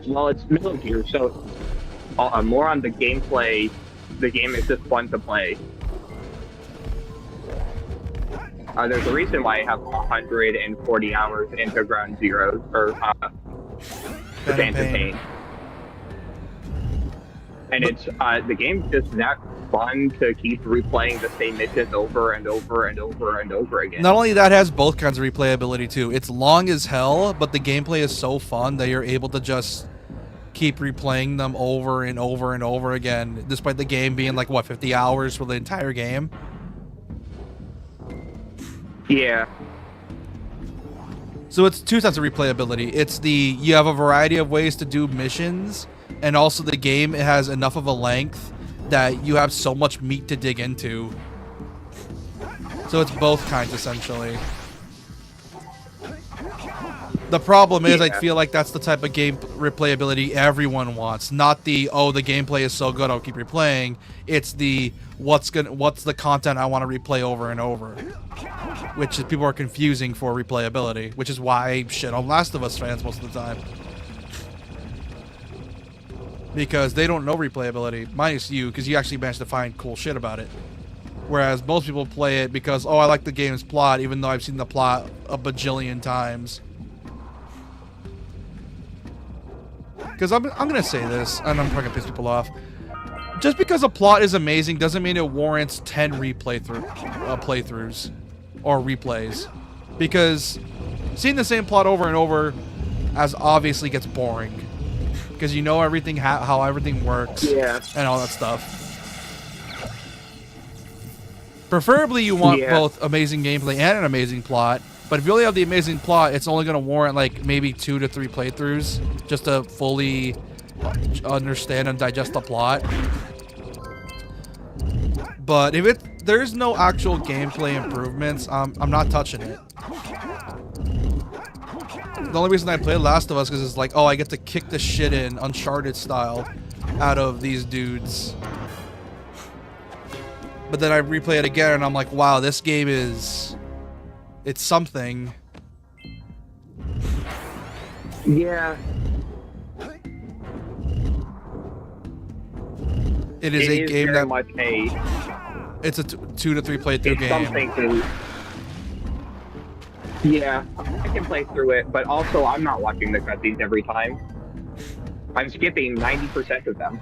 Well, it's Metal Gear, so more on the gameplay. The game is just fun to play. There's a reason why I have 140 hours into Ground Zero, or the Phantom Pain. And it's the game's just that fun to keep replaying the same missions over and over and over and over again. Not only that, it has both kinds of replayability too. It's long as hell, but the gameplay is so fun that you're able to just keep replaying them over and over and over again, despite the game being like, what, 50 hours for the entire game? Yeah. So it's two types of replayability. It's the, you have a variety of ways to do missions, and also the game has enough of a length that you have so much meat to dig into. So it's both kinds, essentially. The problem is, I Yeah. feel like that's the type of game replayability everyone wants. Not the, oh, the gameplay is so good, I'll keep replaying. It's the, what's the content I want to replay over and over. Which is, people are confusing for replayability, which is why I shit on Last of Us fans most of the time. Because they don't know replayability, minus you, because you actually managed to find cool shit about it. Whereas most people play it because, oh, I like the game's plot, even though I've seen the plot a bajillion times. Because I'm going to say this, and I'm probably going to piss people off. Just because a plot is amazing doesn't mean it warrants 10 playthroughs or replays. Because seeing the same plot over and over as obviously gets boring. Because you know everything, how everything works, and all that stuff. Preferably you want both amazing gameplay and an amazing plot. But if you only have the amazing plot, it's only going to warrant like maybe 2 to 3 playthroughs just to fully understand and digest the plot. But if there's no actual gameplay improvements, I'm not touching it. The only reason I played Last of Us is it's like, oh, I get to kick the shit in Uncharted style out of these dudes. But then I replay it again and I'm like, wow, this game is... it's something. Yeah. It is a game that... much a... it's a 2 to 3 playthrough game. Something to... Yeah, I can play through it, but also I'm not watching the cutscenes every time. I'm skipping 90% of them.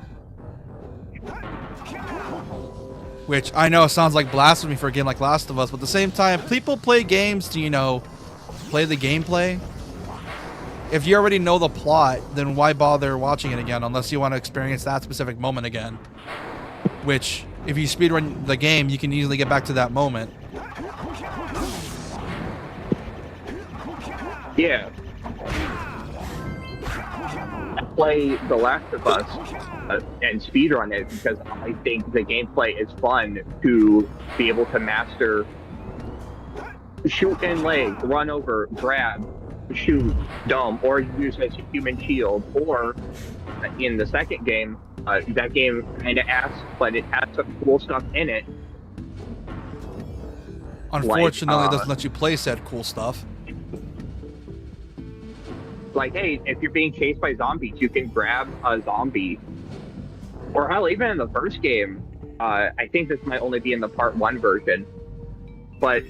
Which I know sounds like blasphemy for a game like Last of Us, but at the same time, people play games to, you know, play the gameplay. If you already know the plot, then why bother watching it again unless you want to experience that specific moment again? Which, if you speedrun the game, you can easily get back to that moment. Yeah. I play The Last of Us and speedrun it because I think the gameplay is fun to be able to master shoot in leg, run over, grab, shoot, dumb, or use as a human shield. Or in the second game, that game kind of asks, but it has some cool stuff in it. Unfortunately, it doesn't let you play said cool stuff. Like, hey, if you're being chased by zombies, you can grab a zombie. Or hell, even in the first game, I think this might only be in the part 1 version, but,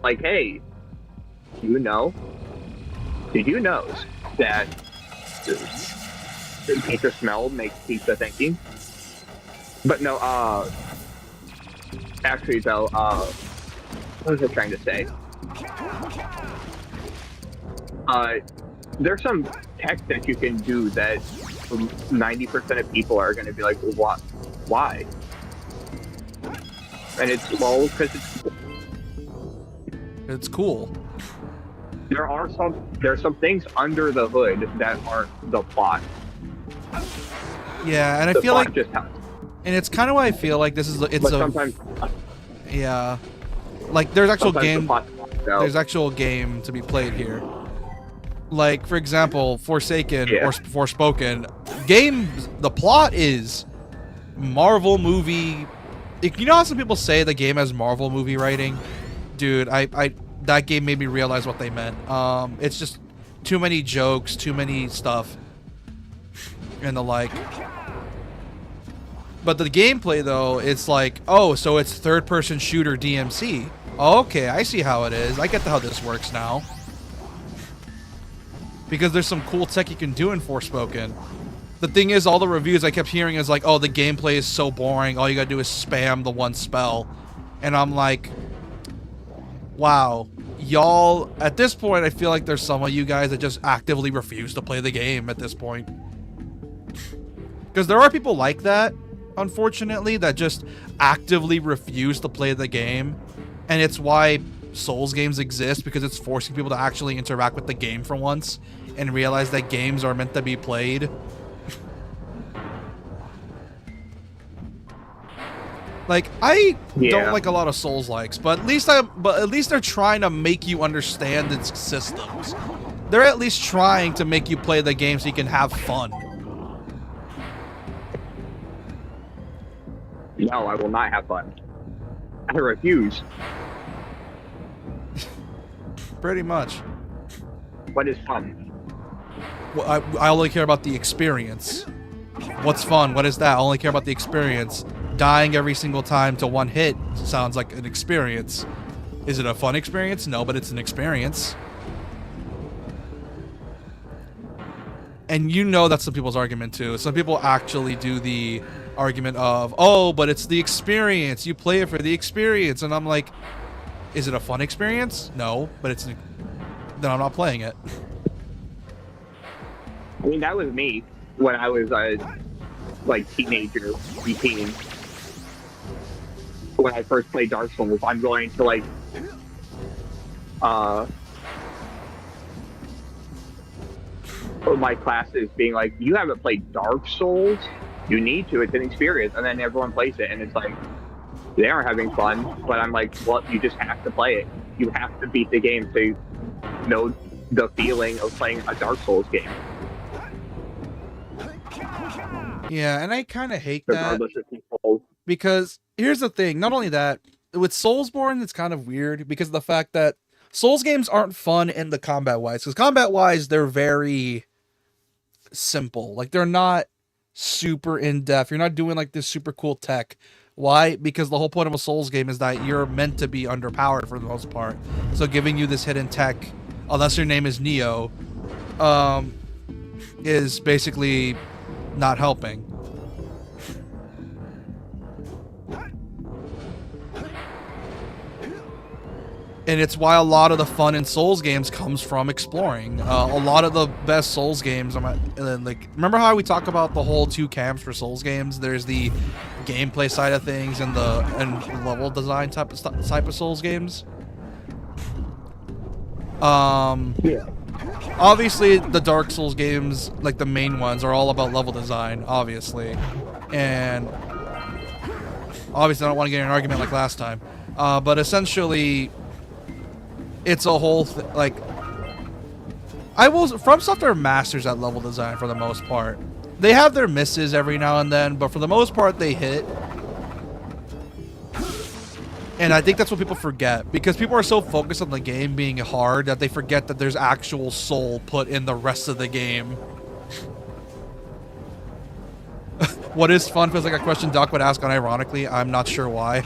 like, hey, did you know that pizza smell makes pizza thinking? But no, actually though, what was I trying to say? There's some tech that you can do that 90% of people are going to be like, what? Why? And it's because it's cool. There's some things under the hood that aren't the plot. Yeah, and I feel like, and it's kind of why I feel like this is yeah, like there's actual game. There's actual game to be played here. Like, for example, Forsaken or Forspoken. The plot is Marvel movie. You know how some people say the game has Marvel movie writing? Dude, that game made me realize what they meant. It's just too many jokes, too many stuff, and the like. But the gameplay, though, it's like, oh, so it's third-person shooter DMC. Okay, I see how it is. I get how this works now. Because there's some cool tech you can do in Forspoken. The thing is, all the reviews I kept hearing is like, oh, the gameplay is so boring. All you gotta do is spam the one spell. And I'm like, wow. Y'all, at this point, I feel like there's some of you guys that just actively refuse to play the game at this point. Because there are people like that, unfortunately, that just actively refuse to play the game. And it's why Souls games exist, because it's forcing people to actually interact with the game for once and realize that games are meant to be played. Like, I Yeah. don't like a lot of Souls-likes, but at least they're trying to make you understand its systems. They're at least trying to make you play the game so you can have fun. No, I will not have fun. I refuse. Pretty much. What is fun? Well, I only care about the experience. What's fun? What is that? I only care about the experience. Dying every single time to one hit sounds like an experience. Is it a fun experience? No, but it's an experience. And you know that's some people's argument too. Some people actually do the argument of, oh, but it's the experience. You play it for the experience. And I'm like, is it a fun experience? No, but it's then I'm not playing it. I mean, that was me when I was like teenager, preteen. When I first played Dark Souls, I'm going to like my classes being like, you haven't played Dark Souls? You need to, it's an experience. And then everyone plays it and it's like, they aren't having fun, but I'm like, well, you just have to play it. You have to beat the game to know the feeling of playing a Dark Souls game. Yeah, and I kind of hate Regardless that. of people. Because here's the thing, not only that, with Soulsborne, it's kind of weird because of the fact that Souls games aren't fun in the combat-wise. Because combat-wise, they're very simple. Like, they're not super in-depth. You're not doing, like, this super cool tech. Why? Because the whole point of a Souls game is that you're meant to be underpowered for the most part. So giving you this hidden tech, unless your name is Neo, is basically not helping. And it's why a lot of the fun in Souls games comes from exploring. A lot of the best Souls games, like, remember how we talk about the whole two camps for Souls games? There's the gameplay side of things and the level design type of Souls games. Yeah. Obviously, the Dark Souls games, like the main ones, are all about level design, obviously. And obviously, I don't want to get in an argument like last time. But essentially, it's a whole like, From Software masters at level design for the most part. They have their misses every now and then, but for the most part, they hit. And I think that's what people forget, because people are so focused on the game being hard that they forget that there's actual soul put in the rest of the game. What is fun feels like a question Doc would ask unironically. I'm not sure why.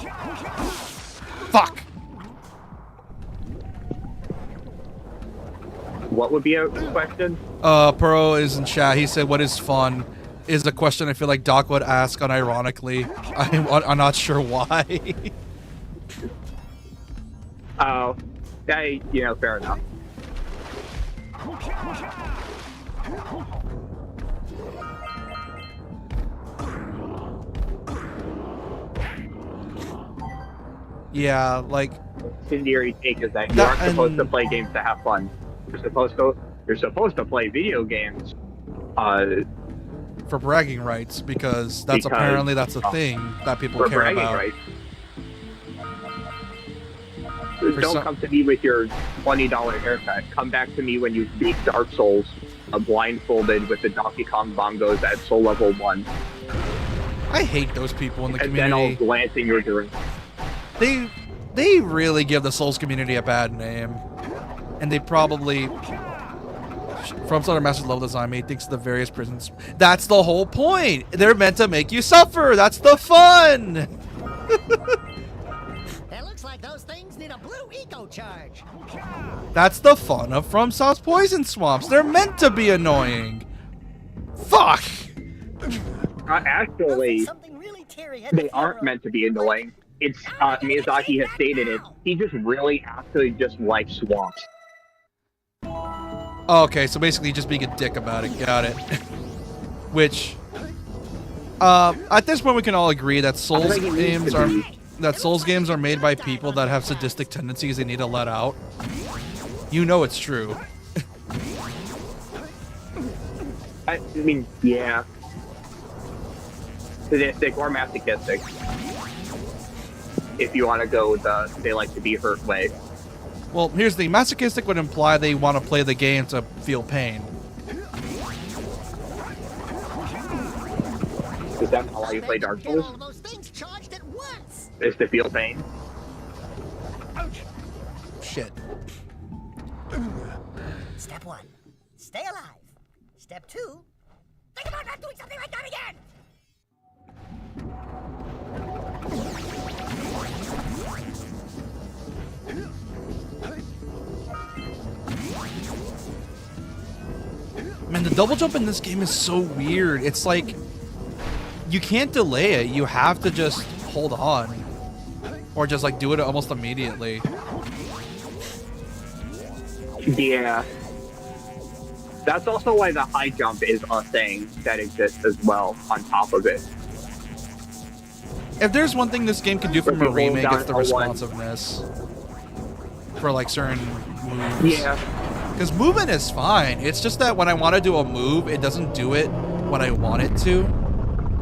Fuck! What would be a question? Puro is in chat. He said, what is fun? Is a question I feel like Doc would ask unironically. I'm not sure why. Oh, fair enough. Yeah, like, Incendiary take is that you aren't supposed to play games to have fun. You're supposed to play video games for bragging rights, because apparently that's a thing that people care about. Rights. Don't come to me with your $20 haircut. Come back to me when you beat Dark Souls, blindfolded with the Donkey Kong bongos at Soul Level 1. I hate those people in the community. And then I'll glance in your direction. They really give the Souls community a bad name. And they probably... From Software Masters level design made thinks the various prisons... That's the whole point! They're meant to make you suffer! That's the fun! It looks like those things need a blue eco charge. That's the fun of FromSoft's Poison Swamps. They're meant to be annoying. Fuck! Actually, they aren't meant to be annoying. It's, Miyazaki has stated it. He just really actually just likes swamps. Okay, so basically just being a dick about it. Got it. Which, at this point we can all agree that Souls games are made by people that have sadistic tendencies they need to let out. You know it's true. I mean, yeah. Sadistic or masochistic. if you want to go the they like to be hurt way. Well, here's the thing. Masochistic would imply they want to play the game to feel pain. Is that not why you play Dark Souls? All those things charged at once. Is to feel pain? Shit. Step 1, stay alive. Step 2, think about not doing something like that again. Man, the double jump in this game is so weird. It's like you can't delay it. You have to just hold on, or just like do it almost immediately. Yeah. That's also why the high jump is a thing that exists as well on top of it. If there's one thing this game can do from a Hold remake, down it's the L1. responsiveness for like certain moves. Yeah. Because movement is fine. It's just that when I want to do a move, it doesn't do it when I want it to.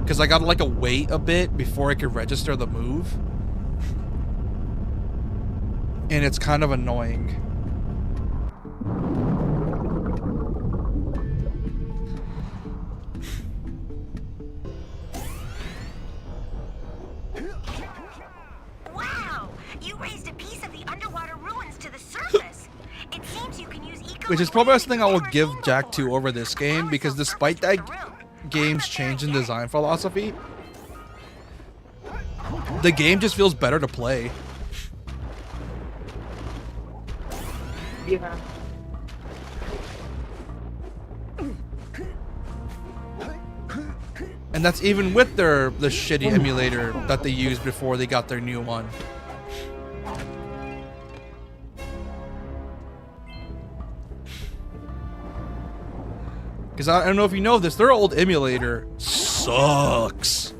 Because I gotta like wait a bit before I can register the move. And it's kind of annoying. Wow! You raised a piece of the underwater ruins to the surface. It seems you can use eco. Which is probably the thing I will give Jack 2 over this game, because despite that game's change in design philosophy, the game just feels better to play. Yeah. And that's even with the shitty emulator that they used before they got their new one. Because I don't know if you know this, their old emulator sucks.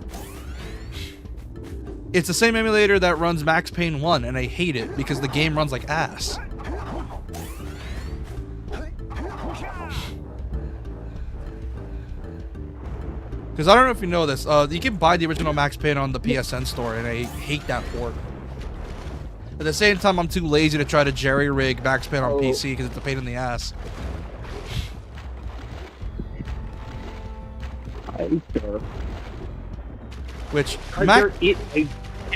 It's the same emulator that runs Max Payne 1, and I hate it because the game runs like ass. Because I don't know if you know this, you can buy the original Max Payne on the PSN store, and I hate that port. At the same time, I'm too lazy to try to jerry-rig Max Payne on PC because it's a pain in the ass. Which It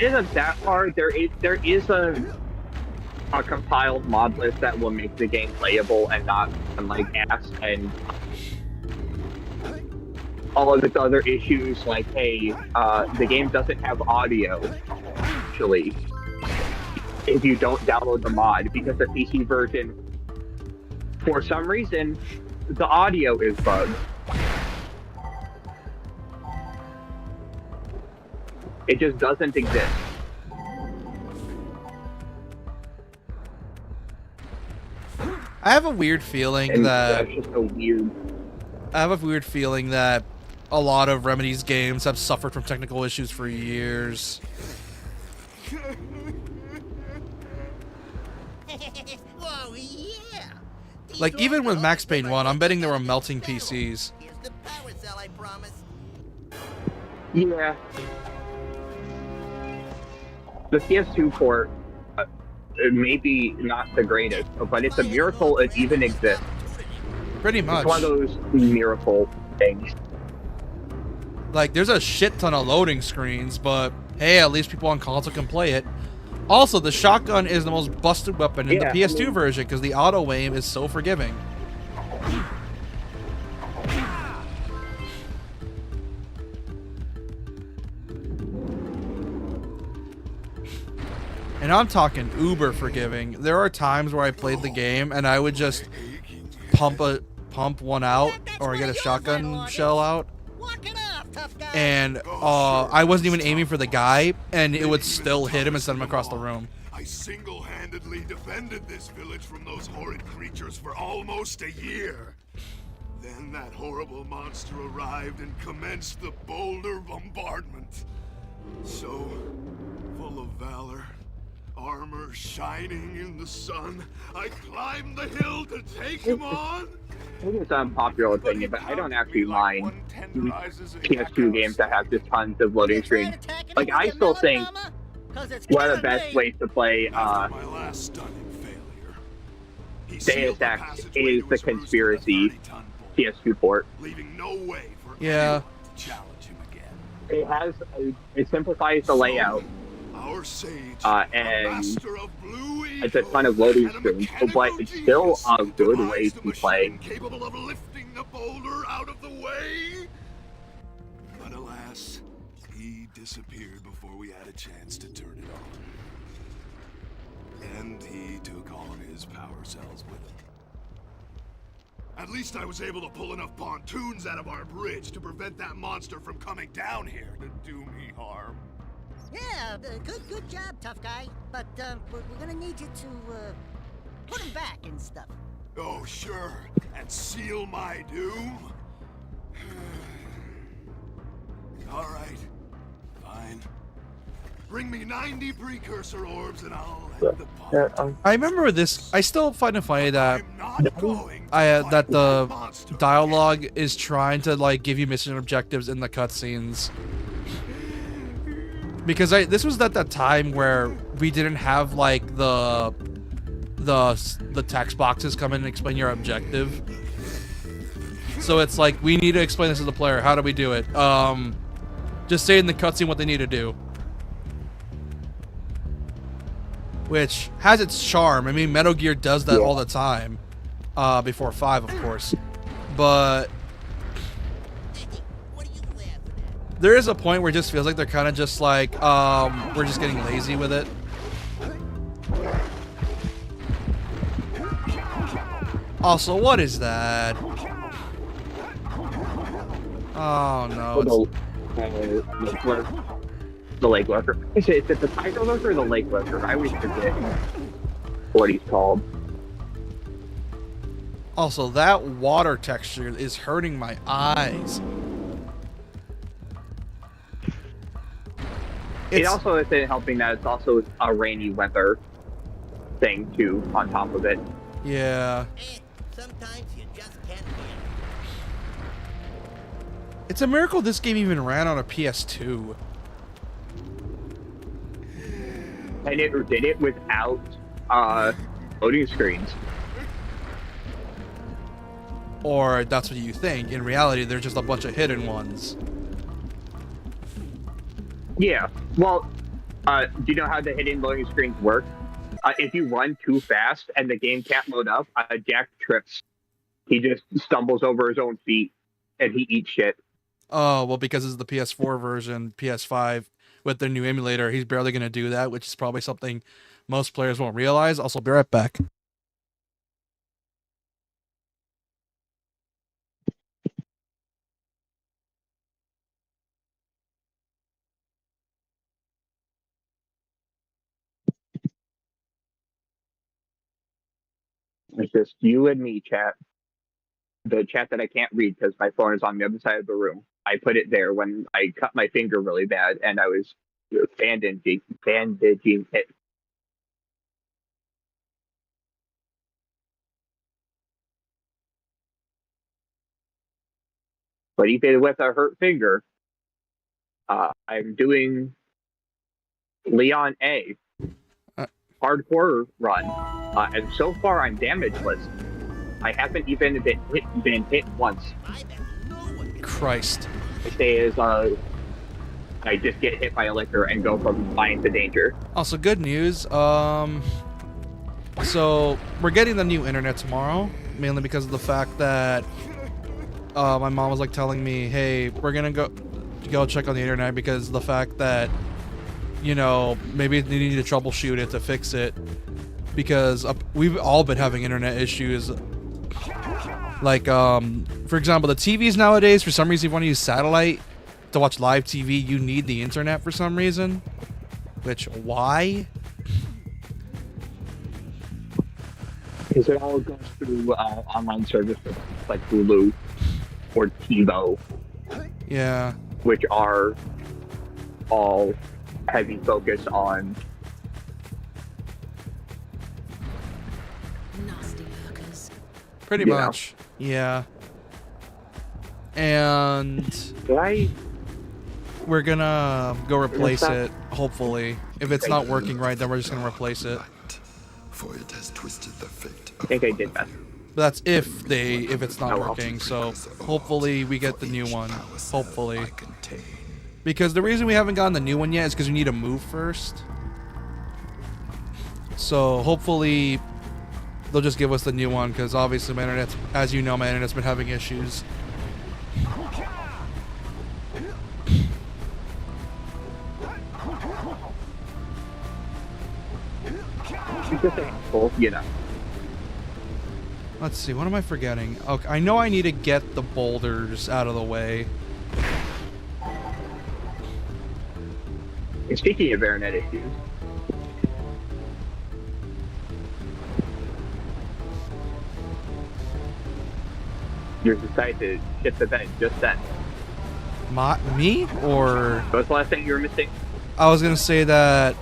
isn't that hard. There is a compiled mod list that will make the game playable and not like ass, and all of its other issues like, hey, the game doesn't have audio actually if you don't download the mod, because the PC version, for some reason, the audio is bugged. It just doesn't exist. I have a weird feeling And that that's just so weird. I have a weird feeling that a lot of Remedy's games have suffered from technical issues for years. Whoa, yeah. Like, even with Max Payne 1, I'm betting there were melting PCs. Here's the power cell, I promise. Yeah. The PS2 port, it may be not the greatest, but it's a miracle it even exists. Pretty much. It's one of those miracle things. Like, there's a shit ton of loading screens, but hey, at least people on console can play it. Also, the shotgun is the most busted weapon in the PS2 version because the auto aim is so forgiving. And I'm talking uber forgiving. There are times where I played the game and I would just pump one out or get a shotgun shell out, and I wasn't even aiming for the guy, and it would still hit him and send him across the room. I single-handedly defended this village from those horrid creatures for almost a year. Then that horrible monster arrived and commenced the boulder bombardment. So, full of valor, armor shining in the sun, I climbed the hill to take him on. Maybe it's an unpopular opinion, but I don't actually mind PS2 games that have just tons of loading screens. Like, I still think one of the best ways to play After my last stunning failure, he Deus sealed the Ex passageway is to the his first conspiracy with a 30-ton bolt, PS2 port. leaving no way for Yeah. anyone to challenge him again. It simplifies the layout. Our sage, And a master of blue it's a evil, ton of loading and a screens, mechanical but it's still genius a good way devised a to play. machine capable of lifting the boulder out of the way. But alas, he disappeared before we had a chance to turn it on. And he took all of his power cells with him. At least I was able to pull enough pontoons out of our bridge to prevent that monster from coming down here to do me harm. Yeah, good job, tough guy. But we're gonna need you to put him back and stuff. Oh, sure. And seal my doom? All right. Fine. Bring me 90 precursor orbs and I'll end the party. I remember this. I still find it funny that I'm not going to that fight the that monster dialogue is trying to like give you mission objectives in the cutscenes. Because this was at that time where we didn't have like the text boxes come in and explain your objective. So it's like we need to explain this to the player. How do we do it? Just say in the cutscene what they need to do. Which has its charm. I mean, Metal Gear does that all the time. Before 5, of course. But there is a point where it just feels like they're kind of just like, we're just getting lazy with it. Also, what is that? Oh no. The lake lurker. Is it the tiger lurker or the lake lurker? I always forget what he's called. Also, that water texture is hurting my eyes. It also isn't helping that it's also a rainy weather thing too on top of it. Yeah. Sometimes you just can't win. It's a miracle this game even ran on a PS2. And it did it without loading screens. Or that's what you think. In reality, they're just a bunch of hidden ones. Yeah. Well, do you know how the hidden loading screens work? If you run too fast and the game can't load up, Jack trips. He just stumbles over his own feet and he eats shit. Oh, well, because it's the PS4 version, PS5, with their new emulator, he's barely going to do that, which is probably something most players won't realize. Also, be right back. It's just you and me, chat. The chat that I can't read because my phone is on the other side of the room. I put it there when I cut my finger really bad and I was bandaging it. But even with a hurt finger, I'm doing Leon A. Hardcore run, and so far I'm damageless. I haven't even been hit once. Christ. I say is I just get hit by a liquor and go from fine to danger. Also, good news. So we're getting the new internet tomorrow, mainly because of the fact that my mom was like telling me, "Hey, we're gonna go check on the internet because the fact that, you know, maybe they need to troubleshoot it to fix it because we've all been having internet issues." Like, for example, the TVs nowadays, for some reason, if you want to use satellite to watch live TV, you need the internet for some reason. Which, why? Because it all goes through online services like Hulu or TiVo. Yeah. Which are all heavy focus on Pretty much. Yeah. And we're gonna go replace it, hopefully. If it's not working right, then we're just gonna replace it. For it has twisted the fate I think I did that. But that's if it's not working. So hopefully we get the new one. Hopefully. Because the reason we haven't gotten the new one yet is because we need to move first. So hopefully they'll just give us the new one, because obviously my internet's, as you know, my internet's been having issues. You know. Let's see, what am I forgetting? Okay, I know I need to get the boulders out of the way. And speaking of internet issues, you decided to ship the bed just then. Me? Or... What's the last thing you were missing? I was gonna say that...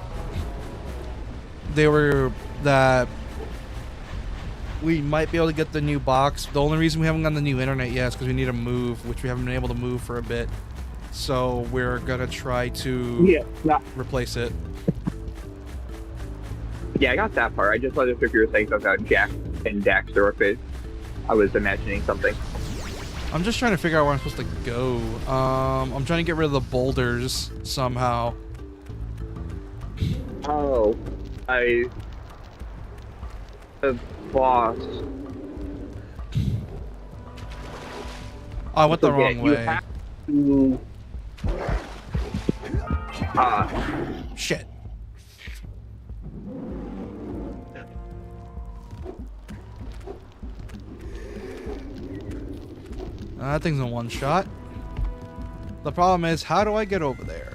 that we might be able to get the new box. The only reason we haven't gotten the new internet yet is because we need to move, which we haven't been able to move for a bit. So we're gonna try to replace it. Yeah, I got that part. I just wondered if you were saying something about Jack and Daxter, or if I was imagining something. I'm just trying to figure out where I'm supposed to go. I'm trying to get rid of the boulders somehow. Oh, the boss. Oh, I went the wrong You way. have to, Shit. That thing's in one shot. The problem is, how do I get over there?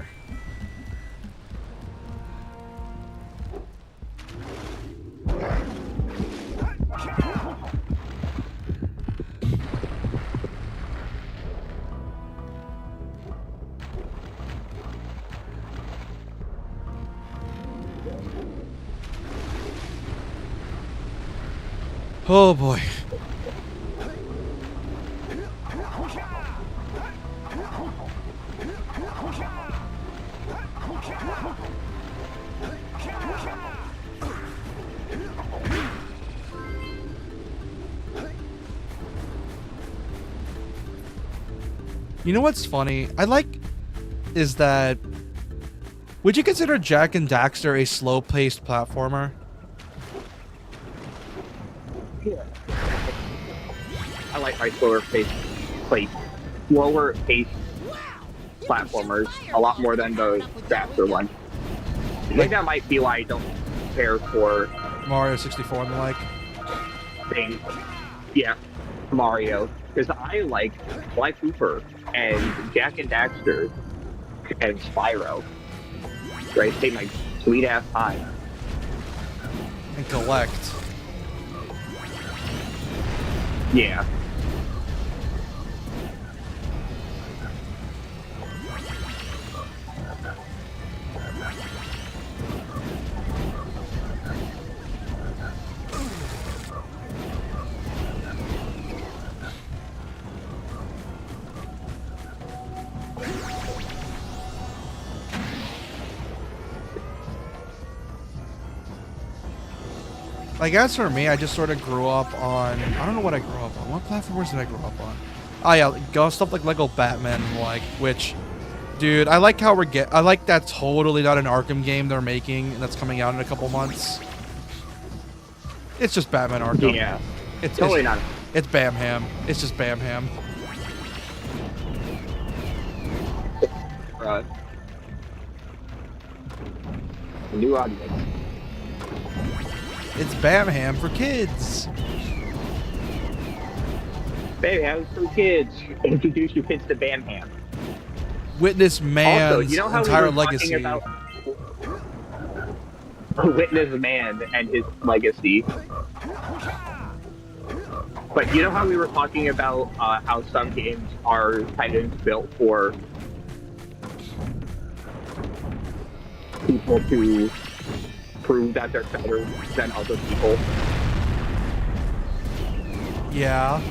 Oh boy. You know what's funny? Is that... Would you consider Jack and Daxter a slow-paced platformer? Yeah. I like my slower paced platformers a lot more than those faster ones. I think that might be why I don't care for Mario 64 and the like. things. Yeah, Mario. Because I like Cooper and Jack and Daxter and Spyro. Right? Take my sweet ass time. And collect. Yeah. I guess for me, I just sort of grew up on... I don't know what I grew up on. What platformers did I grow up on? Oh yeah, stuff like Lego Batman and like, which... Dude, I like how I like that's totally not an Arkham game they're making that's coming out in a couple months. It's just Batman Arkham. Yeah. It's totally not. It's Bamham. It's just Bamham. New audience. It's Bamham for kids. Bamham for kids. Introduce your kids to Bamham. Witness man's also, you know how entire we were legacy. About Witness man and his legacy. But you know how we were talking about how some games are kind of built for people to prove that they're better than other people? Yeah.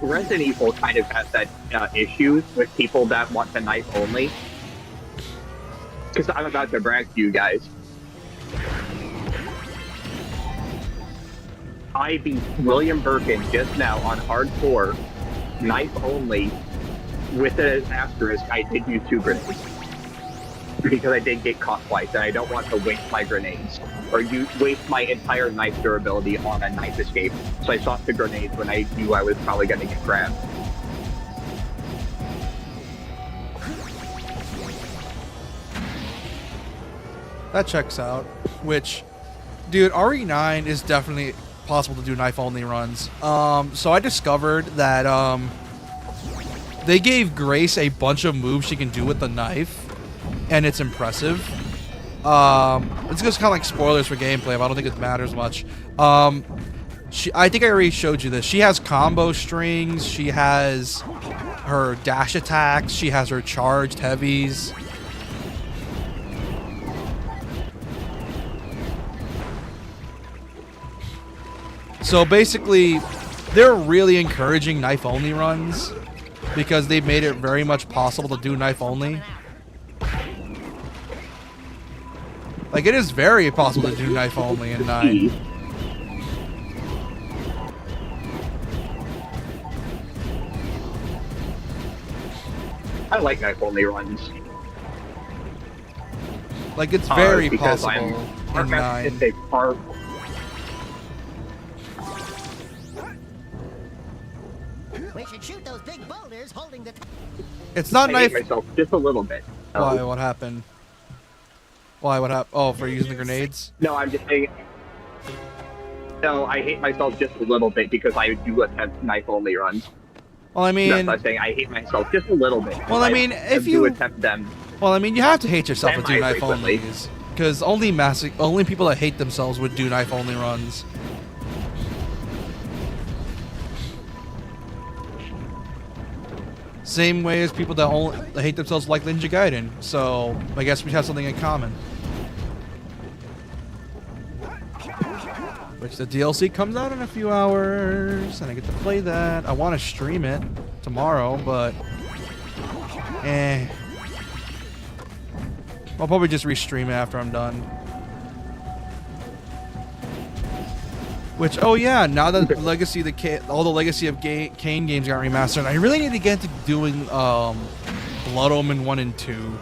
Resident Evil kind of has that issues with people that want the knife only. Because I'm about to brag to you guys. I beat William Birkin just now on hardcore, knife only, with an asterisk. I did use 2 grenades. Because I did get caught twice, and I don't want to waste my grenades. Or waste my entire knife durability on a knife escape. So I sought the grenades when I knew I was probably going to get grabbed. That checks out. Which, dude, RE9 is definitely possible to do knife-only runs. So I discovered that they gave Grace a bunch of moves she can do with the knife, and it's impressive. It's just kind of like spoilers for gameplay, but I don't think it matters much. I think I already showed you this. She has combo strings. She has her dash attacks. She has her charged heavies. So basically, they're really encouraging knife-only runs because they've made it very much possible to do knife-only. Like, it is very possible to do knife-only in 9. I like knife-only runs. Like, it's very possible in 9. We should shoot those big boulders holding the. It's not knife. I hate myself just a little bit. Why? What happened? Why? What happened? Oh, for using the grenades? No, I'm just saying. No, I hate myself just a little bit because I do attempt knife-only runs. Well, I mean, that's what I'm saying. I hate myself just a little bit. Well, I mean, if you attempt them. Well, I mean, you have to hate yourself to do knife-only, because only people that hate themselves would do knife-only runs. Same way as people that hate themselves like Ninja Gaiden. So I guess we have something in common. Which the DLC comes out in a few hours, and I get to play that. I want to stream it tomorrow, but I'll probably just restream it after I'm done. Which, oh yeah, now that all the Legacy of Kain games got remastered, I really need to get into doing Blood Omen 1 and 2.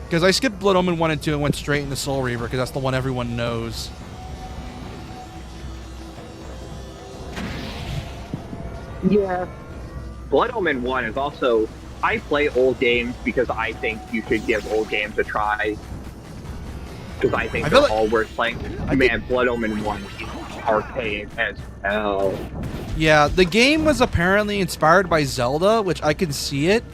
Because I skipped Blood Omen 1 and 2 and went straight into Soul Reaver, because that's the one everyone knows. Yeah. Blood Omen 1 is also... I play old games because I think you should give old games a try. Because I think they're all worth playing. Blood Omen 1 is archaic as hell. Yeah, the game was apparently inspired by Zelda, which I can see it.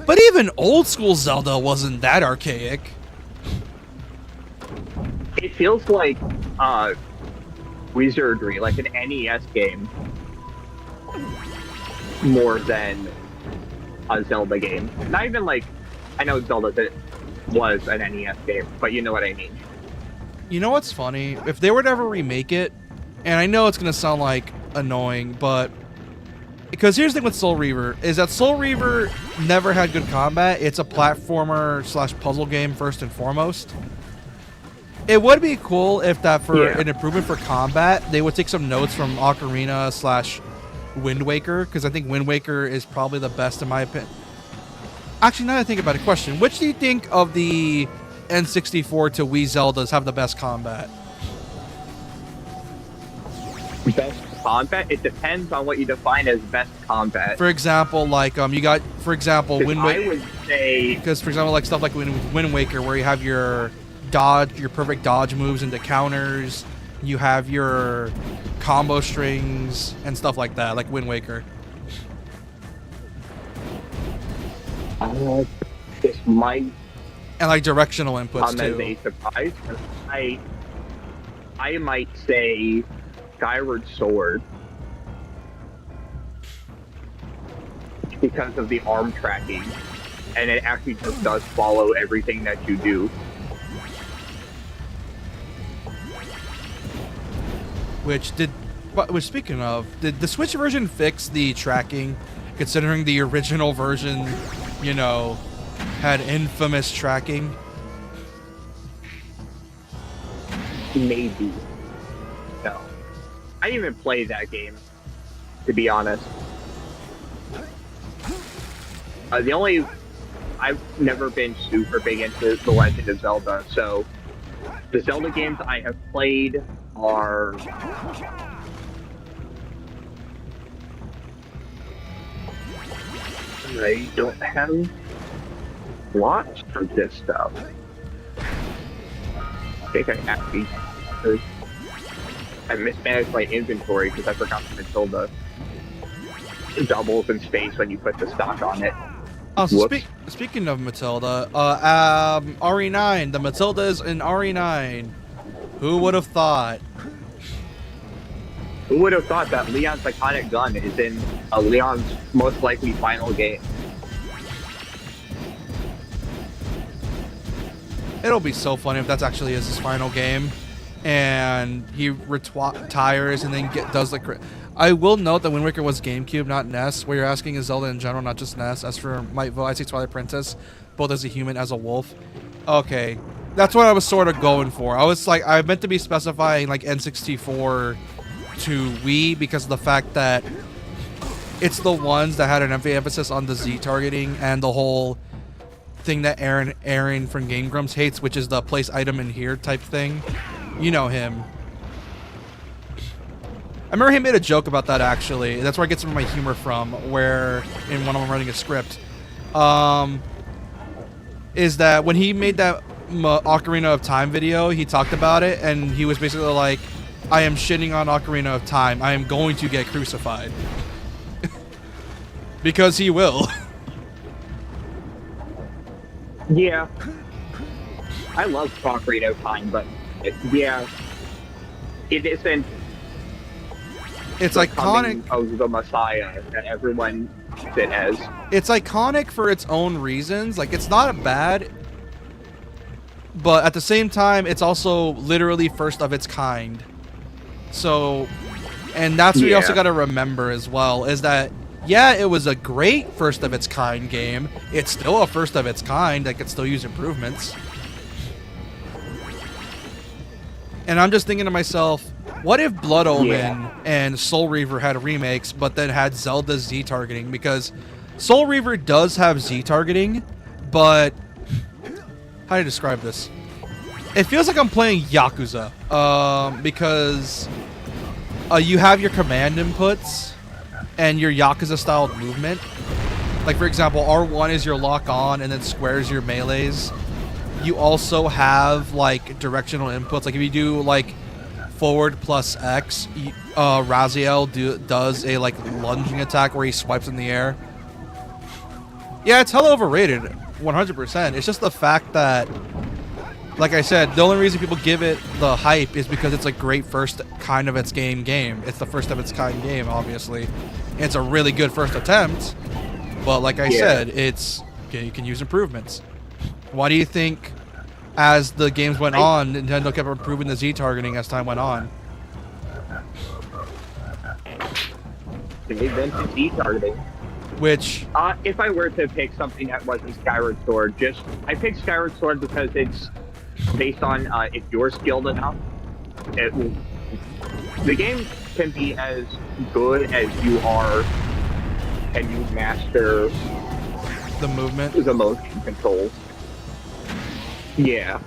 But even old school Zelda wasn't that archaic. It feels like wizardry, like an NES game, more than a Zelda game. Not even like, I know Zelda was an NES game, but you know what I mean. You know what's funny? If they were to ever remake it, and I know it's going to sound like annoying, but because here's the thing with Soul Reaver, is that Soul Reaver never had good combat. It's a platformer / puzzle game first and foremost. It would be cool if that for an improvement for combat, they would take some notes from Ocarina / Wind Waker, because I think Wind Waker is probably the best in my opinion. Actually, now that I think about it, question, which do you think of the N64 to Wii Zeldas have the best combat? Best combat? It depends on what you define as best combat. For example, like you got, for example, Wind Waker. I would say because, for example, like stuff like Wind Waker, where you have your dodge, your perfect dodge moves into counters. You have your combo strings and stuff like that, like Wind Waker. This might and like directional inputs too. As a surprise, I might say Skyward Sword because of the arm tracking, and it actually just does follow everything that you do. Which speaking of, did the Switch version fix the tracking? Considering the original version, you know, had infamous tracking. Maybe. No. I didn't even play that game, to be honest. I've never been super big into The Legend of Zelda, so the Zelda games I have played are... I don't have lots for this stuff. I think I actually... I mismanaged my inventory because I forgot to install the doubles in space when you put the stock on it. Oh, so speaking of Matilda, RE9, the Matilda's in RE9. Who would have thought? Who would have thought that Leon's iconic gun is in Leon's most likely final game? It'll be so funny if that's actually his final game, and he retires and then does the. I will note that Wind Waker was GameCube, not NES. Where you're asking is Zelda in general, not just NES. As for my vote, I say Twilight Princess, both as a human, as a wolf. Okay, that's what I was sort of going for. I was like, I meant to be specifying like N64 to Wii because of the fact that it's the ones that had an emphasis on the Z targeting and the whole thing that Aaron from Game Grumps hates, which is the place item in here type thing. You know him. I remember he made a joke about that, actually. That's where I get some of my humor from, where in when I'm writing a script, is that when he made that Ocarina of Time video, he talked about it, and he was basically like, I am shitting on Ocarina of Time. I am going to get crucified. Because he will. Yeah. I love Ocarina of Time, but yeah. It isn't... It's iconic of the Messiah that everyone sees it as. It's iconic for its own reasons. Like, it's not bad, but at the same time, it's also literally first of its kind. So, and that's what you also got to remember as well, is that, yeah, it was a great first of its kind game. It's still a first of its kind that could still use improvements. And I'm just thinking to myself, what if Blood Omen and Soul Reaver had remakes, but then had Zelda Z targeting? Because Soul Reaver does have Z targeting, but how do you describe this? It feels like I'm playing Yakuza, because you have your command inputs and your Yakuza-styled movement. Like, for example, R1 is your lock on, and then square is your melees. You also have, like, directional inputs. Like, if you do, like, forward plus X, Raziel does a, like, lunging attack where he swipes in the air. Yeah, it's hella overrated, 100%. It's just the fact that, like I said, the only reason people give it the hype is because it's a great first kind of its game. It's the first of its kind game, obviously. It's a really good first attempt, but like I said, it's you can use improvements. Why do you think, as the games went on, Nintendo kept improving the Z targeting as time went on? They invented Z targeting. Which, if I were to pick something that wasn't Skyward Sword, I picked Skyward Sword because it's based on if you're skilled enough. The game can be as good as you are, and you master the movement, the motion controls. Yeah.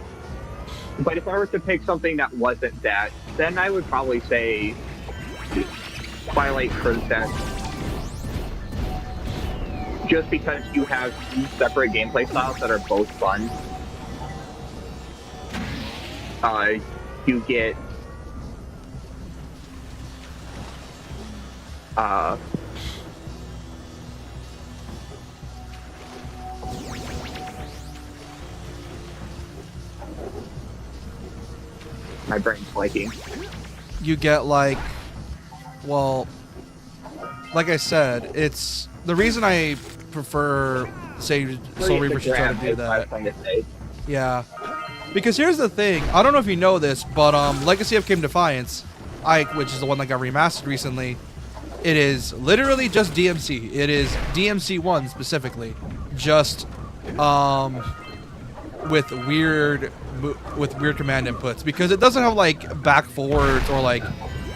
But if I were to pick something that wasn't that, then I would probably say Twilight Princess. Just because you have two separate gameplay styles that are both fun. You get my brain's blanking. You get, like, well, like I said, it's the reason I prefer, say, Soul Reaver should try to do that. Yeah. Because here's the thing, I don't know if you know this, but Legacy of Kain Defiance, which is the one that got remastered recently, it is literally just DMC. It is DMC1 specifically. Just with weird command inputs because it doesn't have like back forwards or like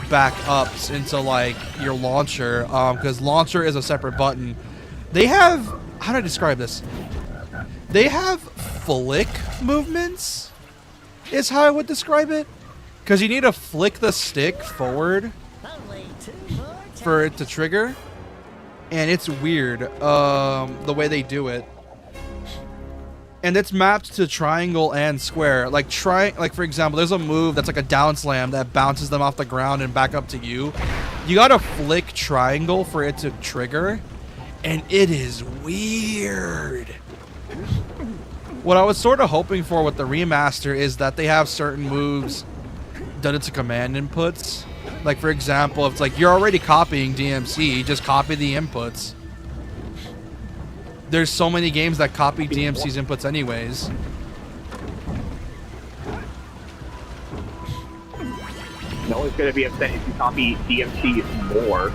back ups into like your launcher because launcher is a separate button. They have, how do I describe this? They have flick movements is how I would describe it, because you need to flick the stick forward for it to trigger, and it's weird the way they do it. And it's mapped to triangle and square. Like for example, there's a move that's like a down slam that bounces them off the ground and back up to you. You gotta flick triangle for it to trigger, and it is weird. What I was sort of hoping for with the remaster is that they have certain moves done into command inputs. Like for example, if it's like you're already copying DMC, just copy the inputs. There's so many games that copy DMC's inputs anyways. No one's going to be upset if you copy DMC more.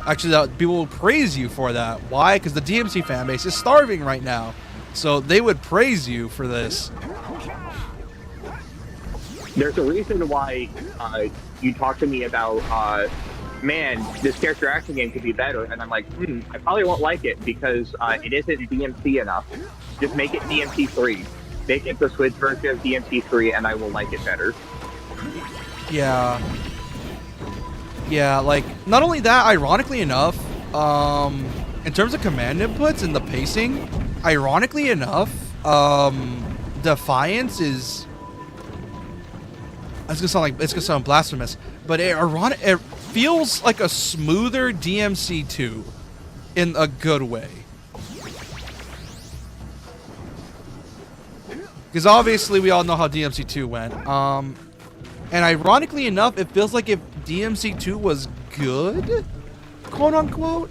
Actually, people will praise you for that. Why? Because the DMC fan base is starving right now. So they would praise you for this. There's a reason why you talk to me about, man, this character action game could be better. And I'm like, I probably won't like it because it isn't DMC enough. Just make it DMC 3. Make it the Switch version of DMC 3 and I will like it better. Yeah. Yeah, like, not only that, ironically enough, in terms of command inputs and the pacing, ironically enough, Defiance is... It's gonna sound blasphemous, but it feels like a smoother DMC 2 in a good way. Because obviously we all know how DMC 2 went. And ironically enough, it feels like if DMC 2 was good, quote unquote.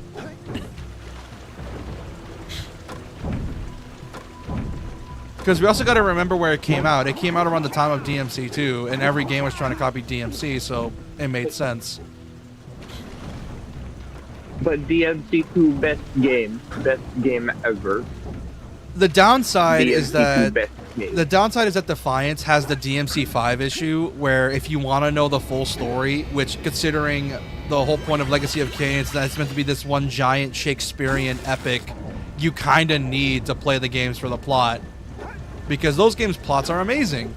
Because we also got to remember where it came out. It came out around the time of DMC 2, and every game was trying to copy DMC, so it made sense. But DMC 2 best game ever. The downside DMC is that 2 best game. the downside is that Defiance has the DMC 5 issue, where if you want to know the full story, which considering the whole point of Legacy of Kain is that it's meant to be this one giant Shakespearean epic, you kind of need to play the games for the plot. Because those games' plots are amazing.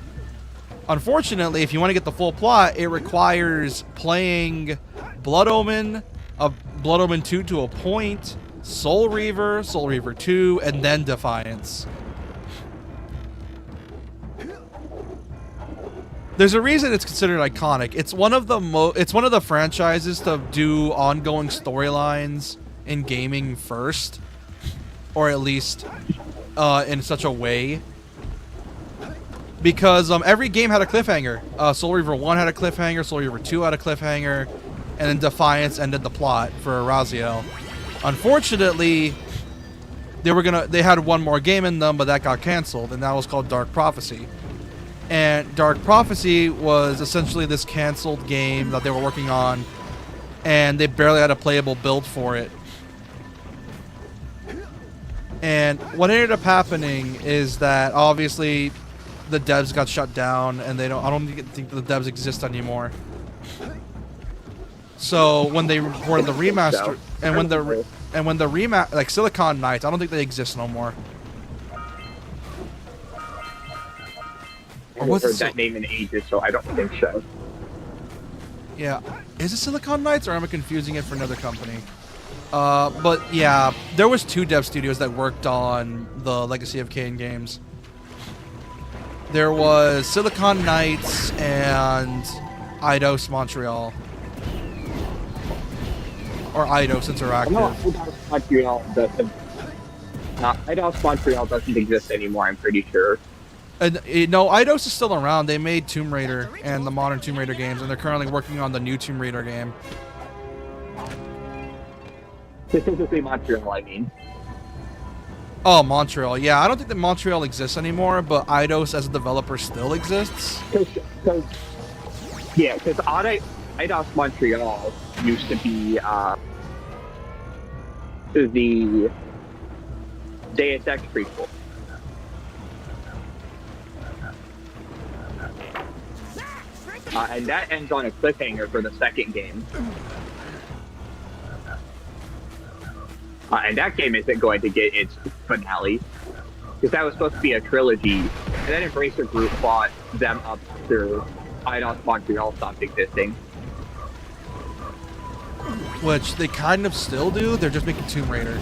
Unfortunately, if you want to get the full plot, it requires playing Blood Omen, Blood Omen 2 to a point, Soul Reaver 2, and then Defiance. There's a reason it's considered iconic. It's one of the franchises to do ongoing storylines in gaming first, or at least in such a way. Because every game had a cliffhanger. Soul Reaver 1 had a cliffhanger, Soul Reaver 2 had a cliffhanger, and then Defiance ended the plot for Raziel. Unfortunately, they had one more game in them, but that got canceled, and that was called Dark Prophecy. And Dark Prophecy was essentially this canceled game that they were working on, and they barely had a playable build for it. And what ended up happening is that obviously the devs got shut down, and I don't think the devs exist anymore. So when they reported the remaster, and when the remaster, like Silicon Knights, I don't think they exist no more. I haven't heard that name in ages, so I don't think so. Yeah, is it Silicon Knights, or am I confusing it for another company? But yeah, there was 2 dev studios that worked on the Legacy of Kain games. There was Silicon Knights and Eidos Montreal. Or Eidos Interactive. No, Eidos Montreal doesn't. Eidos Montreal doesn't exist anymore, I'm pretty sure. No, Eidos is still around. They made Tomb Raider and the modern Tomb Raider games, and they're currently working on the new Tomb Raider game. Specifically Montreal, I mean. Oh, Montreal. Yeah, I don't think that Montreal exists anymore, but Eidos as a developer still exists. Because Eidos Montreal used to be the Deus Ex prequel. and that ends on a cliffhanger for the second game. And that game isn't going to get its finale, because that was supposed to be a trilogy, and then Embracer Group bought them up after Eidos Montreal stopped existing. Which they kind of still do, they're just making Tomb Raider.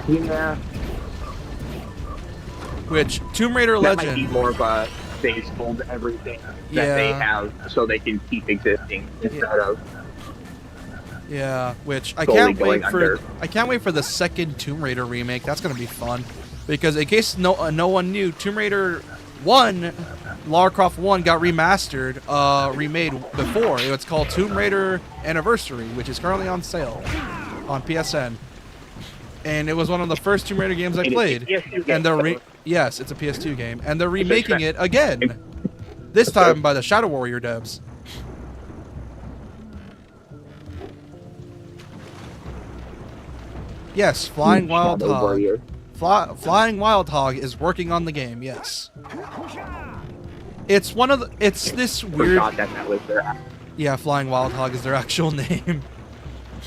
Yeah. Which, Tomb Raider That Legend... might be more of a base hold everything that they have so they can keep existing instead of... Yeah, which I slowly can't going wait for. under. I can't wait for the second Tomb Raider remake. That's gonna be fun, because in case no one knew, Tomb Raider 1, Lara Croft 1 got remastered, remade before. It's called Tomb Raider Anniversary, which is currently on sale on PSN. And it was one of the first Tomb Raider games I played. And they're yes, it's a PS2 game, and they're remaking it again. This time by the Shadow Warrior devs. Yes, Flying Wild Hog. Flying Wild Hog is working on the game. Yes. It's one of the. It's this weird. Forgot that was their. Yeah, Flying Wild Hog is their actual name.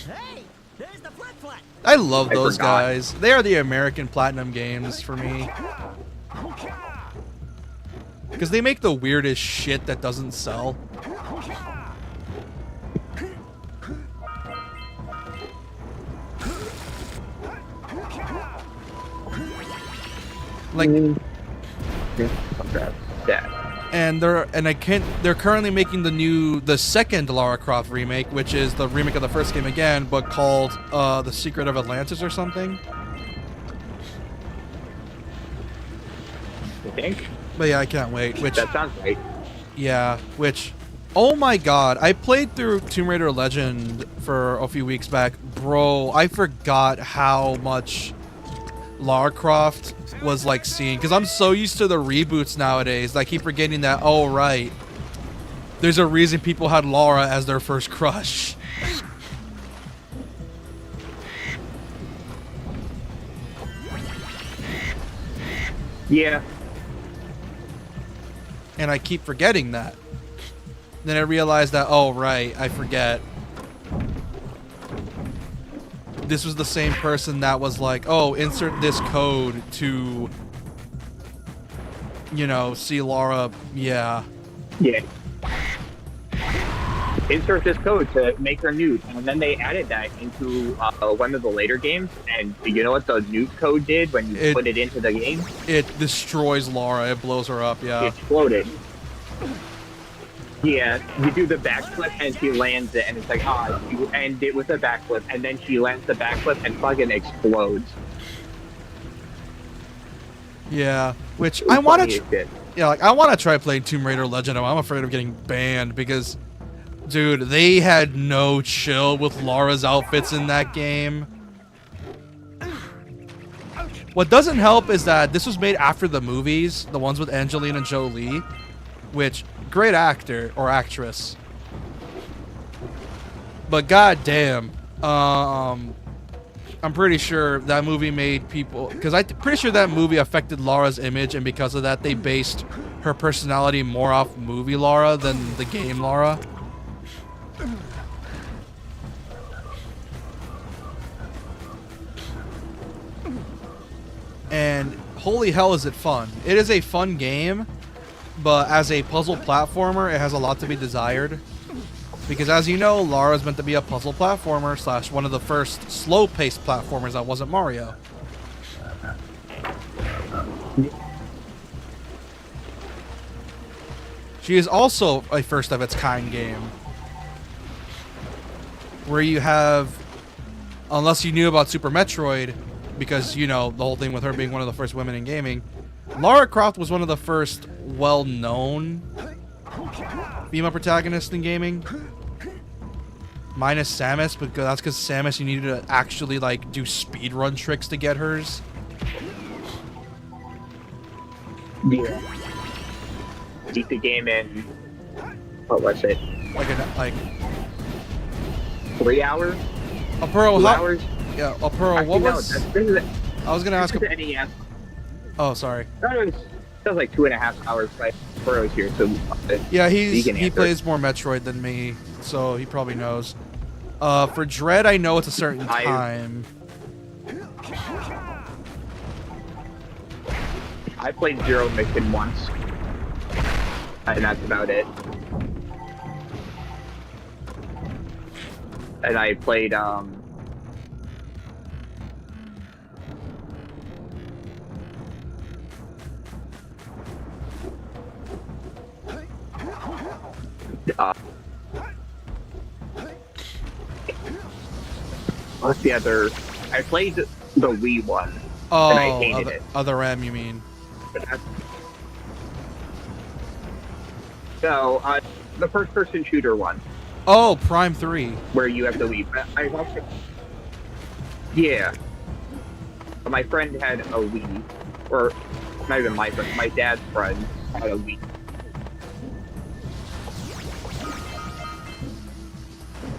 Hey, there's the flip flap. I love those forgot. guys. They are the American Platinum games for me. Because they make the weirdest shit that doesn't sell. Like, Yeah. and they're currently making the second Lara Croft remake, which is the remake of the first game again, but called The Secret of Atlantis or something. I think. But yeah, I can't wait. Which That sounds right. yeah, which oh my god, I played through Tomb Raider Legend for a few weeks back. Bro, I forgot how much Lara Croft was like seeing, because I'm so used to the reboots nowadays. I keep forgetting that, oh right, there's a reason people had Lara as their first crush. Yeah. And I keep forgetting that. Then I realized that, oh right, I forget. This was the same person that was like, oh, insert this code to, you know, see Lara. Yeah. Yeah. Insert this code to make her nude, and then they added that into one of the later games. And you know what the nude code did when you put it into the game? It destroys Lara. It blows her up. Yeah. It exploded. Yeah, you do the backflip and she lands it, and it's like, you end it with a backflip, and then she lands the backflip and fucking explodes. Yeah, which I want to. Yeah, like I want to try playing Tomb Raider Legend. I'm afraid of getting banned because, dude, they had no chill with Lara's outfits in that game. What doesn't help is that this was made after the movies, the ones with Angelina Jolie, which great actor or actress. But goddamn, I'm pretty sure that movie made people, because I'm pretty sure that movie affected Lara's image, and because of that, they based her personality more off movie Lara than the game Lara. And holy hell is it fun. It is a fun game, but as a puzzle platformer, it has a lot to be desired. Because as you know, Lara's meant to be a puzzle platformer / one of the first slow-paced platformers that wasn't Mario. She is also a first-of-its-kind game. Where you have, unless you knew about Super Metroid, because, you know, the whole thing with her being one of the first women in gaming, Lara Croft was one of the first well-known female protagonists in gaming. Minus Samus, but that's because Samus, you needed to actually, like, do speedrun tricks to get hers. Yeah. Beat the game in, what was it? Like 3 hours? A Pearl, 2 hours? Yeah, a Pearl, Actually, what no, was... this is I was gonna ask... the NES. Oh, sorry. That was like 2.5 hours before I was here. So Yeah, he can he answer. plays more Metroid than me, so he probably knows. For Dread, I know it's a certain time. I played Zero Mission once, and that's about it. And I played what's the other? I played the Wii one, and I hated it. Other M, you mean? No, the first-person shooter one. Oh, Prime 3. Where you have to leave. Yeah. But my friend had a Wii, or not even my friend, my dad's friend had a Wii.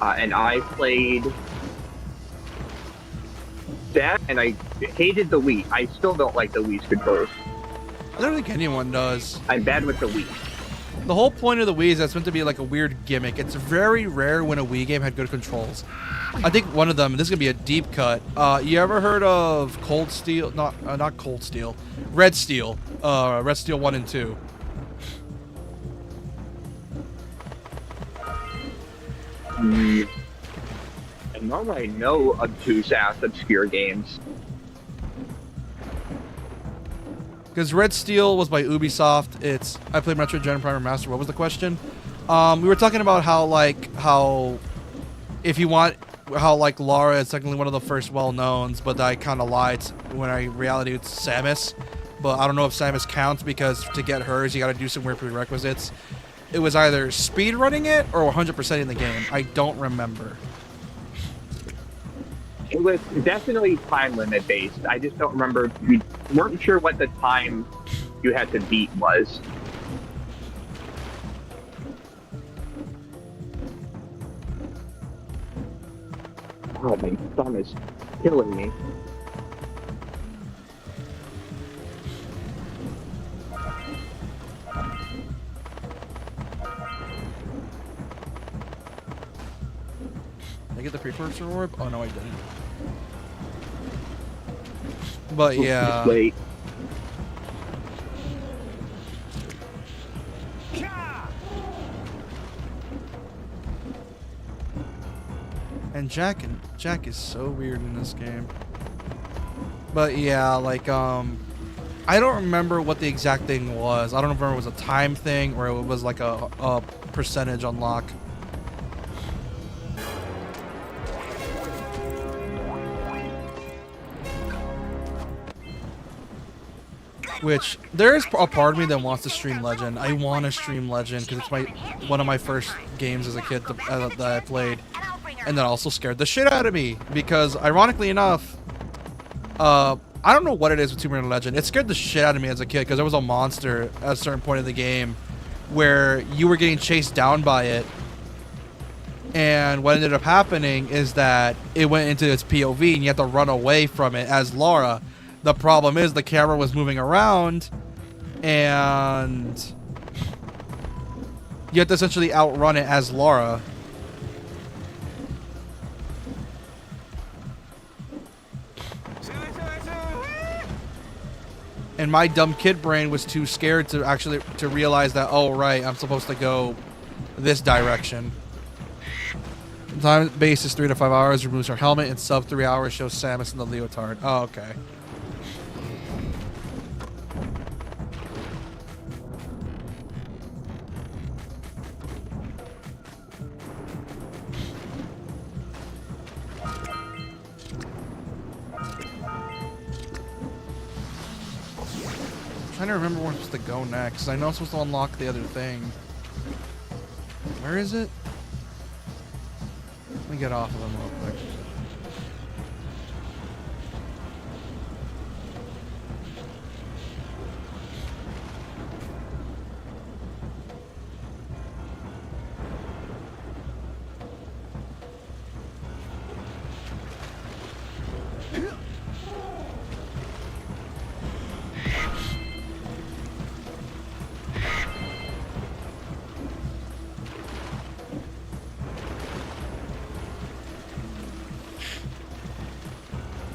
And I played that, and I hated the Wii. I still don't like the Wii's controls. I don't think anyone does. I'm bad with the Wii. The whole point of the Wii is that's meant to be like a weird gimmick. It's very rare when a Wii game had good controls. I think one of them, this is gonna be a deep cut. You ever heard of Cold Steel? Not Cold Steel. Red Steel. Red Steel 1 and 2. And normally I know obtuse ass obscure games. Because Red Steel was by Ubisoft. I played Metroid Dread Prime Remastered. What was the question? We were talking about how Lara is technically one of the first well-knowns, but I kind of lied when in reality it's Samus. But I don't know if Samus counts because to get hers you got to do some weird prerequisites. It was either speed running it or 100% in the game. I don't remember. It was definitely time limit based. I just don't remember. We weren't sure what the time you had to beat was. Oh, my thumb is killing me. Did I get the precursor orb? Oh no, I didn't. But yeah. Wait. And Jack is so weird in this game. But yeah, like I don't remember what the exact thing was. I don't remember if it was a time thing or it was like a percentage unlock. Which there is a part of me that wants to stream Legend. I want to stream Legend because it's one of my first games as a kid that I played, and that also scared the shit out of me because, ironically enough, I don't know what it is with Tomb Raider Legend. It scared the shit out of me as a kid because there was a monster at a certain point in the game where you were getting chased down by it, and what ended up happening is that it went into its POV and you had to run away from it as Lara. The problem is the camera was moving around and you have to essentially outrun it as Lara. And my dumb kid brain was too scared to realize that, oh right, I'm supposed to go this direction. Time base is 3 to 5 hours, removes her helmet, and sub 3 hours shows Samus in the leotard. Oh, okay. I'm trying to remember where I'm supposed to go next. I know I'm supposed to unlock the other thing. Where is it? Let me get off of them real quick.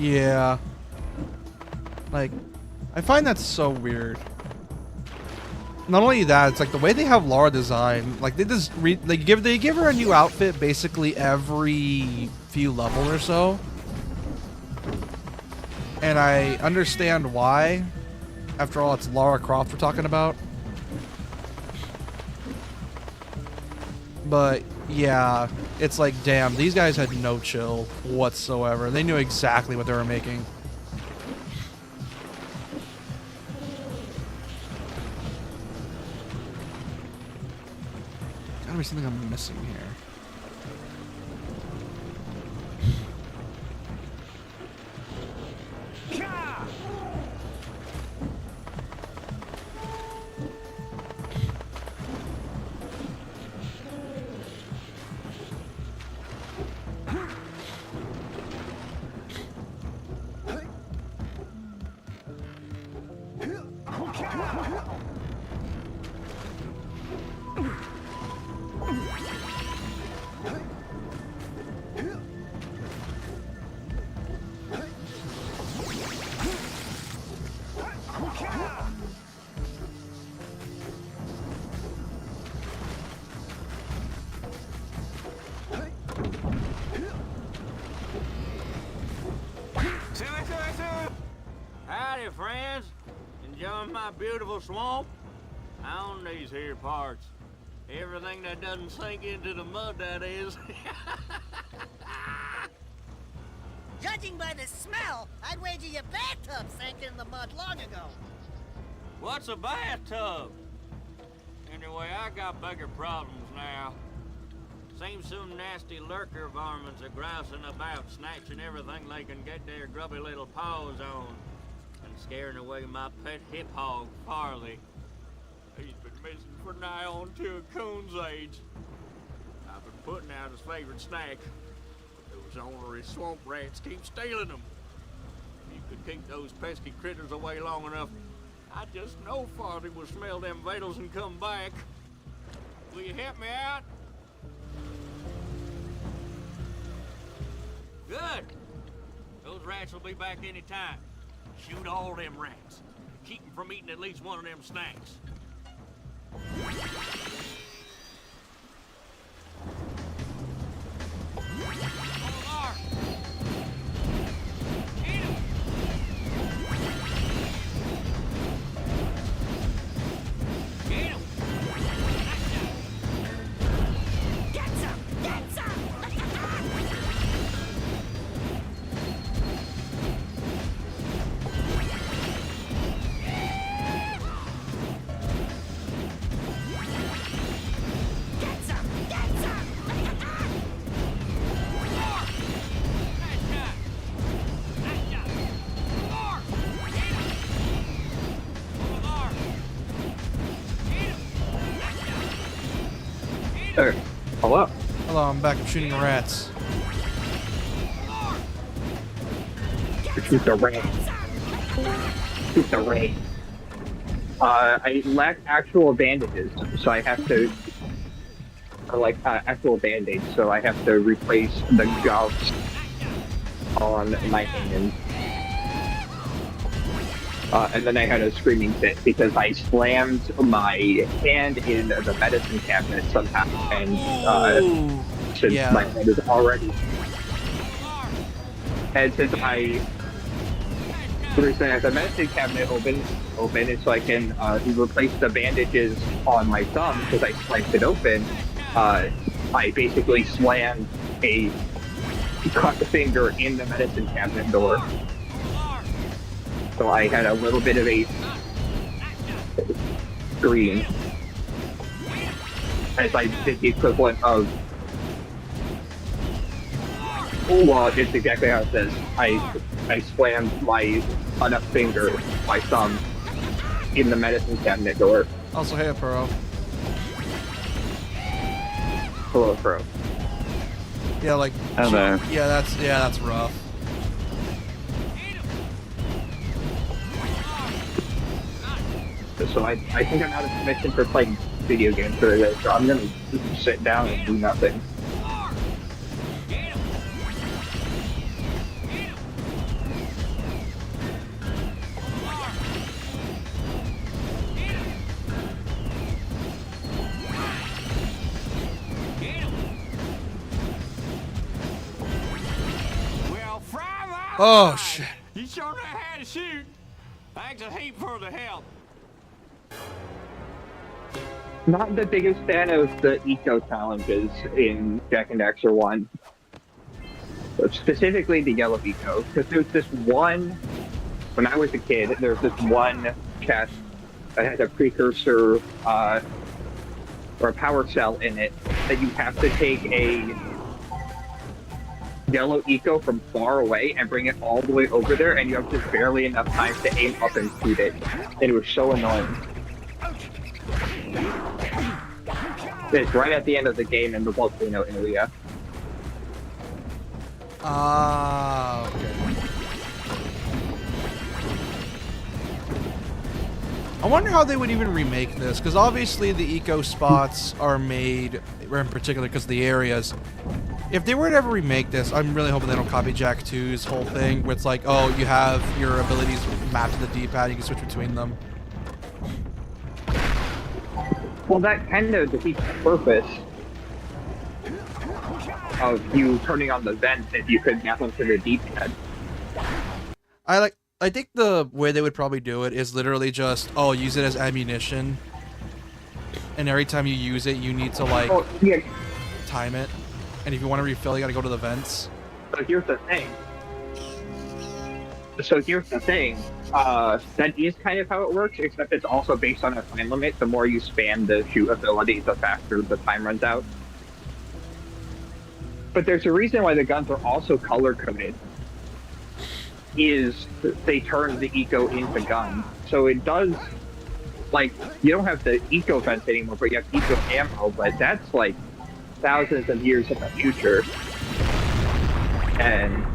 Yeah. Like, I find that so weird. Not only that, it's like the way they have Lara designed. Like they just they give her a new outfit basically every few levels or so. And I understand why. After all, it's Lara Croft we're talking about. But yeah, it's like, damn, these guys had no chill whatsoever. They knew exactly what they were making. Gotta be something I'm missing here. Howdy, friends. Enjoying my beautiful swamp? On these here parts. Everything that doesn't sink into the mud, that is. Judging by the smell, I'd wager your bathtub sank in the mud long ago. What's a bathtub? Anyway, I got bigger problems now. Seems some nasty lurker varmints are grousing about, snatching everything they can get their grubby little paws on, and scaring away my pet hip hog, Farley. He's been missing for nigh on to a coon's age. I've been putting out his favorite snack, but those ornery swamp rats keep stealing them. If you could keep those pesky critters away long enough, I just know Farley will smell them vitals and come back. Will you help me out? Good. Those rats will be back any time. Shoot all them rats. Keep them from eating at least one of them snacks. Hello. Hello, I'm back. I'm shooting rats. Shoot the rat. Shoot the rat. I lack actual bandages, so I have to, or like actual band-aids, so I have to replace the gouts on my hand. And then I had a screaming fit because I slammed my hand in the medicine cabinet somehow, and since my hand is already, and since I have the medicine cabinet open, and so I can replace the bandages on my thumb because I sliced it open. I basically slammed a cut finger in the medicine cabinet door. So I had a little bit of a scream as I did the equivalent of, well, it's exactly how it says. I slammed my cut finger, my thumb, in the medicine cabinet door. Also, hey, Pro. Hello, Pro. Yeah, like. Hello. Yeah, that's rough. So I think I'm out of commission for playing video games for today, so I'm gonna just sit down and do nothing. Oh shit. You sure know how to shoot. Thanks a heap for the help. Not the biggest fan of the eco challenges in Jack and Daxter 1. But specifically the yellow eco. Because there's this one, when I was a kid, there's this one chest that has a precursor or a power cell in it that you have to take a yellow eco from far away and bring it all the way over there, and you have just barely enough time to aim up and shoot it. And it was so annoying. It's right at the end of the game in the volcano area. Ah, okay. I wonder how they would even remake this, because obviously the eco spots are made, in particular because of the areas. If they were to ever remake this, I'm really hoping they don't copy Jak 2's whole thing, where it's like, oh, you have your abilities mapped to the D-pad, you can switch between them. Well, that kind of defeats the purpose of you turning on the vents if you could map them to the D-pad. I think the way they would probably do it is literally just, oh, use it as ammunition. And every time you use it, you need to, like, time it. And if you want to refill, you gotta go to the vents. So here's the thing. That is kind of how it works, except it's also based on a time limit. The more you spam the shoot ability, the faster the time runs out. But there's a reason why the guns are also color-coded. Is they turn the eco into guns. So it does, like, you don't have the eco vents anymore, but you have eco ammo, but that's like thousands of years in the future. And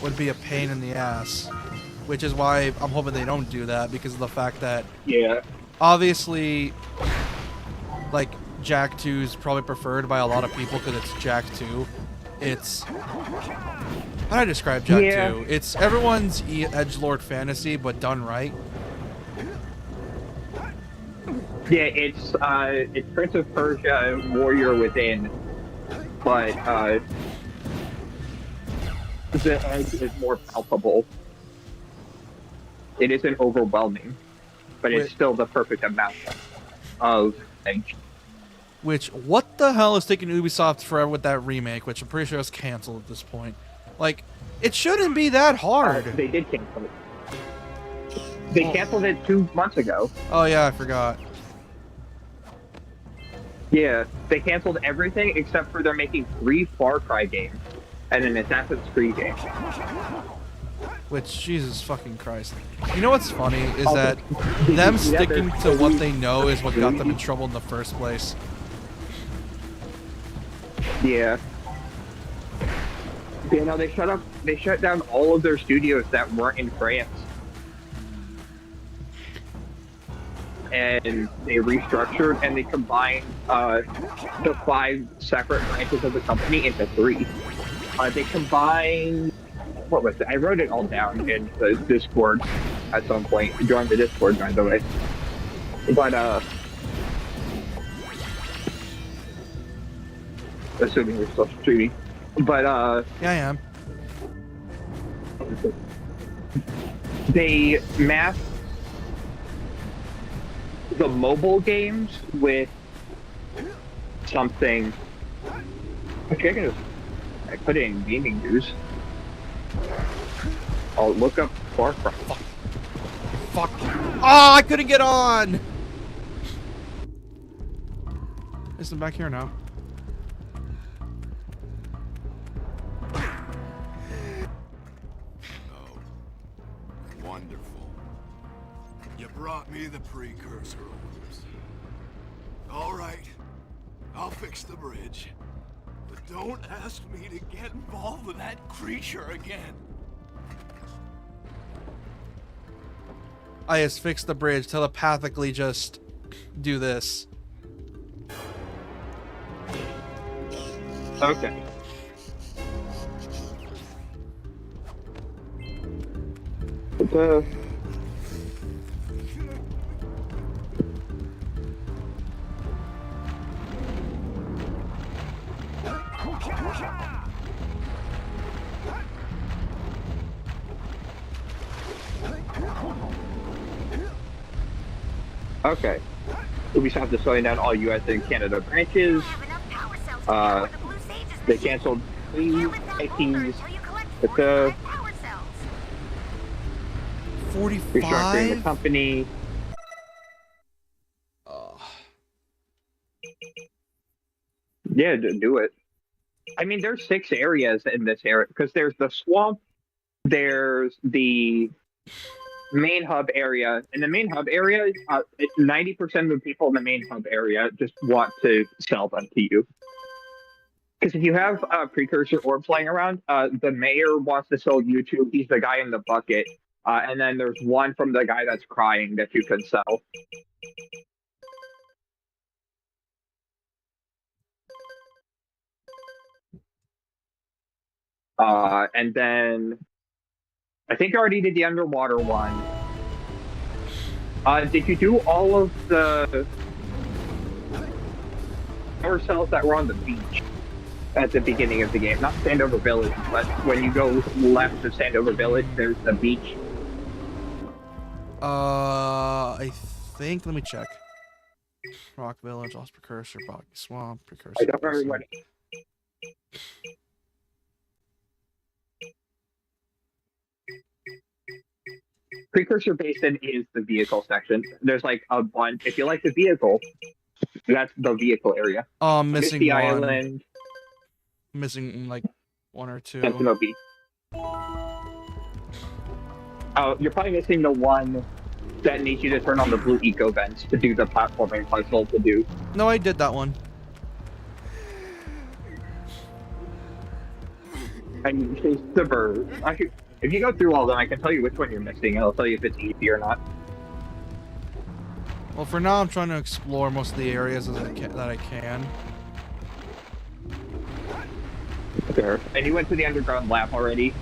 would be a pain in the ass. Which is why I'm hoping they don't do that, because of the fact that, yeah, obviously, like, Jak 2 is probably preferred by a lot of people because it's Jak 2. It's, how do I describe Jak 2? It's everyone's edgelord fantasy, but done right. Yeah, it's Prince of Persia, Warrior Within, but the edge is more palpable. It isn't overwhelming, but it's still the perfect amount of edge. Which, what the hell is taking Ubisoft forever with that remake, which I'm pretty sure is canceled at this point. Like, it shouldn't be that hard. They did cancel it. They canceled it 2 months ago. Oh yeah, I forgot. Yeah, they canceled everything except for they're making 3 Far Cry games and an Assassin's Creed game. Which, Jesus fucking Christ. You know what's funny is that them sticking to what they know is what got them in trouble in the first place. Yeah. You know, they shut down all of their studios that weren't in France. And they restructured and they combined the 5 separate branches of the company into 3. They combined, what was it? I wrote it all down in the Discord at some point. Join the Discord, by the way. But assuming you're still streaming. But yeah, I am. They mapped the mobile games with something. Okay, I put it in gaming news. I'll look up Far Cry. Fuck. Oh, I couldn't get on! Is it back here now? Oh, wonderful. You brought me the precursor orbs. All right, I'll fix the bridge. But don't ask me to get involved with that creature again. I just fixed the bridge, telepathically just do this. Okay. Okay. Ubisoft is slowing down all U.S. and Canada branches. They canceled 3 IPs. But the 45? restructuring the company. Yeah, do it. I mean, there's 6 areas in this area because there's the swamp, there's the main hub area. In the main hub area, 90% of the people in the main hub area just want to sell them to you. Because if you have precursor orbs flying around, the mayor wants to sell you to. He's the guy in the bucket. And then there's one from the guy that's crying that you can sell. And then I think you already did the underwater one. Did you do all of the power cells that were on the beach at the beginning of the game? Not Sandover Village, but when you go left of Sandover Village, there's the beach. I think. Let me check. Rock Village, Lost Precursor, Boggy Swamp, Precursor. I don't remember what. Precursor Basin is the vehicle section. There's like a bunch. If you like the vehicle, that's the vehicle area. Missing the one. Island. Missing like 1 or 2. Sentinel Beach. Oh, you're probably missing the one that needs you to turn on the blue eco vents to do the platforming puzzle to do. No, I did that one. And chase the bird. If you go through all of them, I can tell you which one you're missing, and I'll tell you if it's easy or not. Well, for now, I'm trying to explore most of the areas that I can. There. And you went to the underground lab already,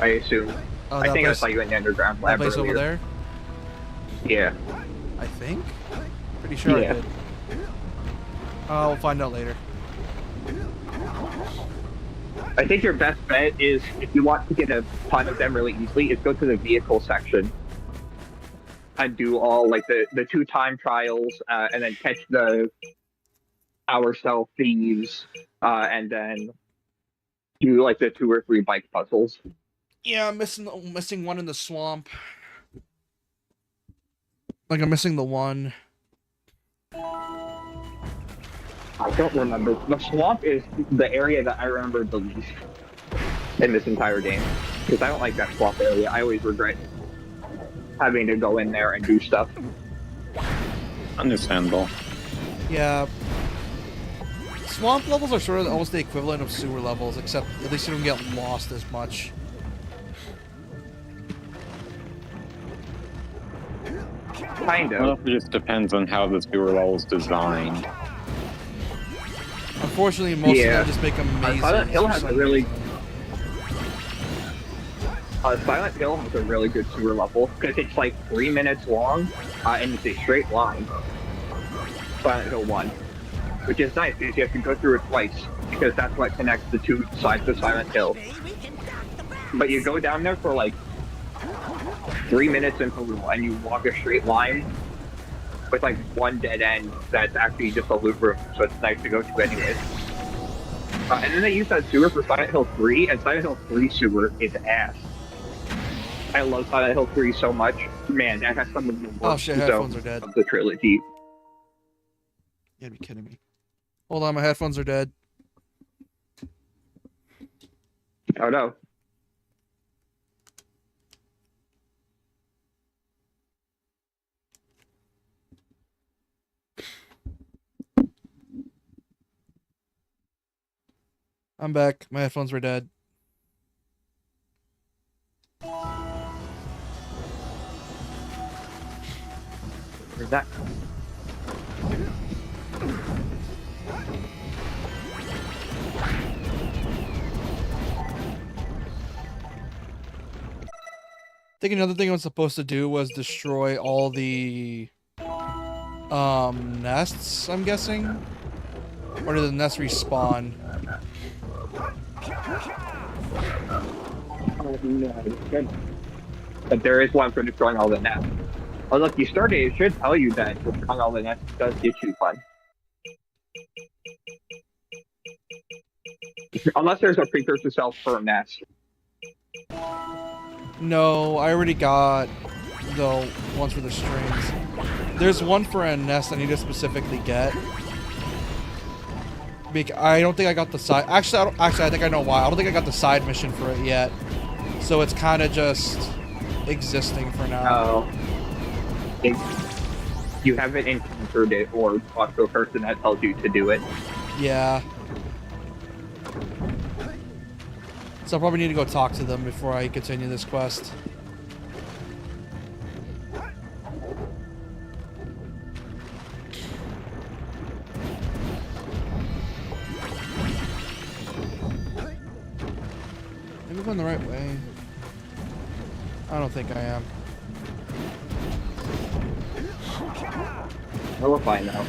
I assume. Oh, I think I saw you in the underground lab that place earlier. over there? Yeah. I think? Pretty sure I did. We'll find out later. I think your best bet is, if you want to get a ton of them really easily, is go to the vehicle section and do all like the 2 time trials, and then catch the hour cell thieves, and then do like the 2 or 3 bike puzzles. Yeah, I'm missing one in the swamp. Like, I'm missing the one. I don't remember. The swamp is the area that I remember the least in this entire game. Because I don't like that swamp area. I always regret having to go in there and do stuff. Understandable. Yeah. Swamp levels are sort of almost the equivalent of sewer levels, except at least you don't get lost as much. Kind of. Well, it just depends on how the sewer level is designed. Unfortunately, most of them just make amazing. Silent Hill has a really... Silent Hill has a really good sewer level, because it's like 3 minutes long, and it's a straight line. Silent Hill 1. Which is nice, because you have to go through it twice, because that's what connects the 2 sides of Silent Hill. But you go down there for like 3 minutes in total, and you walk a straight line with like 1 dead end that's actually just a loop room, so it's nice to go to anyways. And then they use that sewer for Silent Hill 3, and Silent Hill 3 sewer is ass. I love Silent Hill 3 so much. Man, that has some of the worst headphones are dead. of the trilogy. You gotta be kidding me. Hold on, my headphones are dead. Oh no. I'm back. My headphones were dead. Where's that? I think another thing I was supposed to do was destroy all the nests, I'm guessing? Or did the nests respawn? But there is one for destroying all the nests. Oh, look, you started. It should tell you that destroying all the nests does get you fun. Unless there's a precursor cell per nest. No, I already got the ones for the strings. There's one for a nest I need to specifically get. I don't think I got the side. Actually, I think I know why. I don't think I got the side mission for it yet. So it's kind of just existing for now. Oh. You haven't encountered it or talked to a person that tells you to do it. Yeah. So I probably need to go talk to them before I continue this quest. Am I going the right way? I don't think I am. We'll find out.